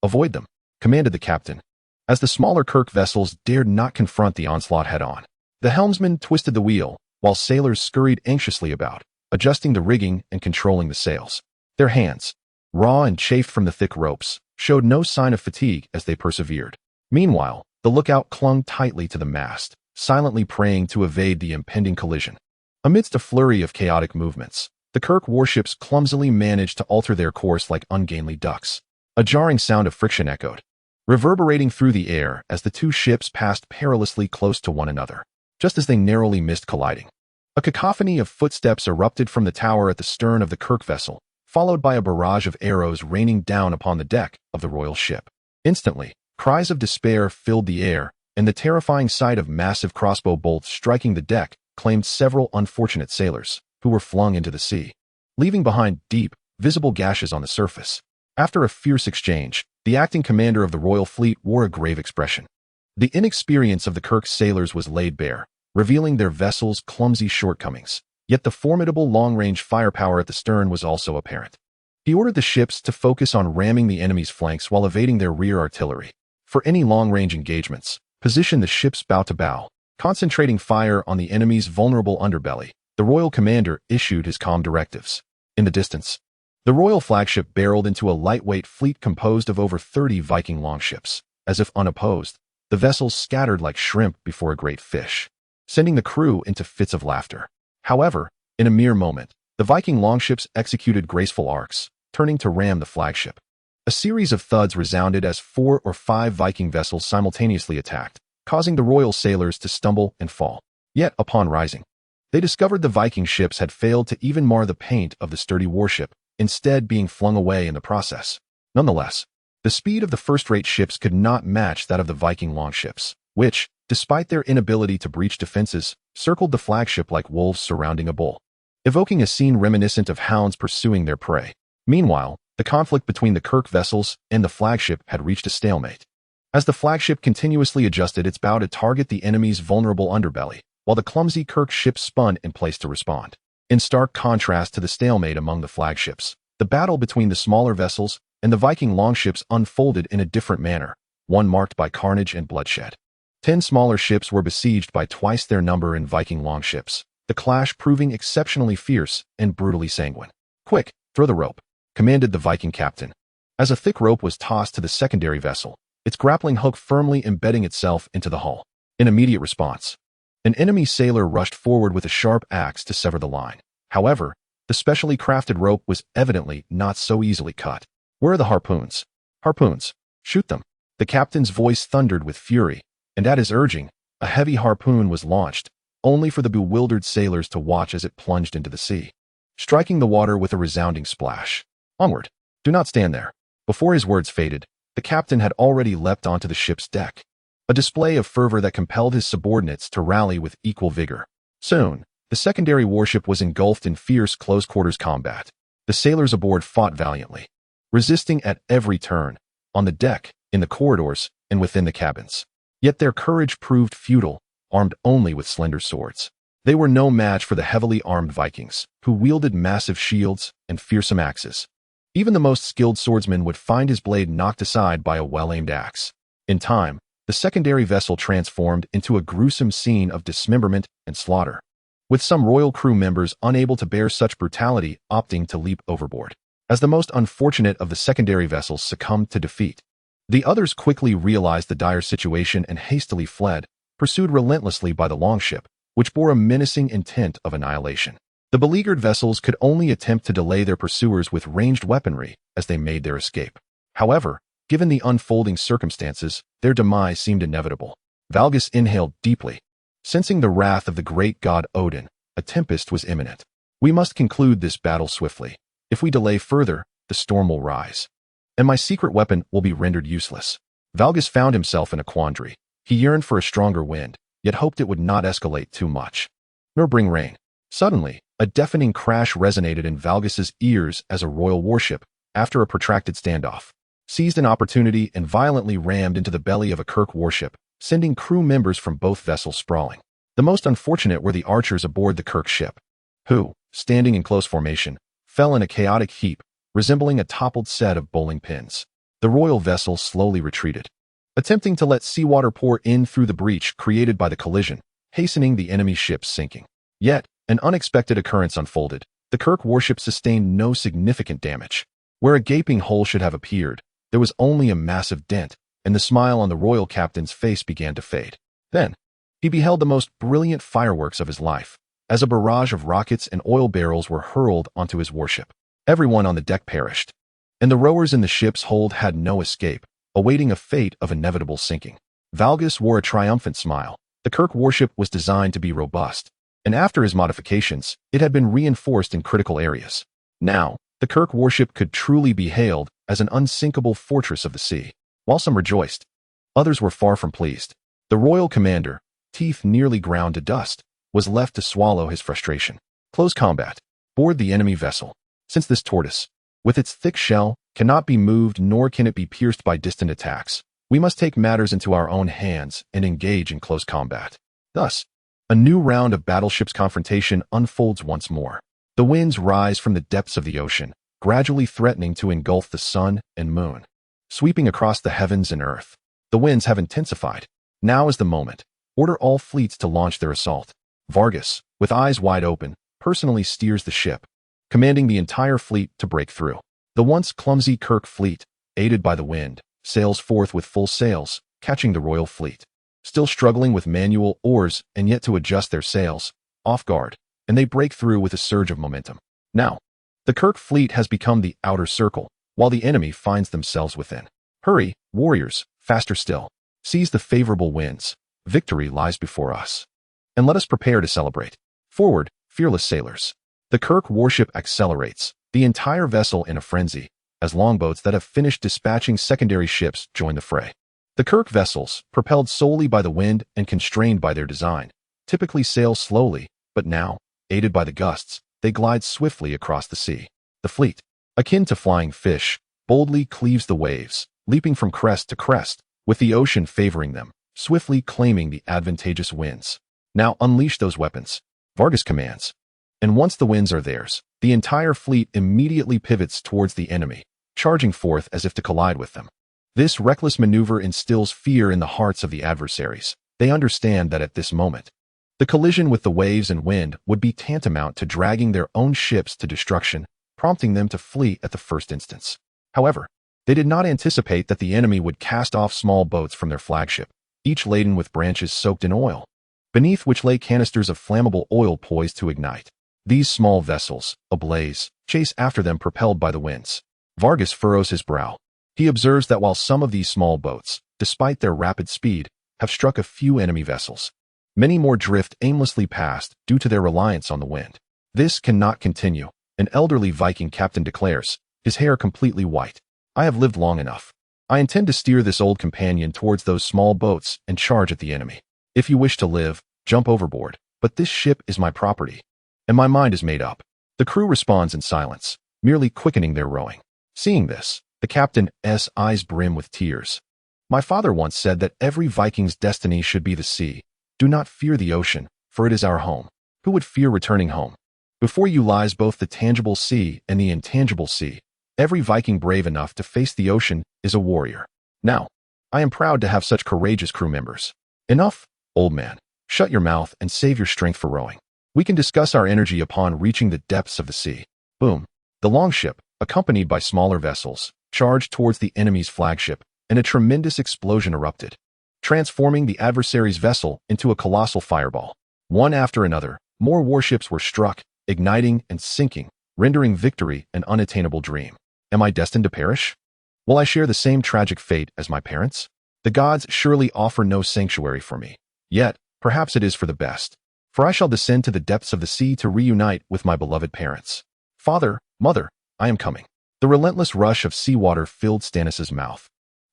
avoid them, commanded the captain, as the smaller Kirk vessels dared not confront the onslaught head-on. The helmsman twisted the wheel, while sailors scurried anxiously about, adjusting the rigging and controlling the sails. Their hands, raw and chafed from the thick ropes, showed no sign of fatigue as they persevered. Meanwhile, the lookout clung tightly to the mast, silently praying to evade the impending collision. Amidst a flurry of chaotic movements, the Kirk warships clumsily managed to alter their course like ungainly ducks. A jarring sound of friction echoed, reverberating through the air as the 2 ships passed perilously close to one another, just as they narrowly missed colliding. A cacophony of footsteps erupted from the tower at the stern of the Kirk vessel, followed by a barrage of arrows raining down upon the deck of the royal ship. Instantly, cries of despair filled the air, and the terrifying sight of massive crossbow bolts striking the deck claimed several unfortunate sailors, who were flung into the sea, leaving behind deep, visible gashes on the surface. After a fierce exchange, the acting commander of the royal fleet wore a grave expression. The inexperience of the Kirk sailors was laid bare, revealing their vessel's clumsy shortcomings. Yet the formidable long-range firepower at the stern was also apparent. He ordered the ships to focus on ramming the enemy's flanks while evading their rear artillery. For any long-range engagements, position the ships bow to bow, concentrating fire on the enemy's vulnerable underbelly. The royal commander issued his calm directives. In the distance, the royal flagship barreled into a lightweight fleet composed of over 30 Viking longships. As if unopposed, the vessels scattered like shrimp before a great fish, sending the crew into fits of laughter. However, in a mere moment, the Viking longships executed graceful arcs, turning to ram the flagship. A series of thuds resounded as 4 or 5 Viking vessels simultaneously attacked, causing the royal sailors to stumble and fall. Yet, upon rising, they discovered the Viking ships had failed to even mar the paint of the sturdy warship, instead being flung away in the process. Nonetheless, the speed of the first-rate ships could not match that of the Viking longships, which, despite their inability to breach defenses, circled the flagship like wolves surrounding a bull, evoking a scene reminiscent of hounds pursuing their prey. Meanwhile, the conflict between the Kirk vessels and the flagship had reached a stalemate, as the flagship continuously adjusted its bow to target the enemy's vulnerable underbelly, while the clumsy Kirk ship spun in place to respond. In stark contrast to the stalemate among the flagships, the battle between the smaller vessels and the Viking longships unfolded in a different manner, one marked by carnage and bloodshed. 10 smaller ships were besieged by twice their number in Viking longships, the clash proving exceptionally fierce and brutally sanguine. "Quick, throw the rope," commanded the Viking captain, as a thick rope was tossed to the secondary vessel, its grappling hook firmly embedding itself into the hull. In immediate response, an enemy sailor rushed forward with a sharp axe to sever the line. However, the specially crafted rope was evidently not so easily cut. "Where are the harpoons?" "Harpoons. Shoot them." The captain's voice thundered with fury, and at his urging, a heavy harpoon was launched, only for the bewildered sailors to watch as it plunged into the sea, striking the water with a resounding splash. "Onward. Do not stand there." Before his words faded, the captain had already leapt onto the ship's deck, a display of fervor that compelled his subordinates to rally with equal vigor. Soon, the secondary warship was engulfed in fierce close-quarters combat. The sailors aboard fought valiantly, resisting at every turn, on the deck, in the corridors, and within the cabins. Yet their courage proved futile, armed only with slender swords. They were no match for the heavily armed Vikings, who wielded massive shields and fearsome axes. Even the most skilled swordsman would find his blade knocked aside by a well-aimed axe. In time, the secondary vessel transformed into a gruesome scene of dismemberment and slaughter, with some royal crew members unable to bear such brutality opting to leap overboard. As the most unfortunate of the secondary vessels succumbed to defeat, the others quickly realized the dire situation and hastily fled, pursued relentlessly by the longship, which bore a menacing intent of annihilation. The beleaguered vessels could only attempt to delay their pursuers with ranged weaponry as they made their escape. However, given the unfolding circumstances, their demise seemed inevitable. Valgus inhaled deeply, sensing the wrath of the great god Odin, A tempest was imminent. We must conclude this battle swiftly. If we delay further, the storm will rise, and my secret weapon will be rendered useless. Valgus found himself in a quandary. He yearned for a stronger wind, yet hoped it would not escalate too much, nor bring rain. Suddenly, a deafening crash resonated in Valgus's ears as a royal warship, after a protracted standoff, seized an opportunity and violently rammed into the belly of a Kirk warship, sending crew members from both vessels sprawling. The most unfortunate were the archers aboard the Kirk ship, who, standing in close formation, fell in a chaotic heap, resembling a toppled set of bowling pins. The royal vessel slowly retreated, attempting to let seawater pour in through the breach created by the collision, hastening the enemy ship's sinking. Yet, an unexpected occurrence unfolded. The Kirk warship sustained no significant damage. Where a gaping hole should have appeared, there was only a massive dent, and the smile on the royal captain's face began to fade. Then, he beheld the most brilliant fireworks of his life, as a barrage of rockets and oil barrels were hurled onto his warship. Everyone on the deck perished, and the rowers in the ship's hold had no escape, awaiting a fate of inevitable sinking. Valgus wore a triumphant smile. The Kirk warship was designed to be robust, and after his modifications, it had been reinforced in critical areas. Now, the Kirk warship could truly be hailed as an unsinkable fortress of the sea. While some rejoiced, others were far from pleased. The royal commander, teeth nearly ground to dust, was left to swallow his frustration. Close combat. Board the enemy vessel. Since this tortoise, with its thick shell, cannot be moved nor can it be pierced by distant attacks, we must take matters into our own hands and engage in close combat. Thus, a new round of battleships confrontation unfolds once more. The winds rise from the depths of the ocean, gradually threatening to engulf the sun and moon, sweeping across the heavens and earth. The winds have intensified. Now is the moment. Order all fleets to launch their assault. Vargas, with eyes wide open, personally steers the ship, commanding the entire fleet to break through. The once clumsy Kirk fleet, aided by the wind, sails forth with full sails, catching the royal fleet, still struggling with manual oars and yet to adjust their sails, off guard, and they break through with a surge of momentum. Now, the Kirk fleet has become the outer circle, while the enemy finds themselves within. Hurry, warriors, faster still. Seize the favorable winds. Victory lies before us. And let us prepare to celebrate. Forward, fearless sailors. The Kirk warship accelerates, the entire vessel in a frenzy, as longboats that have finished dispatching secondary ships join the fray. The Kirk vessels, propelled solely by the wind and constrained by their design, typically sail slowly, but now, aided by the gusts, they glide swiftly across the sea. The fleet, akin to flying fish, boldly cleaves the waves, leaping from crest to crest, with the ocean favoring them, swiftly claiming the advantageous winds. Now unleash those weapons, Vargas commands. And once the winds are theirs, the entire fleet immediately pivots towards the enemy, charging forth as if to collide with them. This reckless maneuver instills fear in the hearts of the adversaries. They understand that at this moment, the collision with the waves and wind would be tantamount to dragging their own ships to destruction, prompting them to flee at the first instance. However, they did not anticipate that the enemy would cast off small boats from their flagship, each laden with branches soaked in oil, beneath which lay canisters of flammable oil poised to ignite. These small vessels, ablaze, chase after them propelled by the winds. Vargas furrows his brow. He observes that while some of these small boats, despite their rapid speed, have struck a few enemy vessels, many more drift aimlessly past due to their reliance on the wind. This cannot continue, an elderly Viking captain declares, his hair completely white. I have lived long enough. I intend to steer this old companion towards those small boats and charge at the enemy. If you wish to live, jump overboard, but this ship is my property, and my mind is made up. The crew responds in silence, merely quickening their rowing. Seeing this, the captain's eyes brim with tears. My father once said that every Viking's destiny should be the sea. Do not fear the ocean, for it is our home. Who would fear returning home? Before you lies both the tangible sea and the intangible sea. Every Viking brave enough to face the ocean is a warrior. Now, I am proud to have such courageous crew members. Enough, old man. Shut your mouth and save your strength for rowing. We can discuss our energy upon reaching the depths of the sea. Boom. The longship, accompanied by smaller vessels, charged towards the enemy's flagship, and a tremendous explosion erupted, transforming the adversary's vessel into a colossal fireball. One after another, more warships were struck, igniting and sinking, rendering victory an unattainable dream. Am I destined to perish? Will I share the same tragic fate as my parents? The gods surely offer no sanctuary for me. Yet, perhaps it is for the best. for I shall descend to the depths of the sea to reunite with my beloved parents. Father, mother, I am coming. The relentless rush of seawater filled Stannis' mouth,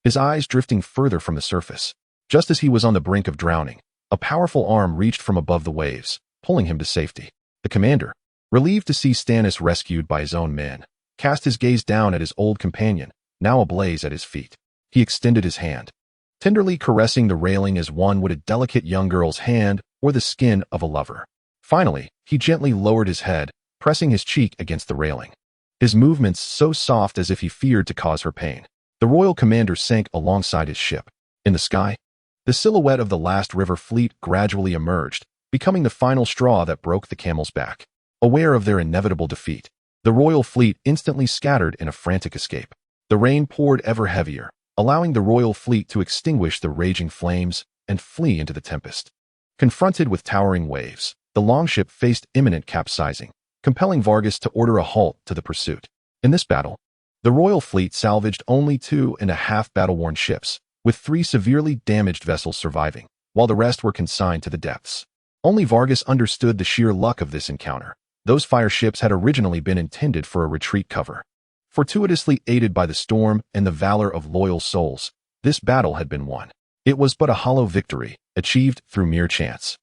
his eyes drifting further from the surface. Just as he was on the brink of drowning, a powerful arm reached from above the waves, pulling him to safety. The commander, relieved to see Stannis rescued by his own men, cast his gaze down at his old companion, now ablaze at his feet. He extended his hand, tenderly caressing the railing as one would a delicate young girl's hand or the skin of a lover. Finally, he gently lowered his head, pressing his cheek against the railing, his movements so soft as if he feared to cause her pain. The royal commander sank alongside his ship. In the sky, the silhouette of the last river fleet gradually emerged, becoming the final straw that broke the camel's back. Aware of their inevitable defeat, the royal fleet instantly scattered in a frantic escape. The rain poured ever heavier, allowing the royal fleet to extinguish the raging flames and flee into the tempest. Confronted with towering waves, the longship faced imminent capsizing, compelling Vargas to order a halt to the pursuit. In this battle, the royal fleet salvaged only 2.5 battle-worn ships, with 3 severely damaged vessels surviving, while the rest were consigned to the depths. Only Vargas understood the sheer luck of this encounter. Those fire ships had originally been intended for a retreat cover. Fortuitously aided by the storm and the valor of loyal souls, this battle had been won. It was but a hollow victory, achieved through mere chance.